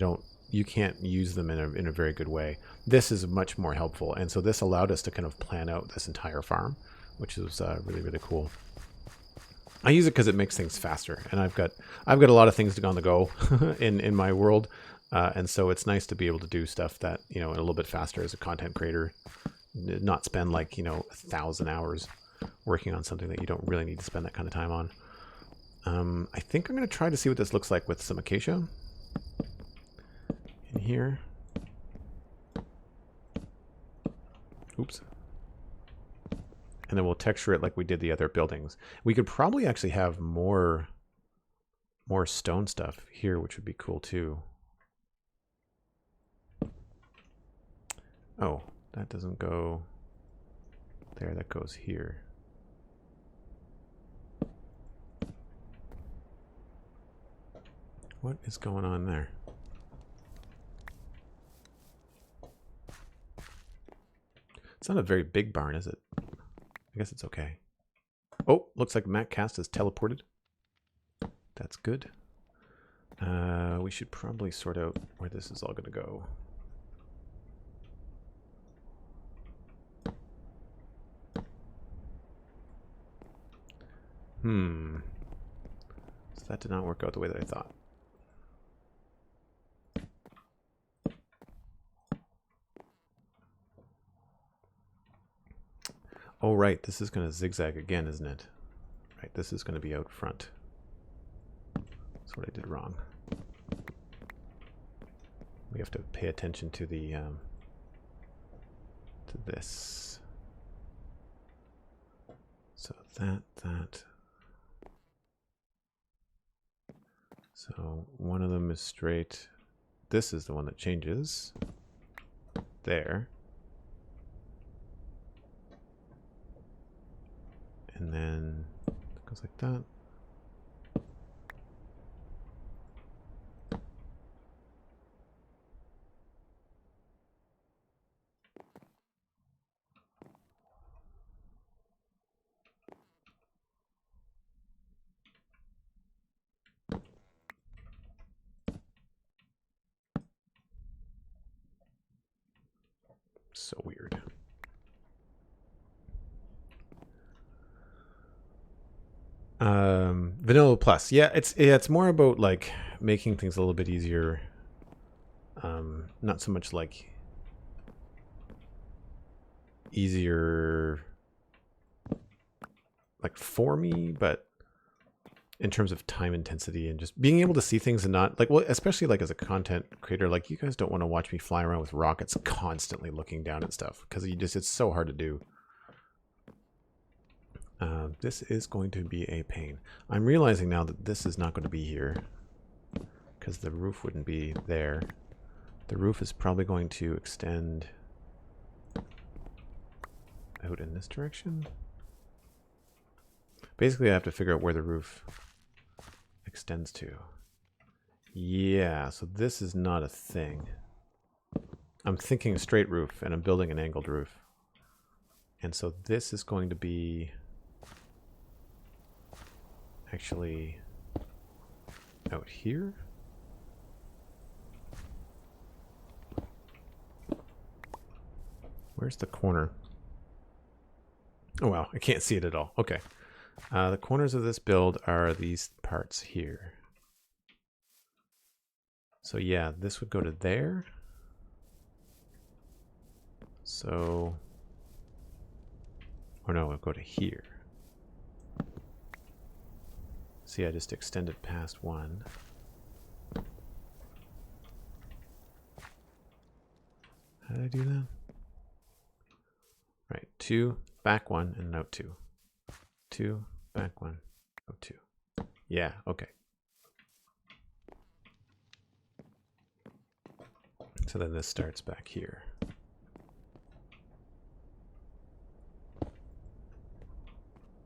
you can't use them in a very good way. This is much more helpful. And so this allowed us to kind of plan out this entire farm, which is really, really cool. I use it because it makes things faster. And I've got a lot of things on the go in my world. And so it's nice to be able to do stuff that, a little bit faster as a content creator, not spend 1,000 hours working on something that you don't really need to spend that kind of time on. I think I'm going to try to see what this looks like with some acacia in here. Oops. And then we'll texture it like we did the other buildings. We could probably actually have more stone stuff here, which would be cool too. Oh, that doesn't go there. That goes here. What is going on there? It's not a very big barn, is it? I guess it's okay. Oh, looks like Matt Cast is teleported. That's good. We should probably sort out where this is all going to go. So that did not work out the way that I thought. Oh, right. This is going to zigzag again, isn't it? Right. This is going to be out front. That's what I did wrong. We have to pay attention to the to this. So that. So one of them is straight. This is the one that changes. There. And then it goes like that. So weird. Vanilla Plus. Yeah, it's more about like making things a little bit easier. Not so much like easier like for me, but in terms of time intensity and just being able to see things and not like, well, especially like as a content creator, like you guys don't want to watch me fly around with rockets constantly looking down at stuff because it's so hard to do. This is going to be a pain. I'm realizing now that this is not going to be here because the roof wouldn't be there. The roof is probably going to extend out in this direction. Basically, I have to figure out where the roof extends to. Yeah, so this is not a thing. I'm thinking a straight roof, and I'm building an angled roof. And so this is going to be actually out here. Where's the corner? Oh, wow, I can't see it at all. Okay. The corners of this build are these parts here. So yeah, this would go to there. So, or no, it'll go to here. See, I just extended past one. How did I do that? Right, 2, back 1, and out 2. 2, back 1, out 2. Yeah, okay. So then this starts back here.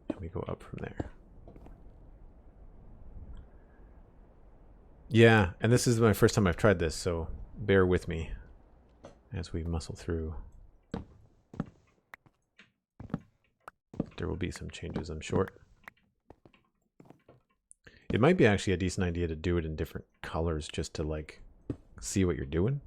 And we go up from there. Yeah, and this is my first time I've tried this, so bear with me as we muscle through. There will be some changes, I'm sure. It might be actually a decent idea to do it in different colors just to like see what you're doing.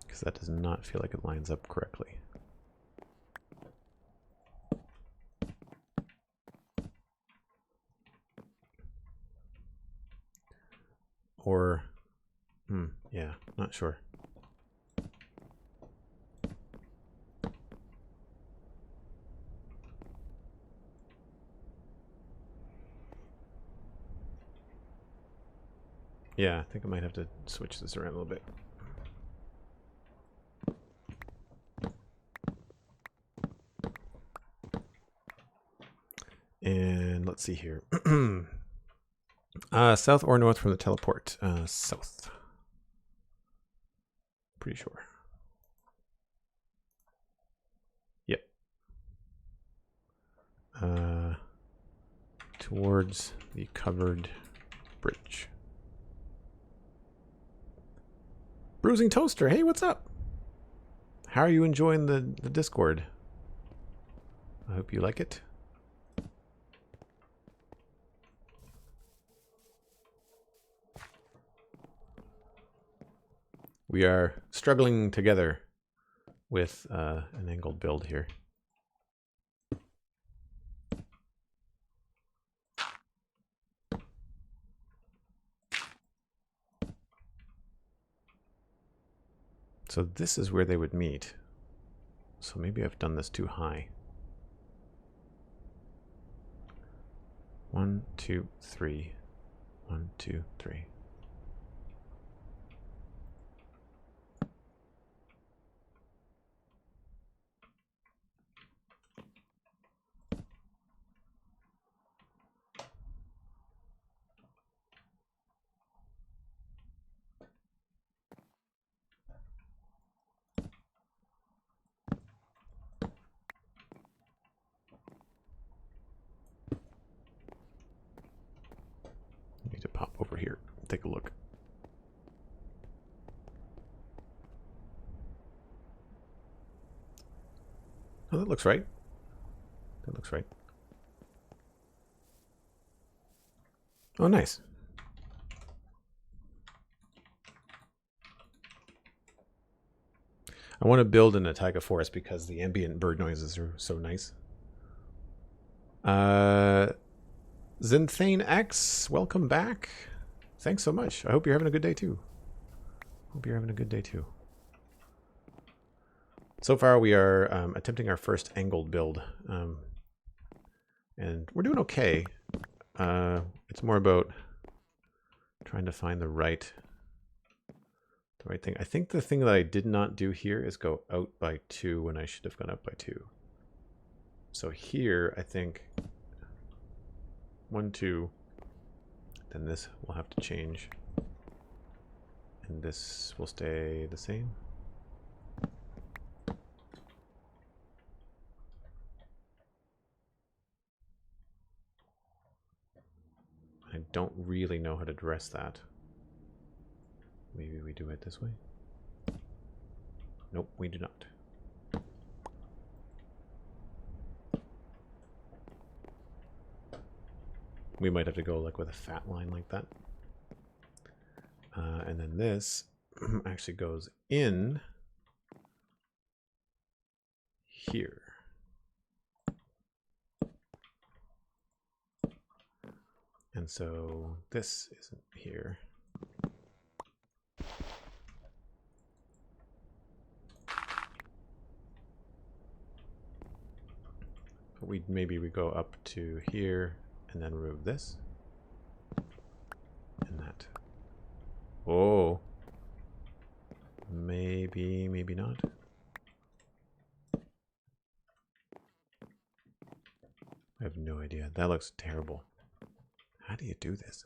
Because that does not feel like it lines up correctly. Or, yeah, not sure. Yeah, I think I might have to switch this around a little bit. And let's see here. South or north from the teleport? South. Pretty sure. Yep. Towards the covered bridge. Bruising Toaster, hey, what's up? How are you enjoying the Discord? I hope you like it. We are struggling together with an angled build here. So this is where they would meet. So maybe I've done this too high. 1, 2, 3. 1, 2, 3. Need to pop over here, take a look. Oh, that looks right. That looks right. Oh, nice. I want to build in a taiga forest because the ambient bird noises are so nice. Zinthane X, welcome back. Thanks so much. I hope you're having a good day too. So far we are attempting our first angled build. And we're doing okay. It's more about Trying to find the right thing. I think the thing that I did not do here is go out by 2 when I should have gone up by 2. So here, I think 1, 2, then this will have to change. And this will stay the same. I don't really know how to address that. Maybe we do it this way. Nope, we do not. We might have to go like with a fat line like that. And then this actually goes in here. And so this isn't here. But maybe we go up to here and then remove this and that. Oh, maybe, maybe not. I have no idea. That looks terrible. How do you do this?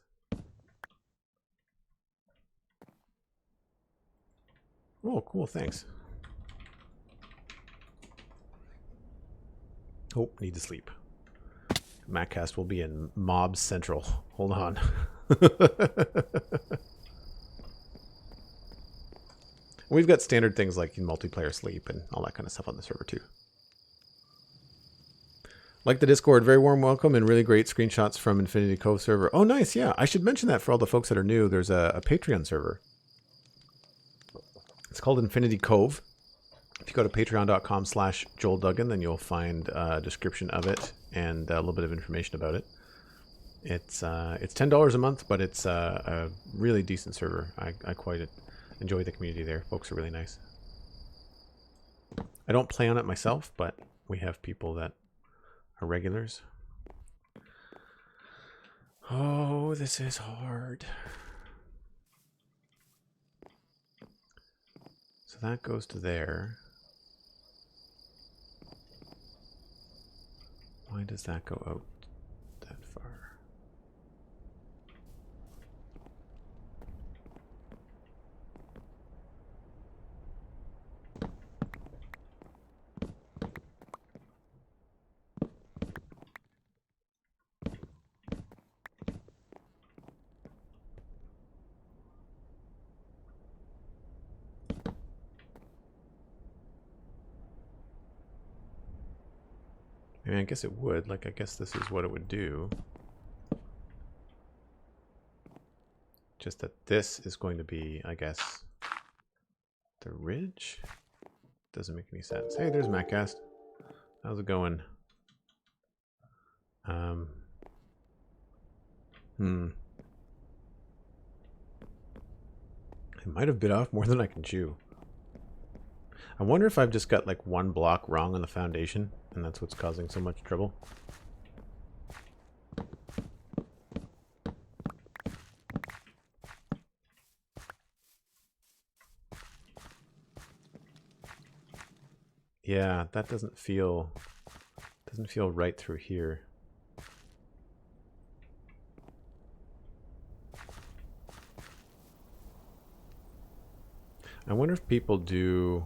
Oh, cool. Thanks. Oh, need to sleep. Maccast will be in Mob Central. Hold on. We've got standard things like multiplayer sleep and all that kind of stuff on the server too. Like the Discord, very warm welcome and really great screenshots from Infinity Cove server. Oh, nice. Yeah, I should mention that for all the folks that are new. There's a Patreon server. It's called Infinity Cove. If you go to patreon.com/JoelDuggan, then you'll find a description of it and a little bit of information about it. It's $10 a month, but it's a really decent server. I quite enjoy the community there. Folks are really nice. I don't play on it myself, but we have people that are regulars. Oh, this is hard. So that goes to there. Why does that go out that far? I mean, I guess it would. Like, I guess this is what it would do. Just that this is going to be, I guess, the ridge? Doesn't make any sense. Hey, there's Maccast. How's it going? I might have bit off more than I can chew. I wonder if I've just got like one block wrong on the foundation, and that's what's causing so much trouble. Yeah, that doesn't feel right through here. I wonder if people do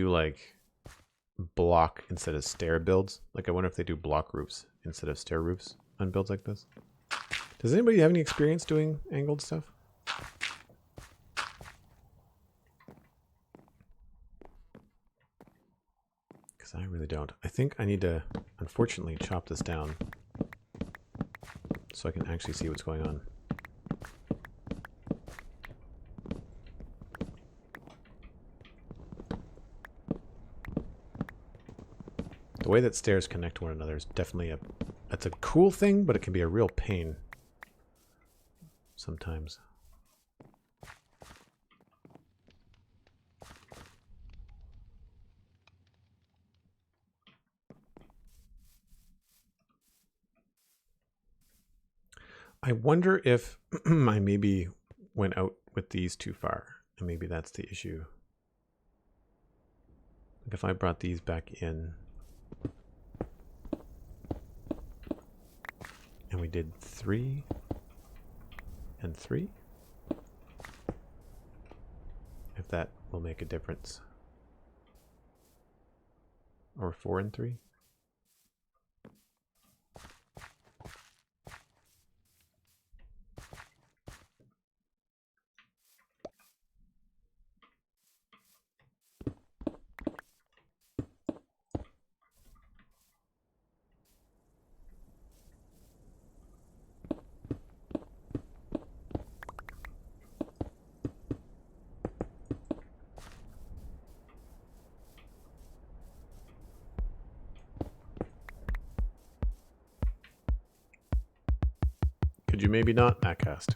like block instead of stair builds. Like, I wonder if they do block roofs instead of stair roofs on builds like this. Does anybody have any experience doing angled stuff? Because I really don't. I think I need to, unfortunately, chop this down so I can actually see what's going on. The way that stairs connect to one another is definitely that's a cool thing, but it can be a real pain sometimes. I wonder if I maybe went out with these too far, and maybe that's the issue. Like if I brought these back in, and we did 3 and 3, if that will make a difference. Or 4 and 3. Could you maybe not backcast?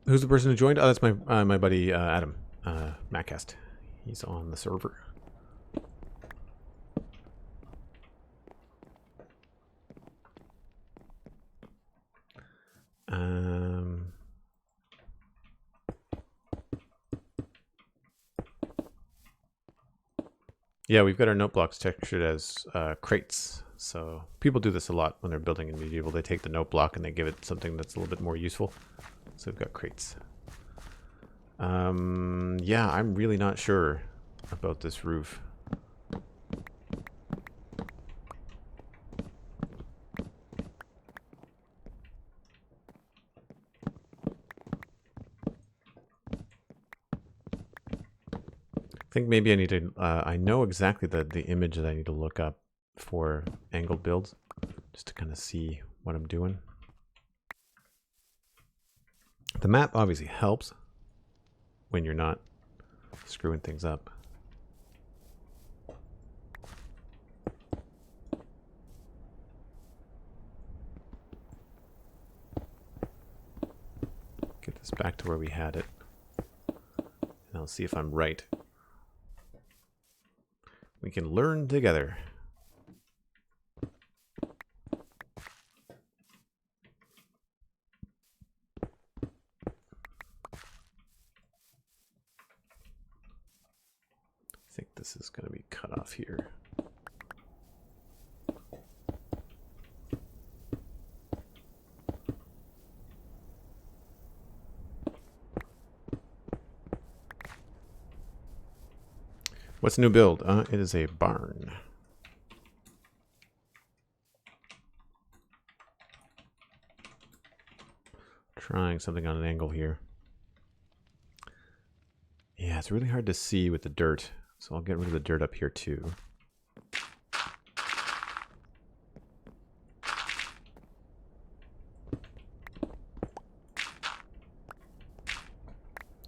Who's the person who joined? Oh, that's my buddy Adam, Maccast. He's on the server. Yeah, we've got our note blocks textured as crates. So people do this a lot when they're building in medieval. They take the note block and they give it something that's a little bit more useful. So we've got crates. Yeah, I'm really not sure about this roof. I think maybe I need to, I know exactly the image that I need to look up for angled builds, just to kind of see what I'm doing. The map obviously helps when you're not screwing things up. Get this back to where we had it. And I'll see if I'm right. We can learn together. I think this is going to be cut off here. What's the new build? It is a barn. Trying something on an angle here. Yeah, it's really hard to see with the dirt, so I'll get rid of the dirt up here too.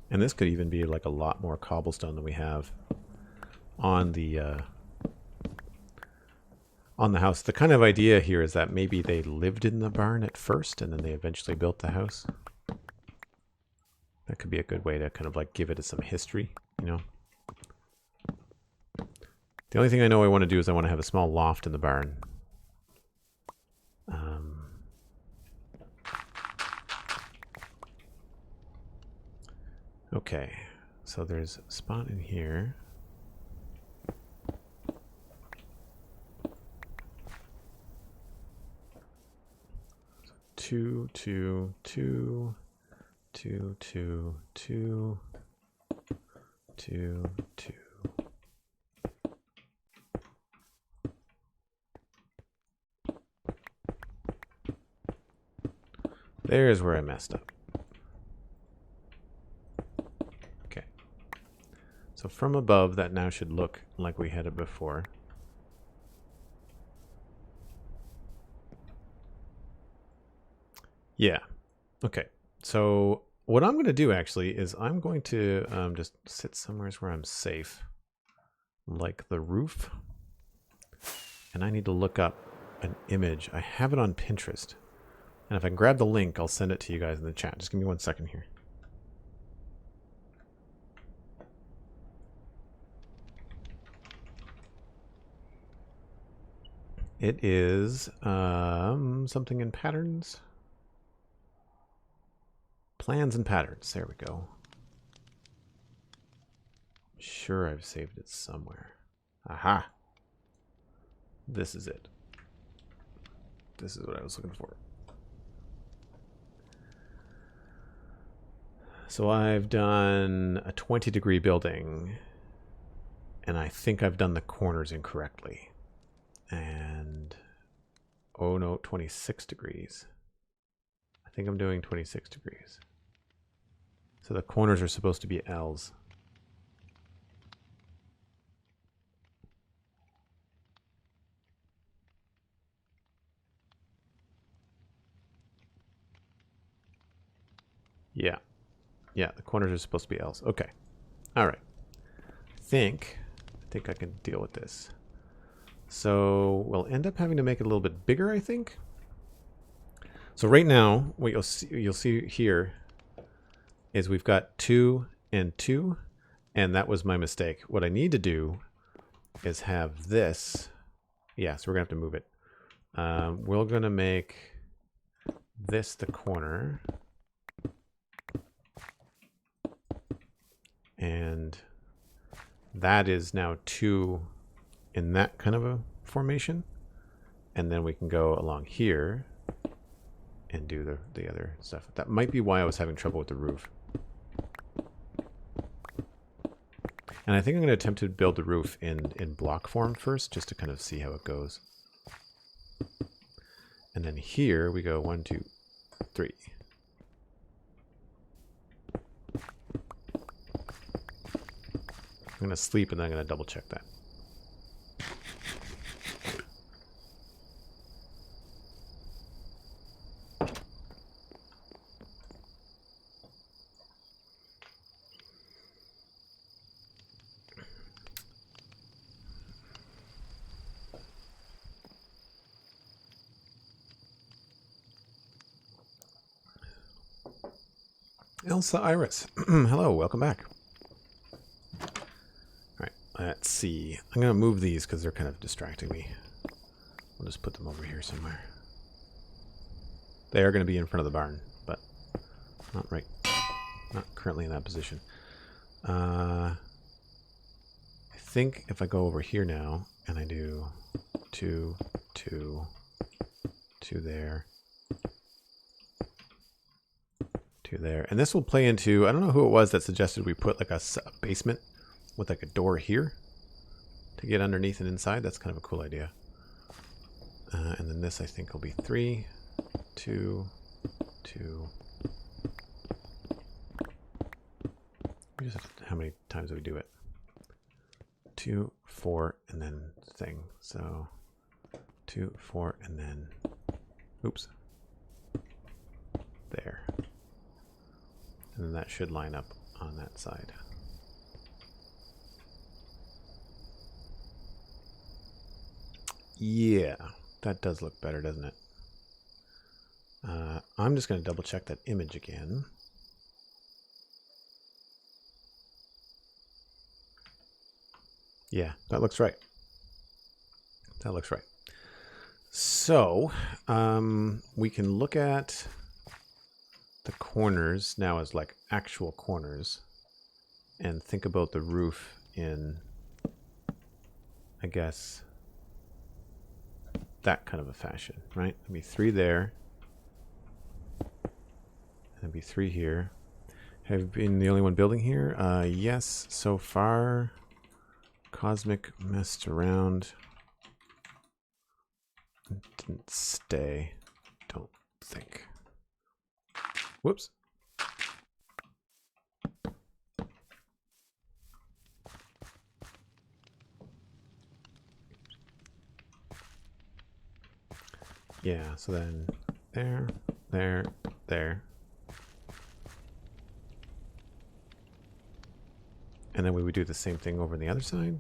And this could even be like a lot more cobblestone than we have on the house. The kind of idea here is that maybe they lived in the barn at first and then they eventually built the house. That could be a good way to kind of like give it some history, you know. The only thing I know I want to do is I want to have a small loft in the barn. Okay, so there's a spot in here. Two, two, two, two, two, two, two, two. There's where I messed up. Okay. So from above, that now should look like we had it before. Yeah. Okay. So what I'm going to do actually is I'm going to just sit somewhere where I'm safe, like the roof. And I need to look up an image. I have it on Pinterest, And if I can grab the link, I'll send it to you guys in the chat. Just give me 1 second here. It is something in patterns. Plans and patterns. There we go. I'm sure I've saved it somewhere. Aha. This is it. This is what I was looking for. So I've done a 20-degree building, and I think I've done the corners incorrectly. And, oh no, 26 degrees. I think I'm doing 26 degrees. So the corners are supposed to be L's. Yeah. Yeah, the corners are supposed to be L's. Okay. All right. I think I can deal with this. So we'll end up having to make it a little bit bigger, I think. So right now, what you'll see here is we've got 2 and 2, and that was my mistake. What I need to do is have this. Yeah, so we're going to have to move it. We're going to make this the corner. And that is now 2 in that kind of a formation. And then we can go along here and do the other stuff. That might be why I was having trouble with the roof. And I think I'm going to attempt to build the roof in block form first, just to kind of see how it goes. And then here we go 1, 2, 3. I'm going to sleep and then I'm going to double check that. Elsa Iris. Hello, welcome back. Alright, let's see. I'm going to move these because they're kind of distracting me. I'll just put them over here somewhere. They are going to be in front of the barn, but not right. Not currently in that position. I think if I go over here now and I do 2, 2, 2 there, 2 there, and this will play into, I don't know who it was that suggested we put like a basement with like a door here to get underneath and inside. That's kind of a cool idea. And then this I think will be 3, 2, 2. How many times do we do it? 2, 4, and then thing. So 2, 4, and then, oops, there. And then that should line up on that side. Yeah, that does look better, doesn't it? I'm just going to double check that image again. Yeah, that looks right. That looks right. So we can look at the corners now as like actual corners and think about the roof in, I guess, that kind of a fashion, right? There'll be 3 there. There'll be 3 here. Have you been the only one building here? Yes, so far. Cosmic messed around. Didn't stay, don't think. Whoops. Yeah, so then there, there, there. And then we would do the same thing over on the other side.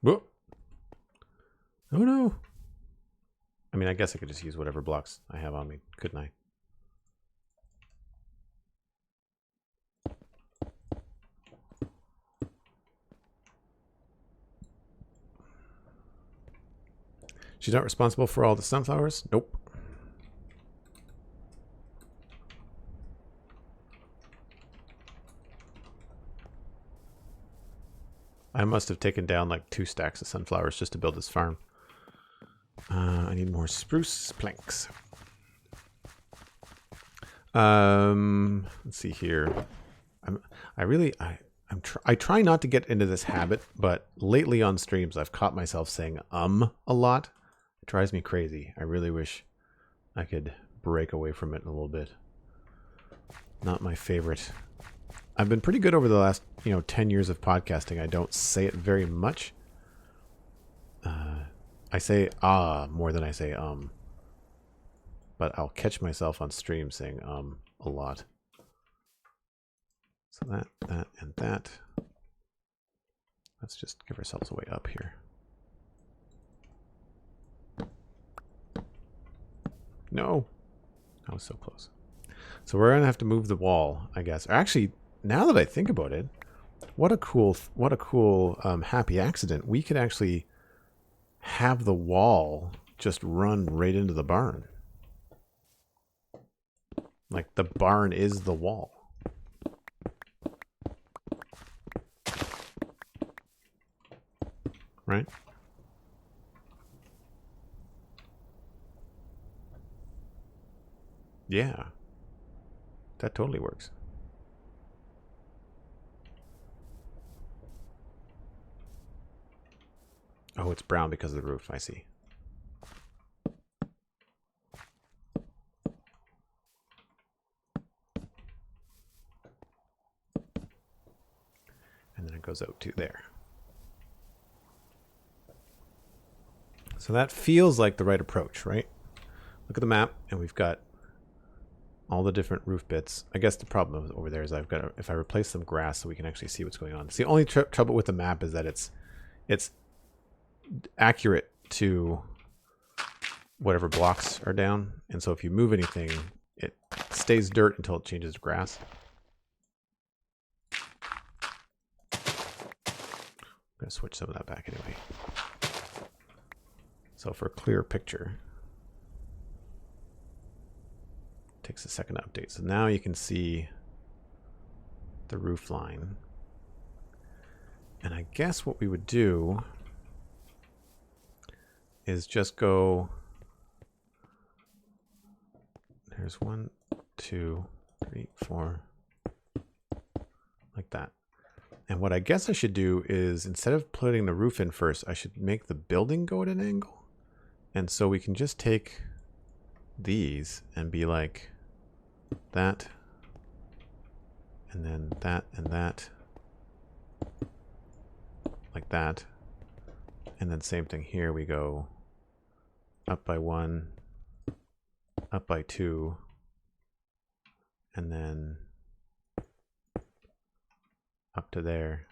Whoa. Oh no. I mean, I guess I could just use whatever blocks I have on me, couldn't I? She's not responsible for all the sunflowers? Nope. I must have taken down like 2 stacks of sunflowers just to build this farm. I need more spruce planks. Let's see here. I try not to get into this habit, but lately on streams I've caught myself saying a lot. It drives me crazy. I really wish I could break away from it a little bit. Not my favorite. I've been pretty good over the last, 10 years of podcasting. I don't say it very much. I say more than I say but I'll catch myself on stream saying a lot. So that, and that. Let's just give ourselves a way up here. No. I was so close. So we're going to have to move the wall, I guess. Actually, now that I think about it, what a cool happy accident. We could actually have the wall just run right into the barn. Like the barn is the wall. Right? Yeah. That totally works. Oh, it's brown because of the roof, I see. And then it goes out to there. So that feels like the right approach, right? Look at the map, and we've got all the different roof bits. I guess the problem over there is I've got if I replace some grass so we can actually see what's going on. It's the only trouble with the map is that it's accurate to whatever blocks are down, and so if you move anything, it stays dirt until it changes to grass. I'm gonna switch some of that back anyway. So for a clear picture, it takes a second to update. So now you can see the roof line. And I guess what we would do is just go, there's 1, 2, 3, 4, like that. And what I guess I should do is, instead of putting the roof in first, I should make the building go at an angle. And so we can just take these and be like that, and then that, and that, like that. And then same thing here, we go up by 1, up by 2, and then up to there.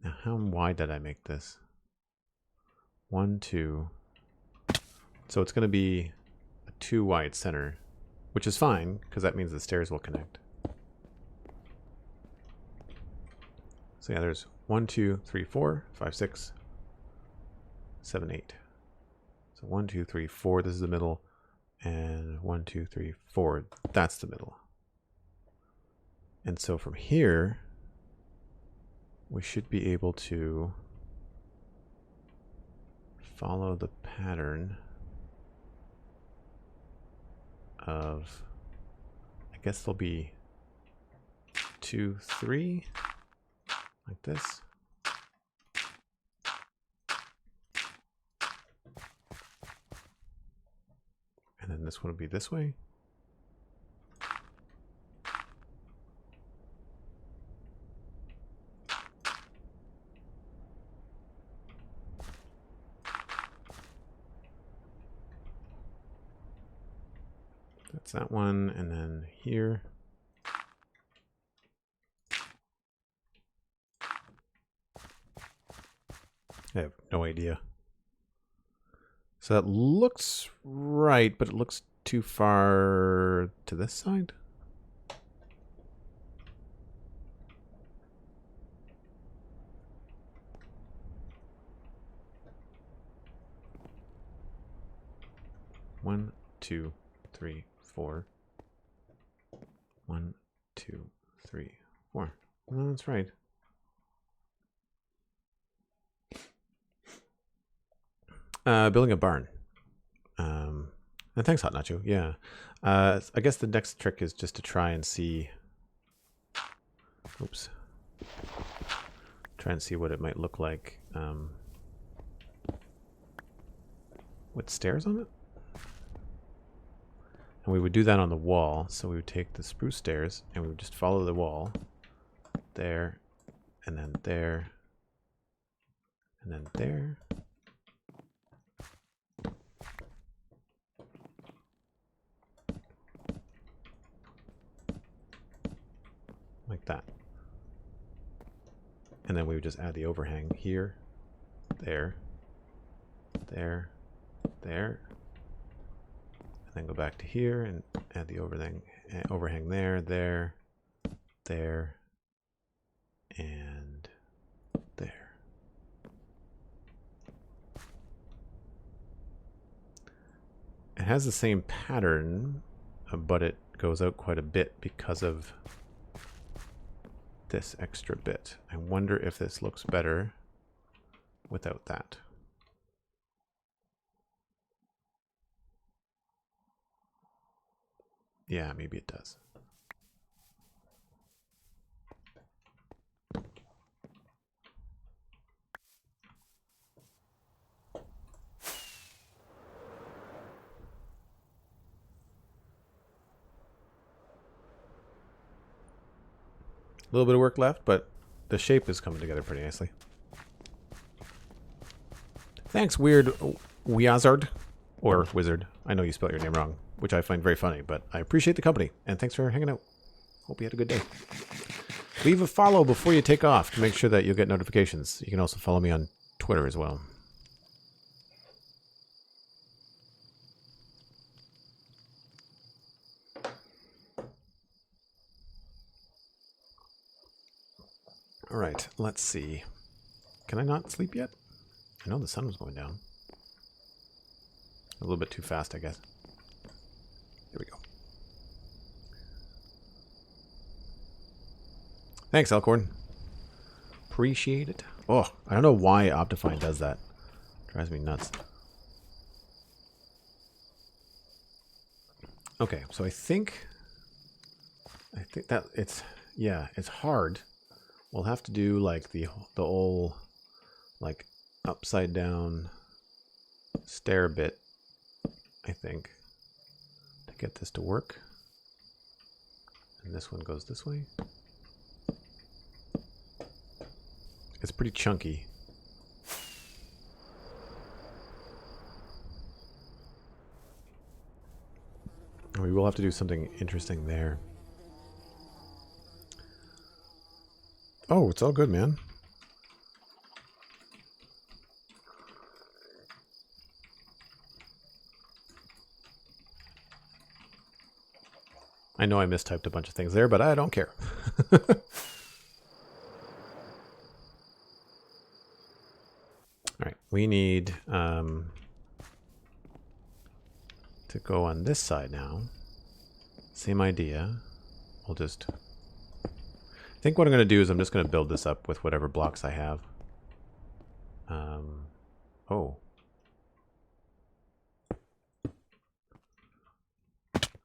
Now how wide did I make this? 1, 2. So it's going to be a 2 wide center, which is fine because that means the stairs will connect. So yeah, there's 1, 2, 3, 4, 5, 6, 7, 8. So 1, 2, 3, 4, this is the middle, and 1, 2, 3, 4, that's the middle. And so from here, we should be able to follow the pattern of, I guess there'll be 2, 3, like this. And then this one would be this way. That's that one, and then here. I have no idea. So that looks right, but it looks too far to this side. One, 2, 3, 4. 1, 2, 3, 4. No, that's right. Building a barn. And thanks, Hot Nacho. Yeah. I guess the next trick is just to try and see. Oops. Try and see what it might look like with stairs on it. And we would do that on the wall. So we would take the spruce stairs and we would just follow the wall. There. And then there. And then there. Like that. And then we would just add the overhang here, there, there, there. And then go back to here and add the overhang there, there, there, and there. It has the same pattern, but it goes out quite a bit because of this extra bit. I wonder if this looks better without that. Yeah, maybe it does. A little bit of work left, but the shape is coming together pretty nicely. Thanks, Weird Wizard, or Wizard. I know you spelled your name wrong, which I find very funny, but I appreciate the company, and thanks for hanging out. Hope you had a good day. Leave a follow before you take off to make sure that you'll get notifications. You can also follow me on Twitter as well. All right, let's see. Can I not sleep yet? I know the sun was going down. A little bit too fast, I guess. Here we go. Thanks, Elkhorn. Appreciate it. Oh, I don't know why Optifine does that. Drives me nuts. Okay, so I think that it's, yeah, it's hard. We'll have to do like the whole like upside down stair bit, I think, to get this to work. And this one goes this way. It's pretty chunky. We will have to do something interesting there. Oh, it's all good, man. I know I mistyped a bunch of things there, but I don't care. All right, we need to go on this side now. Same idea. We'll just... I think what I'm going to do is I'm just going to build this up with whatever blocks I have. Oh.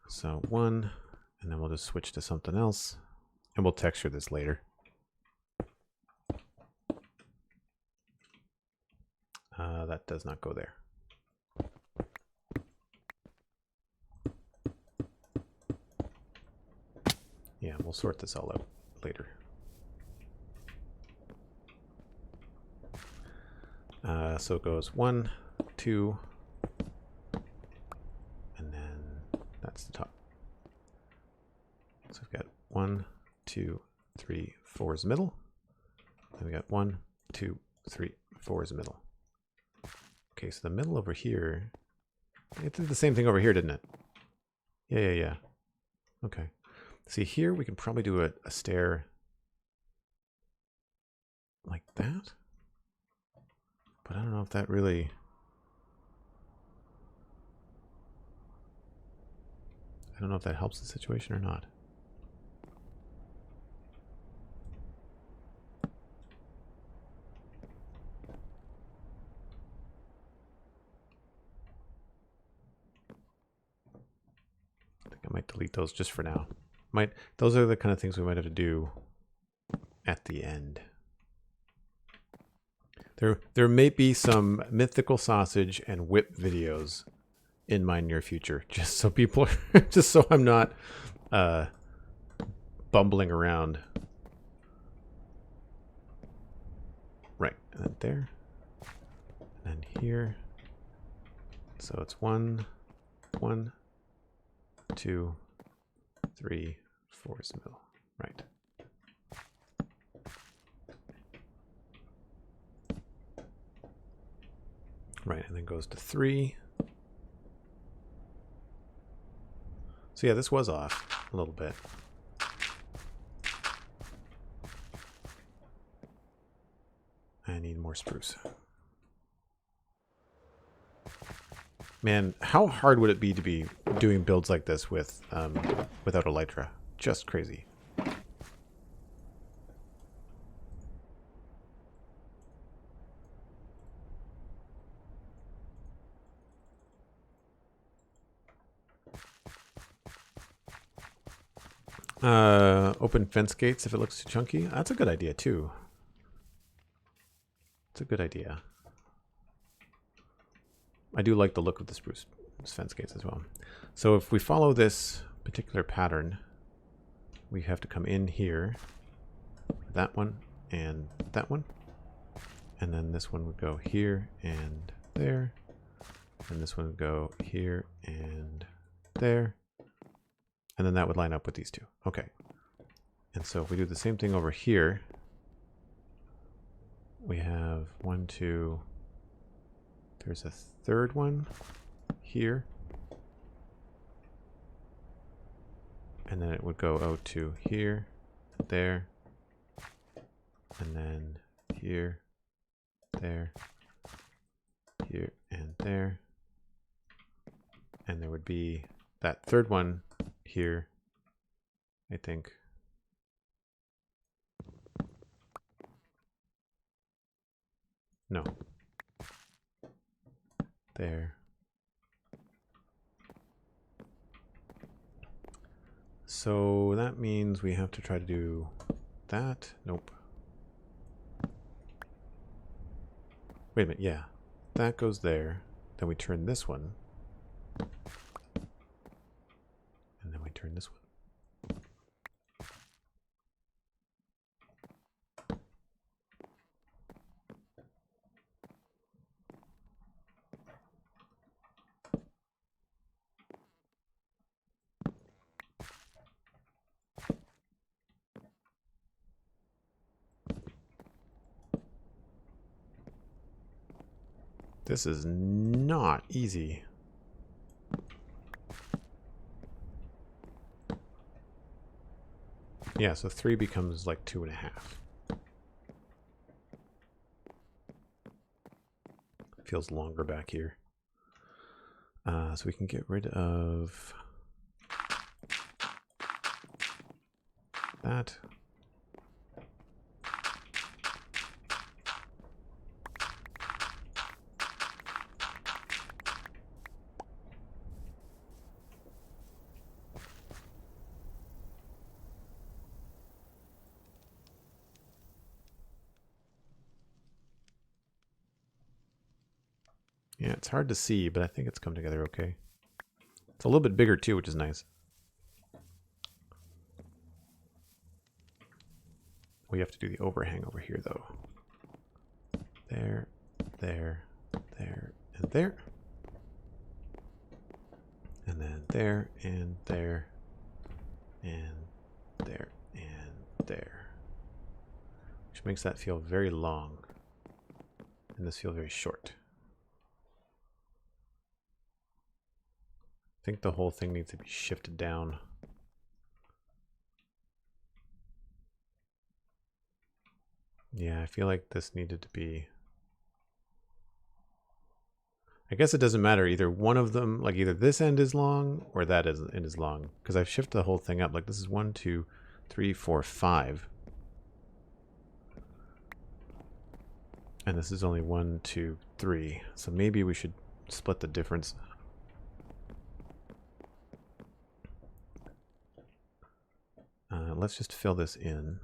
So 1, and then we'll just switch to something else, and we'll texture this later. That does not go there. Yeah, we'll sort this all out later. So it goes 1, 2, and then that's the top. So we've got 1, 2, 3, 4 is the middle. Then we got 1, 2, 3, 4 is the middle. Okay, so the middle over here, it did the same thing over here, didn't it? Yeah. Okay. See, here we can probably do a stair like that. But I don't know if that really... I don't know if that helps the situation or not. I think I might delete those just for now. Those are the kind of things we might have to do at the end. There may be some mythical sausage and whip videos in my near future, just so people, just so I'm not bumbling around. Right, and then there, and then here. So it's 1, 1, 2, 3, 4 is the middle. Right. Right, and then goes to 3. So yeah, this was off a little bit. I need more spruce. Man, how hard would it be to be doing builds like this with without elytra? Just crazy. Open fence gates if it looks too chunky. That's a good idea too. It's a good idea. I do like the look of the spruce fence gates as well. So if we follow this particular pattern, we have to come in here, that one, and that one. And then this one would go here and there. And this one would go here and there. And then that would line up with these two. Okay. And so if we do the same thing over here, we have 1, 2, there's a third one here. And then it would go out to here, there, and then here, there, here, and there. And there would be that third one here, I think. No. There. So that means we have to try to do that. Nope. Wait a minute, yeah. That goes there. Then we turn this one. And then we turn this one. This is not easy. Yeah, so 3 becomes like 2.5. Feels longer back here. So we can get rid of that. Yeah, it's hard to see, but I think it's come together okay. It's a little bit bigger too, which is nice. We have to do the overhang over here though. There, there, there, and there. And then there, and there, and there, and there. Which makes that feel very long. and this feels very short. I think the whole thing needs to be shifted down. Yeah, I feel like this needed to be... I guess it doesn't matter. Either one of them, like either this end is long or that end is long. Because I've shifted the whole thing up. Like this is 1, 2, 3, 4, 5. And this is only 1, 2, 3. So maybe we should split the difference. Let's just fill this in.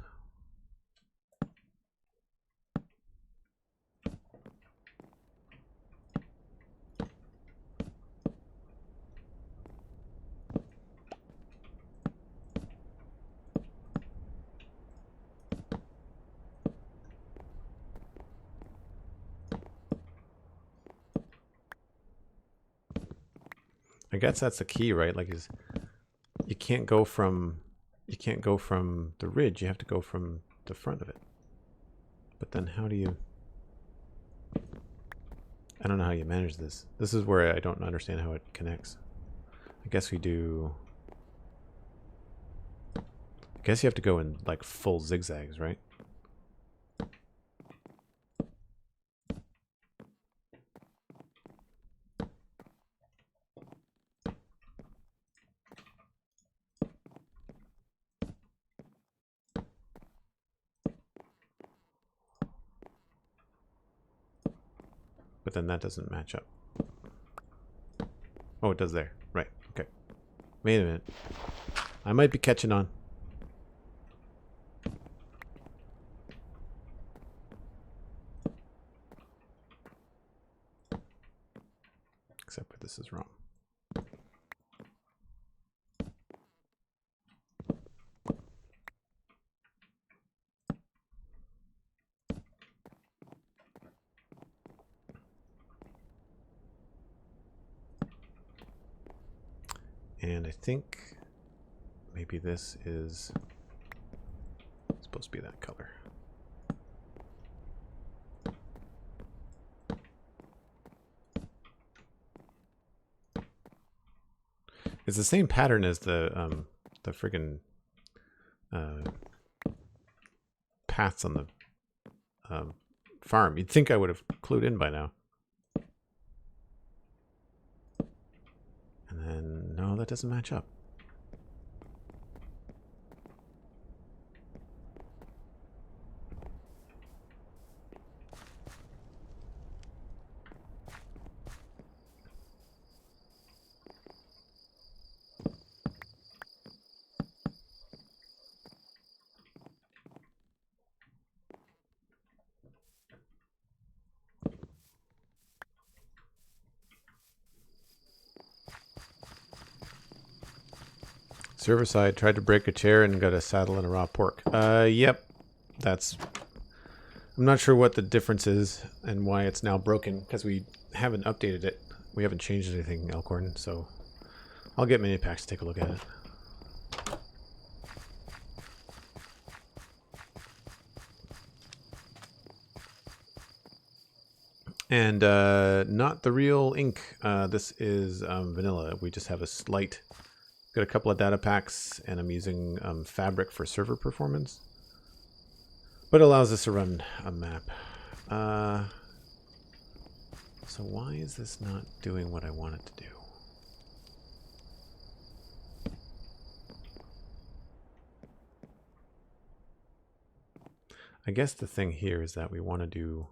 I guess that's the key, right? Like, is you can't go from the ridge. You have to go from the front of it. But then how do you? I don't know how you manage this. This is where I don't understand how it connects. I guess we do. I guess you have to go in like full zigzags, right? But then that doesn't match up. Oh, it does there. Right. Okay. Wait a minute. I might be catching on. Except for this is wrong. And I think maybe this is supposed to be that color. It's the same pattern as the friggin' paths on the farm. You'd think I would have clued in by now. And then, no, that doesn't match up. Server side, tried to break a chair and got a saddle and a raw pork. Yep. That's... I'm not sure what the difference is and why it's now broken, because we haven't updated it. We haven't changed anything, Elkhorn, so I'll get Minipacks to take a look at it. And not the real ink. This is vanilla. We just have a slight... Got a couple of data packs, and I'm using Fabric for server performance. But it allows us to run a map. So why is this not doing what I want it to do? I guess the thing here is that we want to do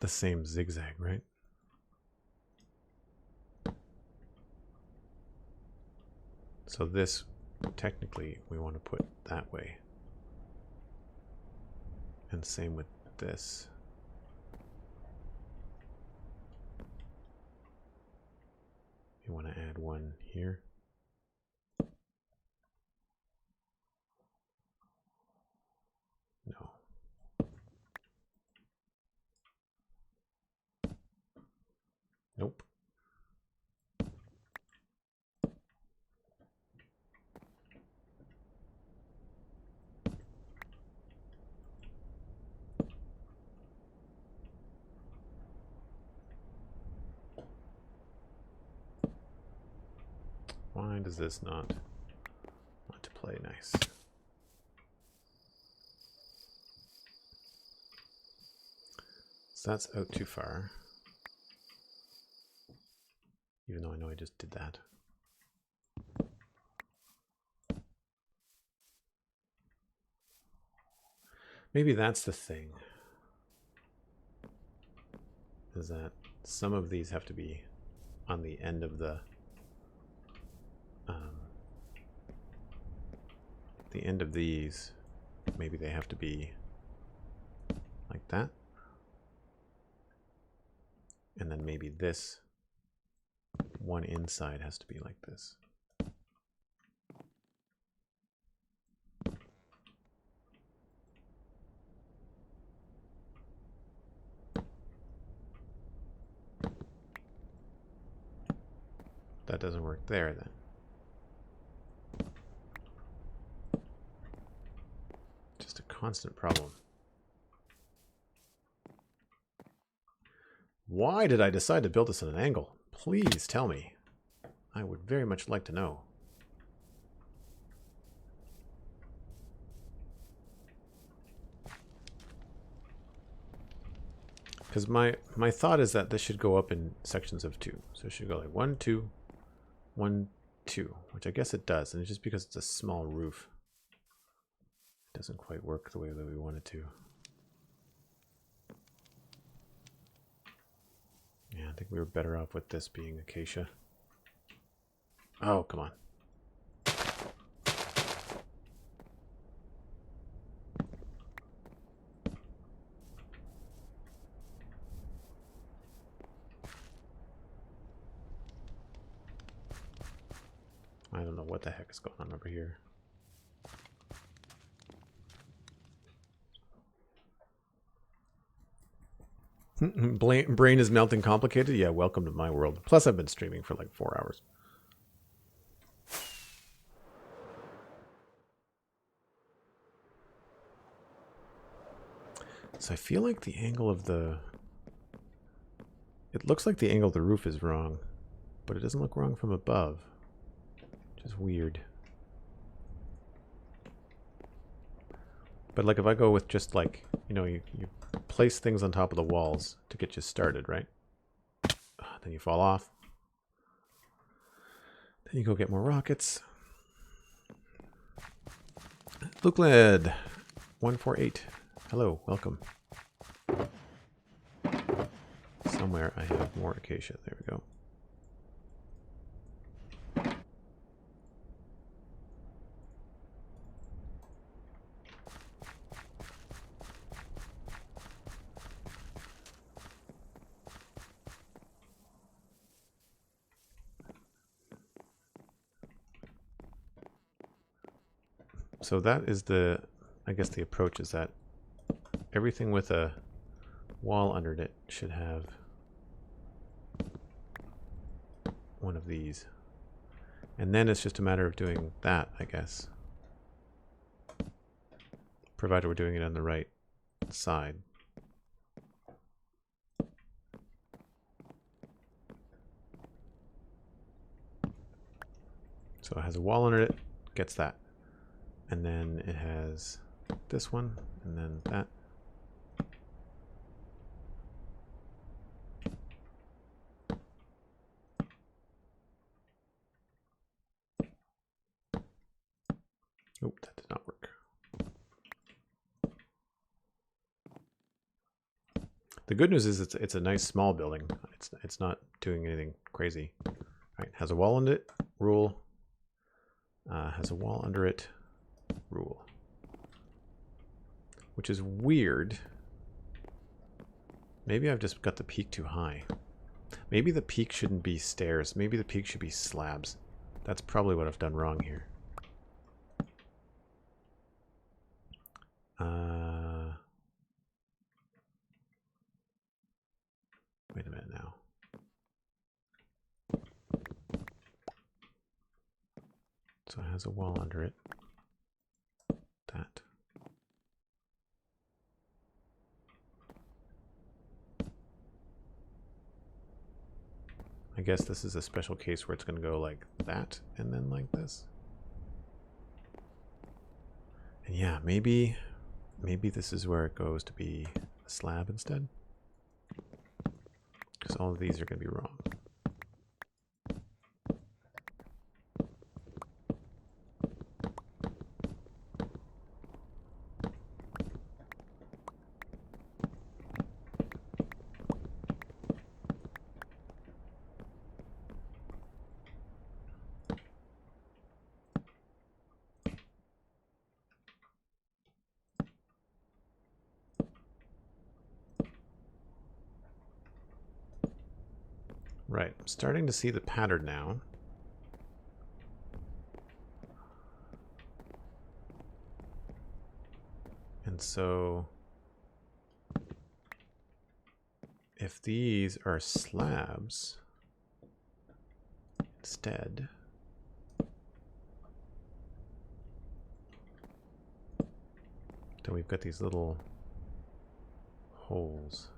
the same zigzag, right? So this, technically, we want to put that way. And same with this. You want to add one here. No. Nope. fine does this not to play? Nice. So that's out too far. Even though I know I just did that. Maybe that's the thing. Is that some of these have to be on the end of the end of these. Maybe they have to be like that. And then maybe this one inside has to be like this. That doesn't work there then. Just a constant problem. Why did I decide to build this at an angle? Please tell me. I would very much like to know. Because my thought is that this should go up in sections of 2. So it should go like 1, 2, 1, 2, which I guess it does. And it's just because it's a small roof. It doesn't quite work the way that we want it to. Yeah, I think we were better off with this being acacia. Oh, come on. I don't know what the heck is going on over here. Brain is melting complicated? Yeah, welcome to my world. Plus, I've been streaming for like 4 hours. So I feel like the angle of the... It looks like the angle of the roof is wrong, but it doesn't look wrong from above. Which is weird. But like if I go with just like, you know, you place things on top of the walls to get you started, right? Then you fall off. Then you go get more rockets. Lukeled 148. Hello, welcome. Somewhere I have more acacia. There we go. So that is the, I guess the approach is that everything with a wall under it should have one of these. And then it's just a matter of doing that, I guess. Provided we're doing it on the right side. So it has a wall under it, gets that. And then it has this one, and then that. Oh, that did not work. The good news is it's a nice small building. It's not doing anything crazy. All right, has a wall under it, rule. Has a wall under it, rule. Which is weird. Maybe I've just got the peak too high. Maybe the peak shouldn't be stairs. Maybe the peak should be slabs. That's probably what I've done wrong here. Wait a minute now. So it has a wall under it. That. I guess this is a special case where it's going to go like that and then like this. And yeah, maybe this is where it goes to be a slab instead. Because all of these are going to be wrong. Right, I'm starting to see the pattern now. And so if these are slabs instead, then we've got these little holes.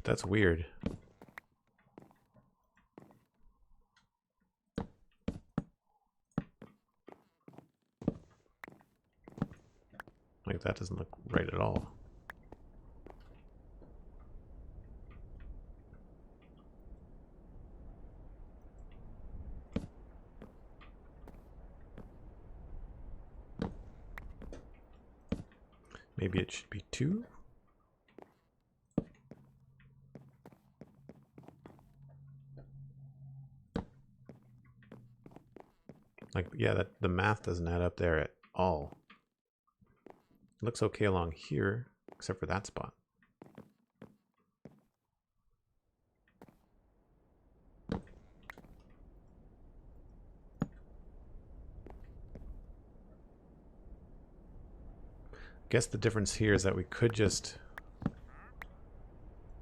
That's weird. Like, that doesn't look right at all. Maybe it should be 2? Like, yeah, that the math doesn't add up there at all. It looks okay along here, except for that spot. Guess the difference here is that we could just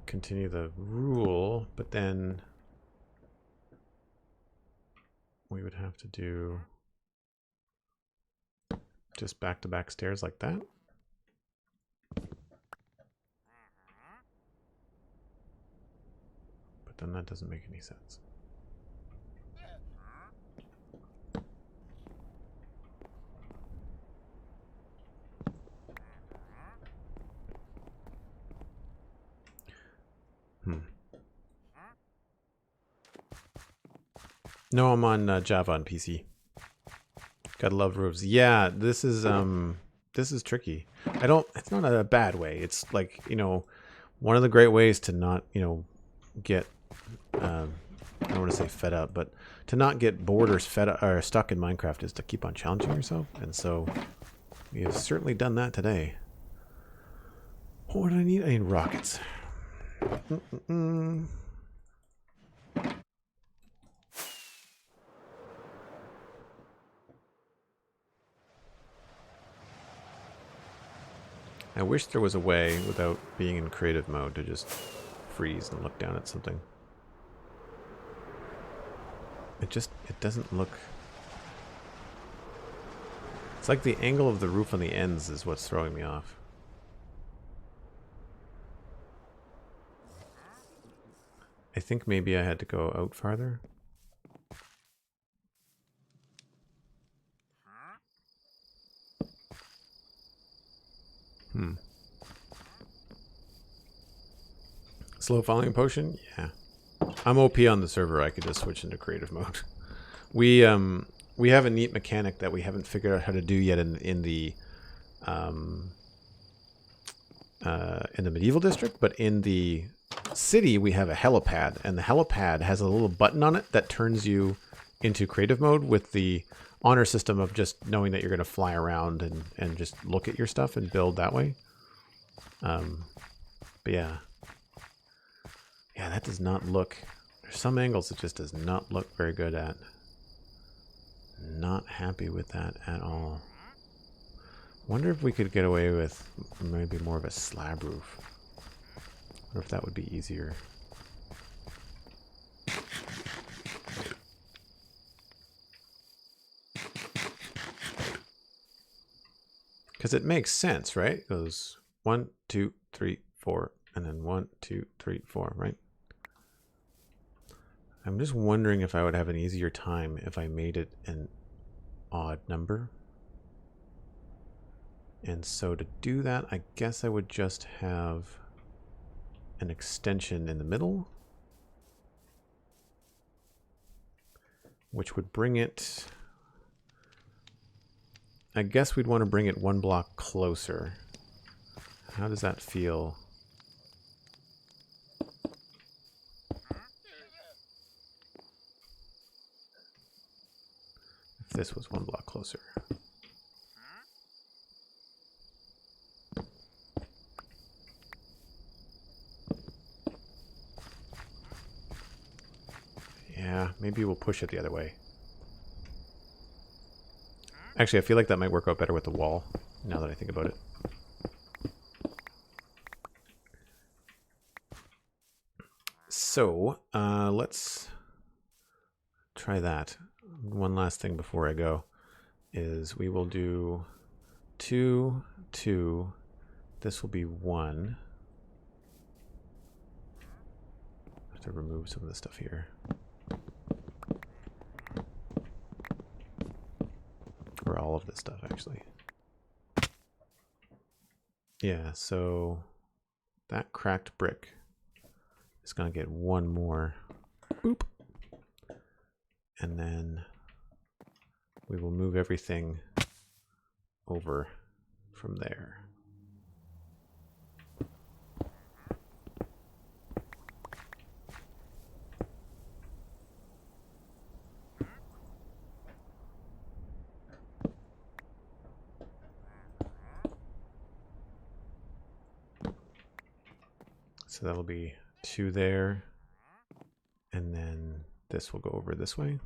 continue the rule, but then we would have to do just back-to-back stairs like that. But then that doesn't make any sense. No, I'm on Java on PC. Gotta love roofs. Yeah, this is tricky. It's not a bad way. It's like, you know, one of the great ways to not, you know, get I don't want to say fed up, but to not get bored or stuck in Minecraft is to keep on challenging yourself. And so we have certainly done that today. What do I need? I need rockets. I wish there was a way, without being in creative mode, to just freeze and look down at something. It doesn't look... It's like the angle of the roof on the ends is what's throwing me off. I think maybe I had to go out farther. Slow falling potion? Yeah. I'm OP on the server. I could just switch into creative mode. We have a neat mechanic that we haven't figured out how to do yet in the medieval district, but in the city we have a helipad, and the helipad has a little button on it that turns you into creative mode with the honor system of just knowing that you're going to fly around and just look at your stuff and build that way. But yeah, that does not look... There's some angles it just does not look very good at. Not happy with that at all. Wonder if we could get away with maybe more of a slab roof. Or if that would be easier. Because it makes sense, right? It goes 1, 2, 3, 4, and then 1, 2, 3, 4, right? I'm just wondering if I would have an easier time if I made it an odd number. And so to do that, I guess I would just have an extension in the middle, which would bring it... I guess we'd want to bring it 1 block closer. How does that feel? If this was 1 block closer. Yeah, maybe we'll push it the other way. Actually, I feel like that might work out better with the wall, now that I think about it. So, let's try that. One last thing before I go is we will do 2, 2. This will be 1. I have to remove some of the stuff here. Or all of this stuff, actually. Yeah, so that cracked brick is going to get 1 more. Boop. And then we will move everything over from there. So that'll be 2 there, and then this will go over this way.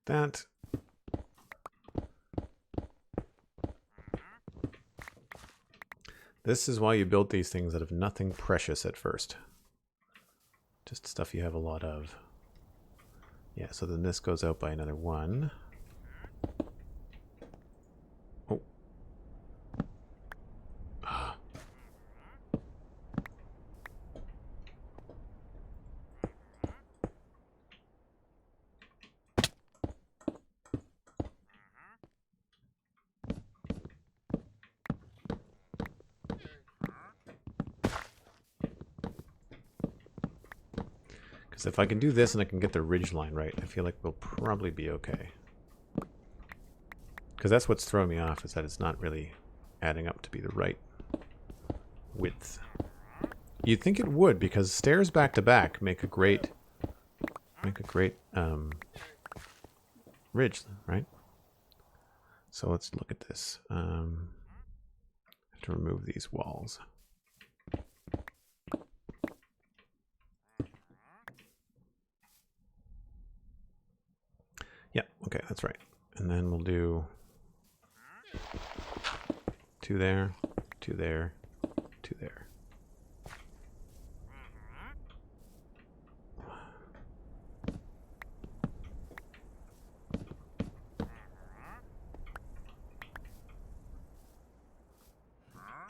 That. This is why you build these things out of nothing precious at first. Just stuff you have a lot of. Yeah, so then this goes out by another 1. Oh. Because if I can do this and I can get the ridge line right, I feel like we'll probably be okay. Because that's what's throwing me off, is that it's not really adding up to be the right width. You'd think it would, because stairs back to back make a great ridge, right? So let's look at this. I have to remove these walls. Yeah, okay, that's right. And then we'll do 2 there, 2 there, 2 there.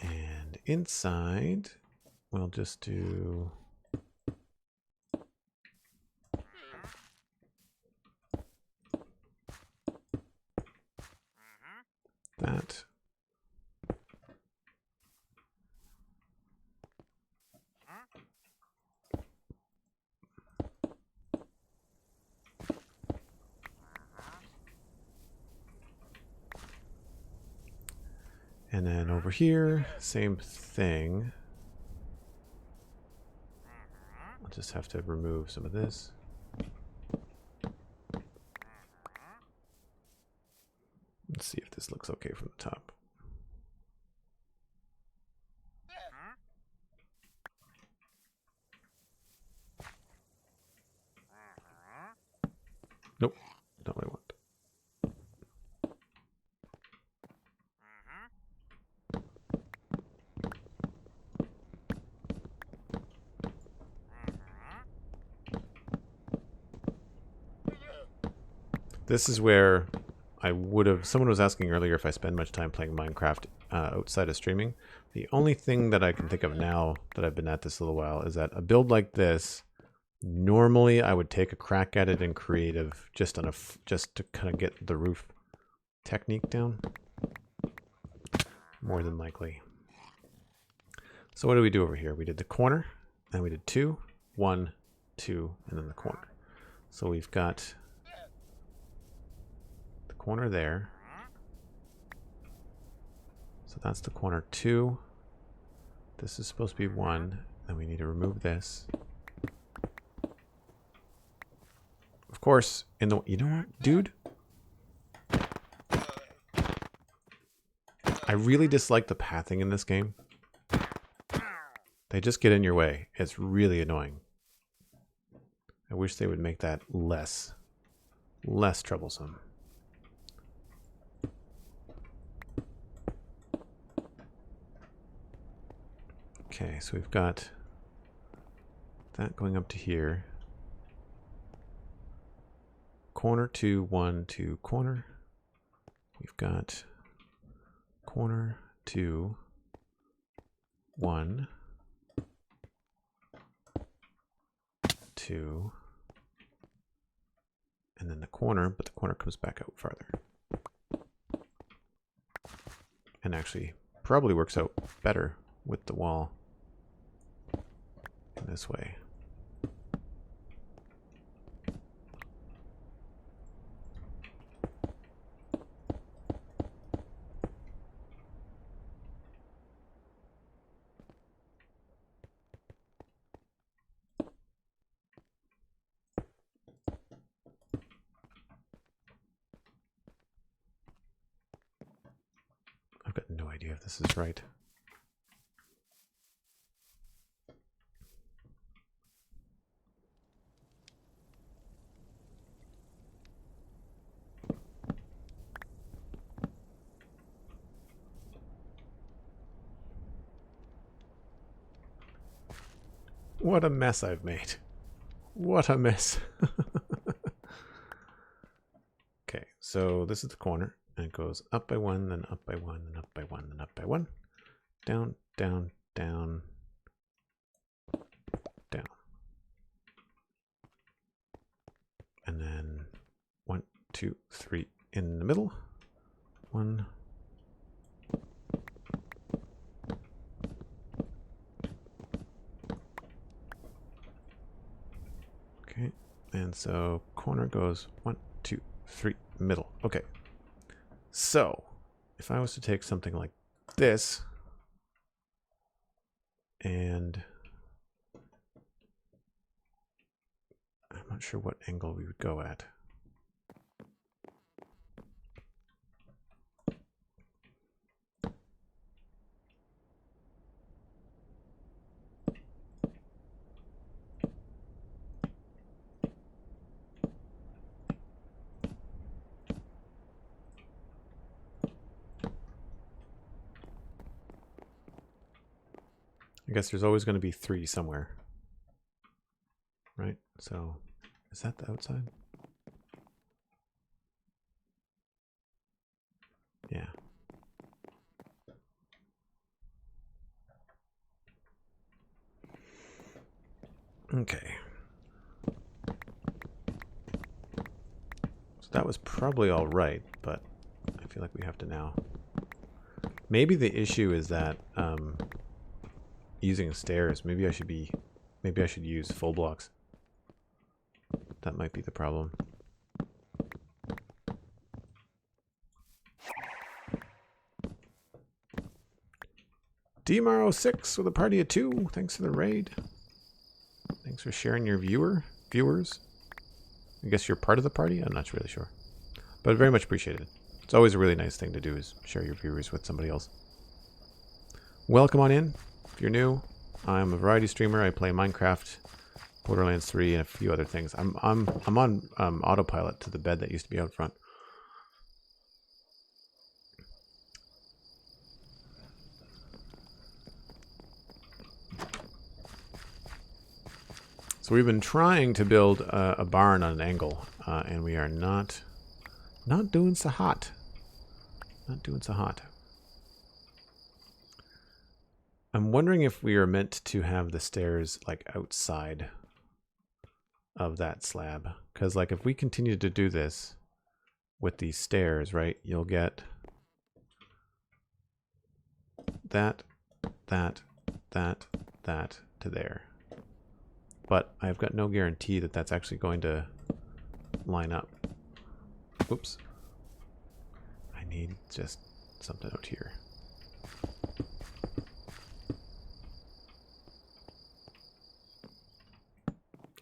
And inside, we'll just do that. And then over here, same thing. I'll just have to remove some of this. Let's see if this looks okay from the top. Nope, not what I want. This is where I would have... Someone was asking earlier if I spend much time playing Minecraft outside of streaming. The only thing that I can think of now that I've been at this a little while is that a build like this, normally I would take a crack at it in creative just to kind of get the roof technique down. More than likely. So what do we do over here? We did the corner, and we did 2, 1, 2, and then the corner. So we've got the corner there. So that's the corner 2. This is supposed to be 1, and we need to remove this. Of course, in the... You know what, dude? I really dislike the pathing in this game. They just get in your way. It's really annoying. I wish they would make that less troublesome. Okay, so we've got that going up to here. Corner 2, 1, 2, corner. We've got corner 2, 1, 2, and then the corner, but the corner comes back out farther. And actually probably works out better with the wall in this way. I've got no idea if this is right. What a mess I've made. What a mess. Okay, so this is the corner. And it goes up by 1, then up by 1, then up by 1, then up by 1. Down, down, down, down. And then 1, 2, 3 in the middle. 1. Okay, and so corner goes 1, 2, 3, middle. Okay. So, if I was to take something like this, and I'm not sure what angle we would go at. I guess there's always going to be 3 somewhere, right? So, is that the outside? Yeah. Okay. So that was probably all right, but I feel like we have to now. Maybe the issue is that using stairs. Maybe I should use full blocks. That might be the problem. DMaro6 with a party of 2. Thanks for the raid. Thanks for sharing your viewers. I guess you're part of the party? I'm not really sure. But very much appreciated. It's always a really nice thing to do is share your viewers with somebody else. Welcome on in. If you're new, I'm a variety streamer. I play Minecraft, Borderlands 3, and a few other things. I'm on autopilot to the bed that used to be out front. So we've been trying to build a barn on an angle, and we are not Not doing so hot. Not doing so hot. I'm wondering if we are meant to have the stairs like outside of that slab. Because like if we continue to do this with these stairs, right, you'll get that, that, that, that to there. But I've got no guarantee that that's actually going to line up. Oops. I need just something out here.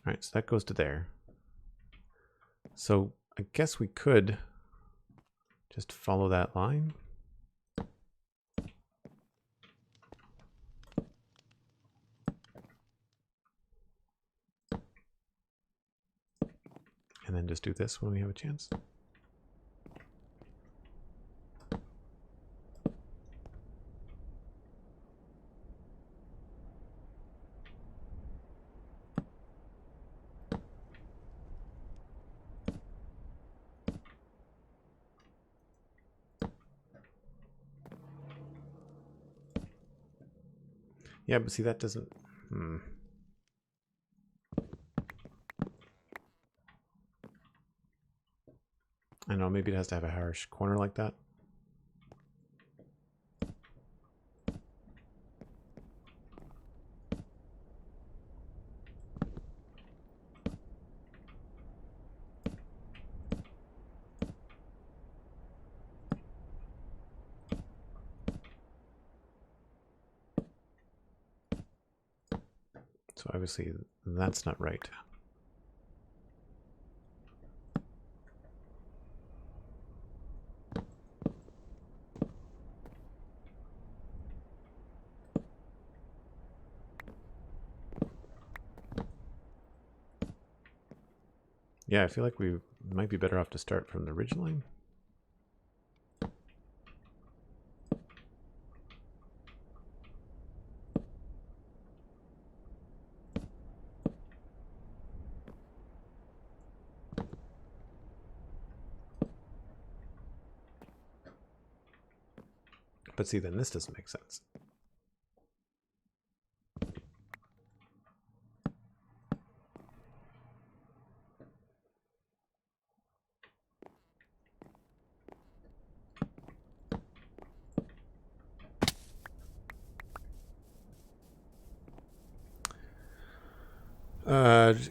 Alright, so that goes to there. So I guess we could just follow that line. And then just do this when we have a chance. Yeah, but see, that doesn't... I know, maybe it has to have a harsh corner like that. So obviously that's not right. Yeah, I feel like we might be better off to start from the ridge line. But see, then this doesn't make sense.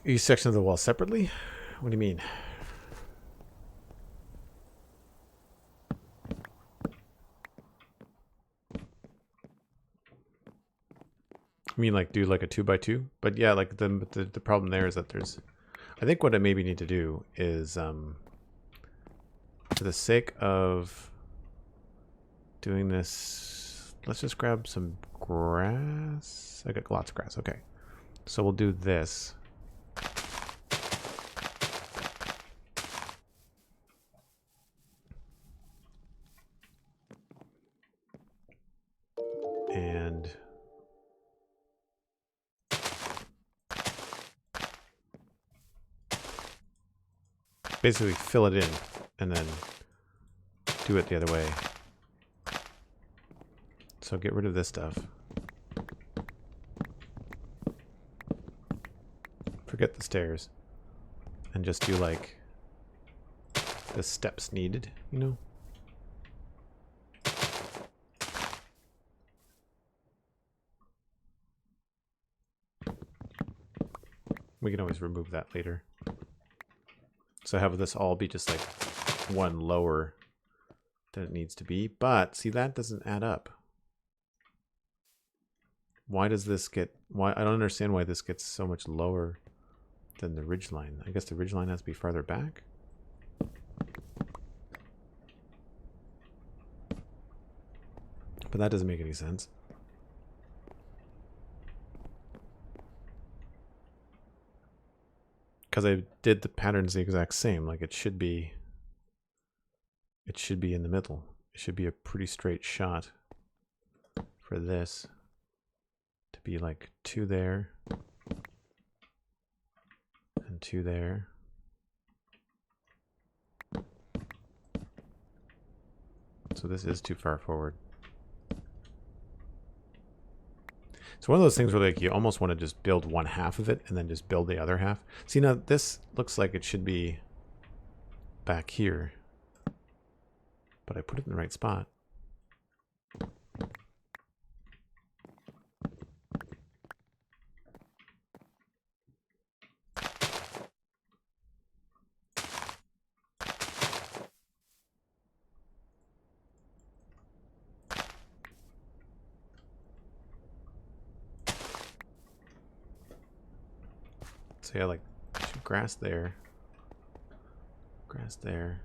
Each section of the wall separately? What do you mean? I mean, like do like a 2x2, but yeah, like the problem there is that there's. I think what I maybe need to do is, for the sake of doing this, let's just grab some grass. I got lots of grass. Okay, so we'll do this. And basically fill it in and then do it the other way. So get rid of this stuff. Forget the stairs. And just do like the steps needed, you know? We can always remove that later. So have this all be just like one lower than it needs to be. But see, that doesn't add up. Why does this get... Why? I don't understand why this gets so much lower than the ridgeline. I guess the ridgeline has to be farther back. But that doesn't make any sense. Because I did the patterns the exact same. Like it should be in the middle. It should be a pretty straight shot for this to be like 2 there and 2 there. So this is too far forward. It's one of those things where like you almost want to just build one half of it and then just build the other half. See, now this looks like it should be back here, but I put it in the right spot. So yeah, like grass there, grass there.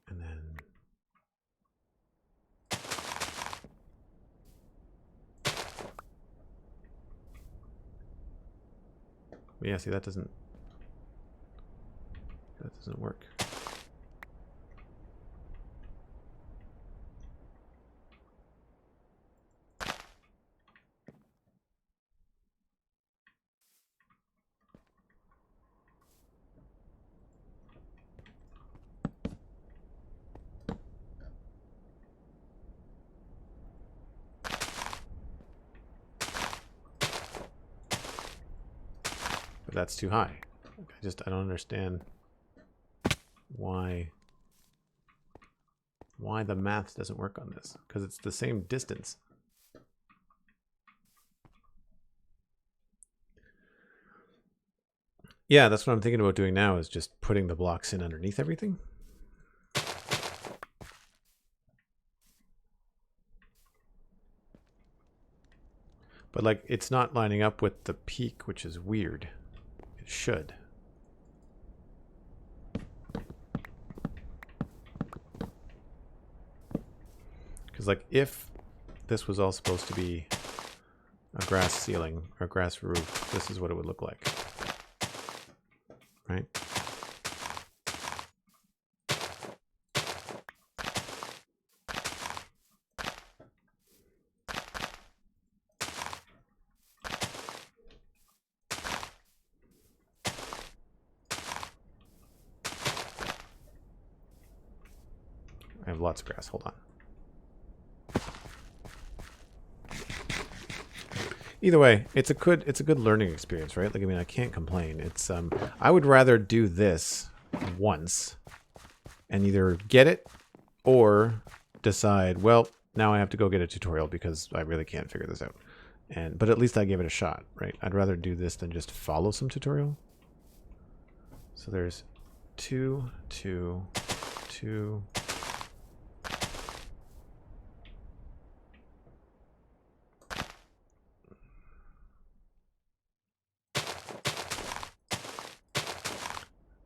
And then but yeah, see that doesn't work. But that's too high. I don't understand why the math doesn't work on this, because it's the same distance. Yeah, that's what I'm thinking about doing now, is just putting the blocks in underneath everything. But like, it's not lining up with the peak, which is weird. It should. Because like, if this was all supposed to be a grass ceiling or grass roof, this is what it would look like. Right? I have lots of grass. Hold on. Either way, it's a good learning experience, right? Like, I mean, I can't complain. It's I would rather do this once and either get it or decide, well, now I have to go get a tutorial because I really can't figure this out. But at least I gave it a shot, right? I'd rather do this than just follow some tutorial. So there's 2, 2, 2.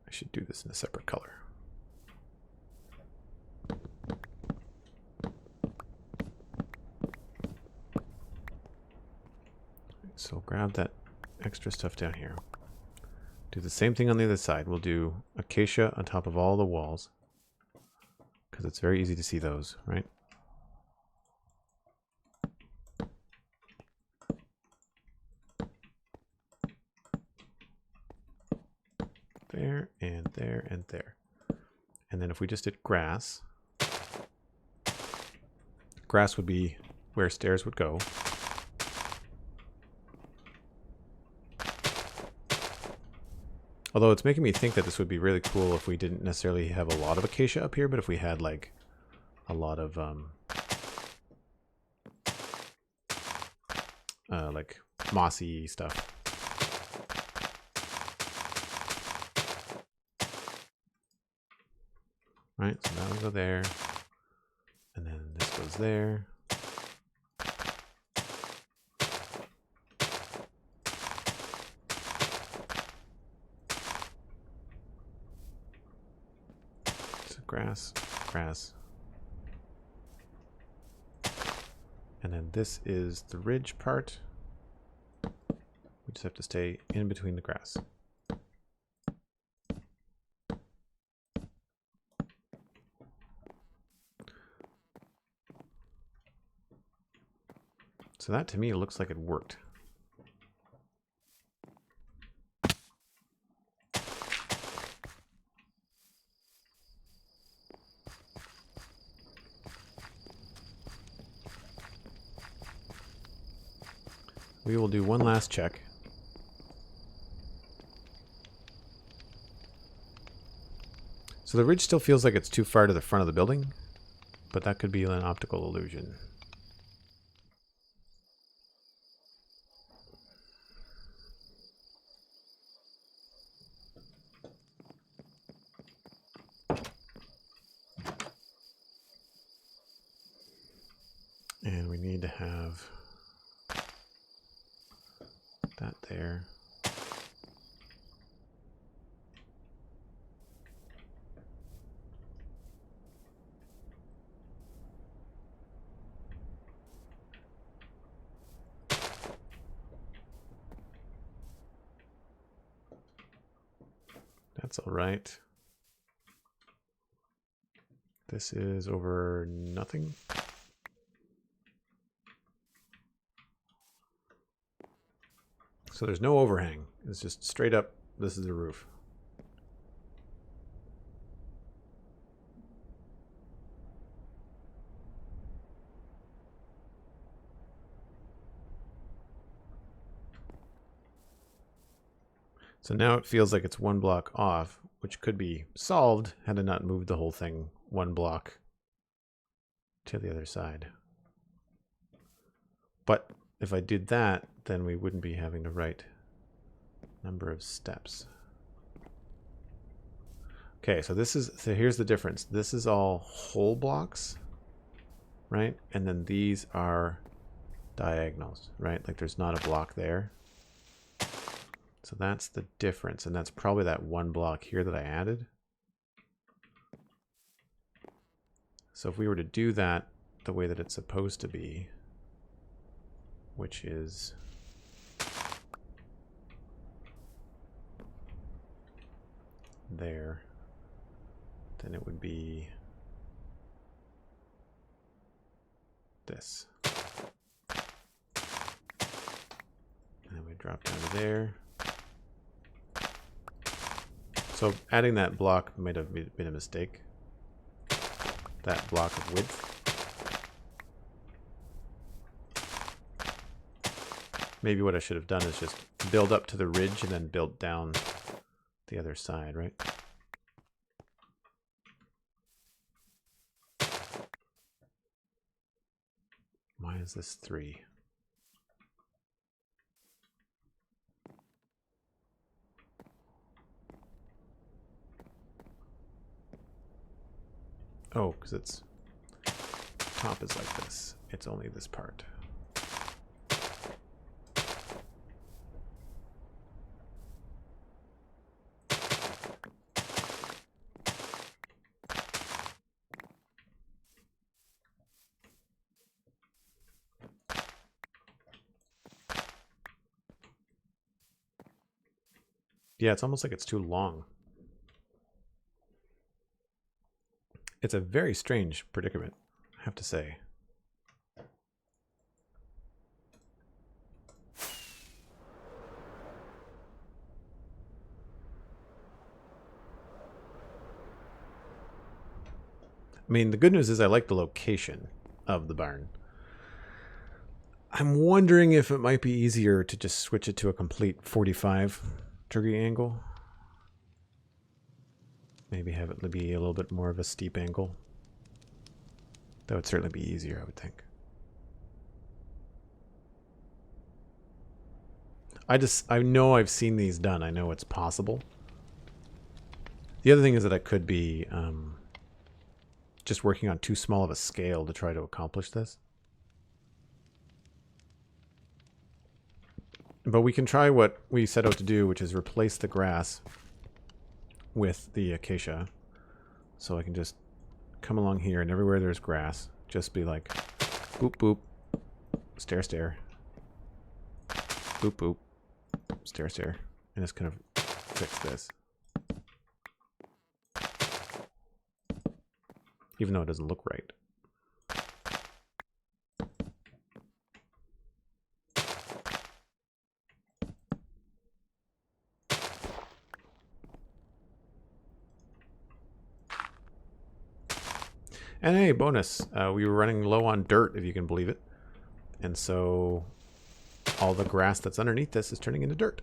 I should do this in a separate color. So grab that extra stuff down here. Do the same thing on the other side. We'll do acacia on top of all the walls, because it's very easy to see those, right? There, and there, and there. And then if we just did grass, grass would be where stairs would go. Although it's making me think that this would be really cool if we didn't necessarily have a lot of acacia up here, but if we had like a lot of like mossy stuff. Right, so that will go there, and then this goes there. So grass, grass. And then this is the ridge part. We just have to stay in between the grass. So that to me looks like it worked. we will do one last check. So the ridge still feels like it's too far to the front of the building, but that could be an optical illusion. And we need to have that there. That's all right. This is over nothing. So there's no overhang. It's just straight up, this is the roof. So now it feels like it's one block off, which could be solved had I not moved the whole thing one block to the other side. But if I did that, then we wouldn't be having the right number of steps. Okay, so here's the difference. This is all whole blocks, right? And then these are diagonals, right? Like there's not a block there. So that's the difference, and that's probably that one block here that I added. So if we were to do that the way that it's supposed to be, which is there, then it would be this. And then we drop down to there. So adding that block might have been a mistake. That block of width. Maybe what I should have done is just build up to the ridge and then build down the other side, right? Why is this 3? Oh, because it's top is like this. It's only this part. Yeah, it's almost like it's too long. It's a very strange predicament, I have to say. I mean, the good news is I like the location of the barn. I'm wondering if it might be easier to just switch it to a complete 45 degree angle. Maybe have it be a little bit more of a steep angle. That would certainly be easier, I would think. I know I've seen these done. I know it's possible. The other thing is that I could be just working on too small of a scale to try to accomplish this. But we can try what we set out to do, which is replace the grass with the acacia. So I can just come along here, and everywhere there's grass, just be like, boop, boop, stare, stare, boop, boop, stare, stare, and just kind of fix this. Even though it doesn't look right. And hey, bonus, we were running low on dirt, if you can believe it. And so all the grass that's underneath this is turning into dirt.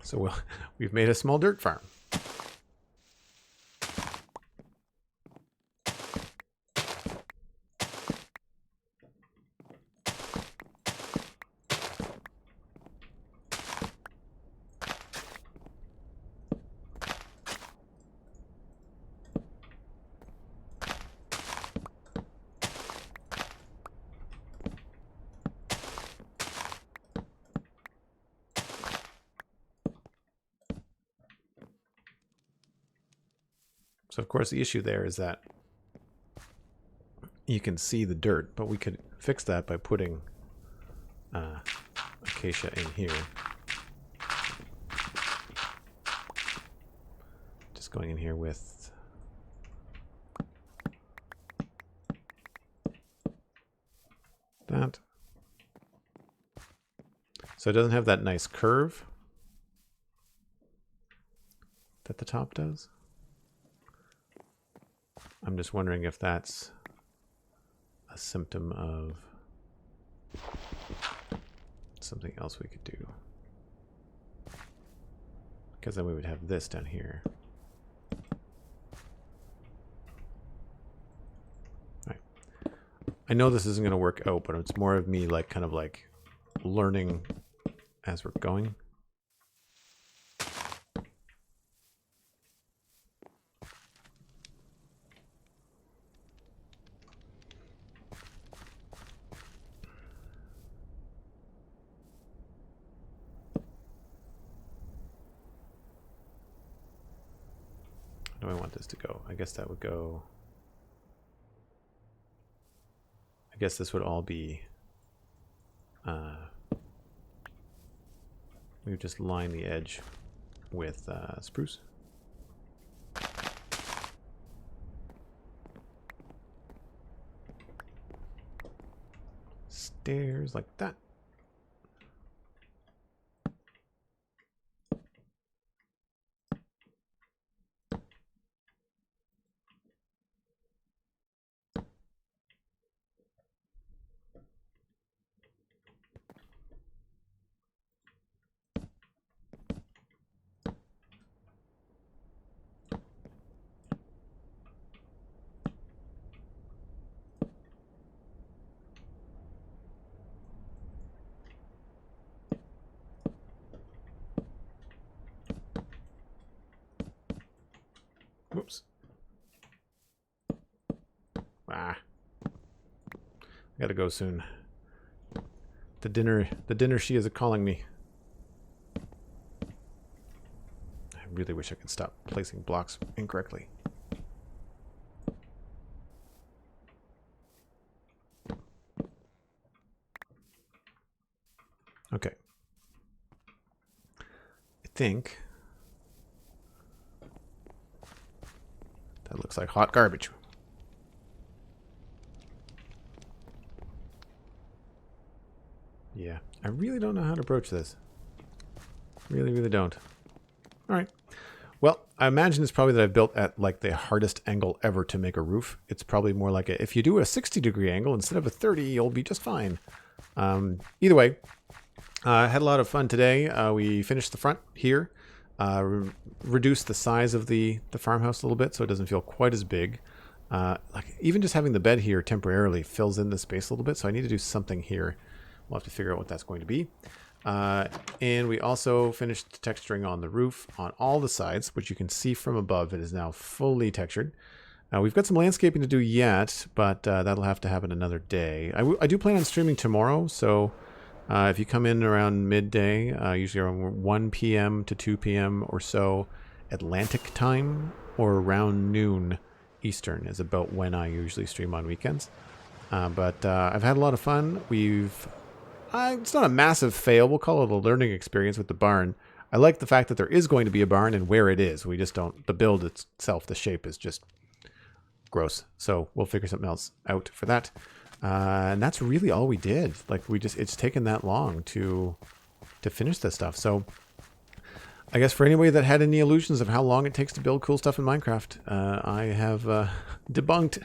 So we've made a small dirt farm. So of course the issue there is that you can see the dirt, but we could fix that by putting acacia in here. Just going in here with that. So it doesn't have that nice curve that the top does. I'm just wondering if that's a symptom of something else we could do. Because then we would have this down here. Right. I know this isn't going to work out, but it's more of me like kind of like learning as we're going. Do I want this to go? I guess that would go. I guess this would all be. We would just line the edge with spruce. Stairs like that. Whoops. I gotta go soon. The dinner she is calling me. I really wish I could stop placing blocks incorrectly. Okay. I think that looks like hot garbage. Yeah, I really don't know how to approach this. Really, really don't. All right. Well, I imagine it's probably that I've built at like the hardest angle ever to make a roof. It's probably more like if you do a 60-degree angle instead of a 30, you'll be just fine. Either way, I had a lot of fun today. We finished the front here. Reduced the size of the farmhouse a little bit so it doesn't feel quite as big. Like even just having the bed here temporarily fills in the space a little bit, so I need to do something here. We'll have to figure out what that's going to be. And we also finished texturing on the roof on all the sides, which you can see from above. It is now fully textured. We've got some landscaping to do yet, but that'll have to happen another day. I do plan on streaming tomorrow, so if you come in around midday, usually around 1 p.m. to 2 p.m. or so Atlantic time, or around noon Eastern is about when I usually stream on weekends. But I've had a lot of fun. It's not a massive fail. We'll call it a learning experience with the barn. I like the fact that there is going to be a barn and where it is. We just don't, the build itself, the shape is just gross. So we'll figure something else out for that. And that's really all we did. Like it's taken that long to finish this stuff. So I guess for anybody that had any illusions of how long it takes to build cool stuff in Minecraft, I have debunked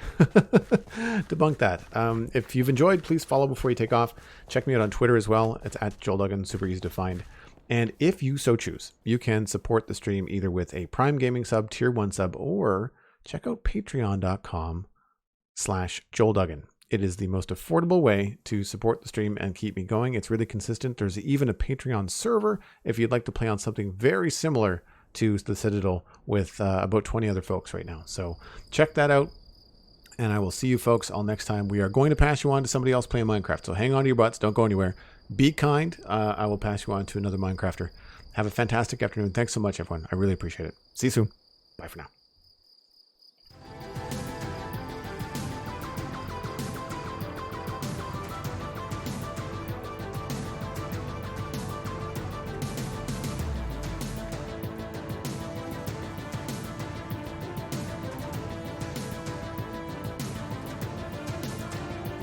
that. If you've enjoyed, please follow before you take off. Check me out on Twitter as well. It's at Joel Duggan, super easy to find. And if you so choose, you can support the stream either with a Prime Gaming sub, Tier 1 sub, or check out patreon.com/Joel Duggan. It is the most affordable way to support the stream and keep me going. It's really consistent. There's even a Patreon server if you'd like to play on something very similar to the Citadel with about 20 other folks right now. So check that out, and I will see you folks all next time. We are going to pass you on to somebody else playing Minecraft, so hang on to your butts. Don't go anywhere. Be kind. I will pass you on to another Minecrafter. Have a fantastic afternoon. Thanks so much, everyone. I really appreciate it. See you soon. Bye for now.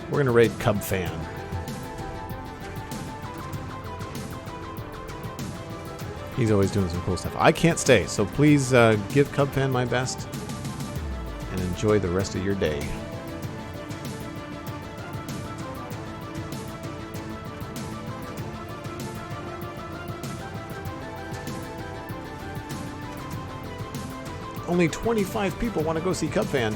We're going to raid Cub Fan. He's always doing some cool stuff. I can't stay, so please give Cub Fan my best and enjoy the rest of your day. Only 25 people want to go see Cub Fan.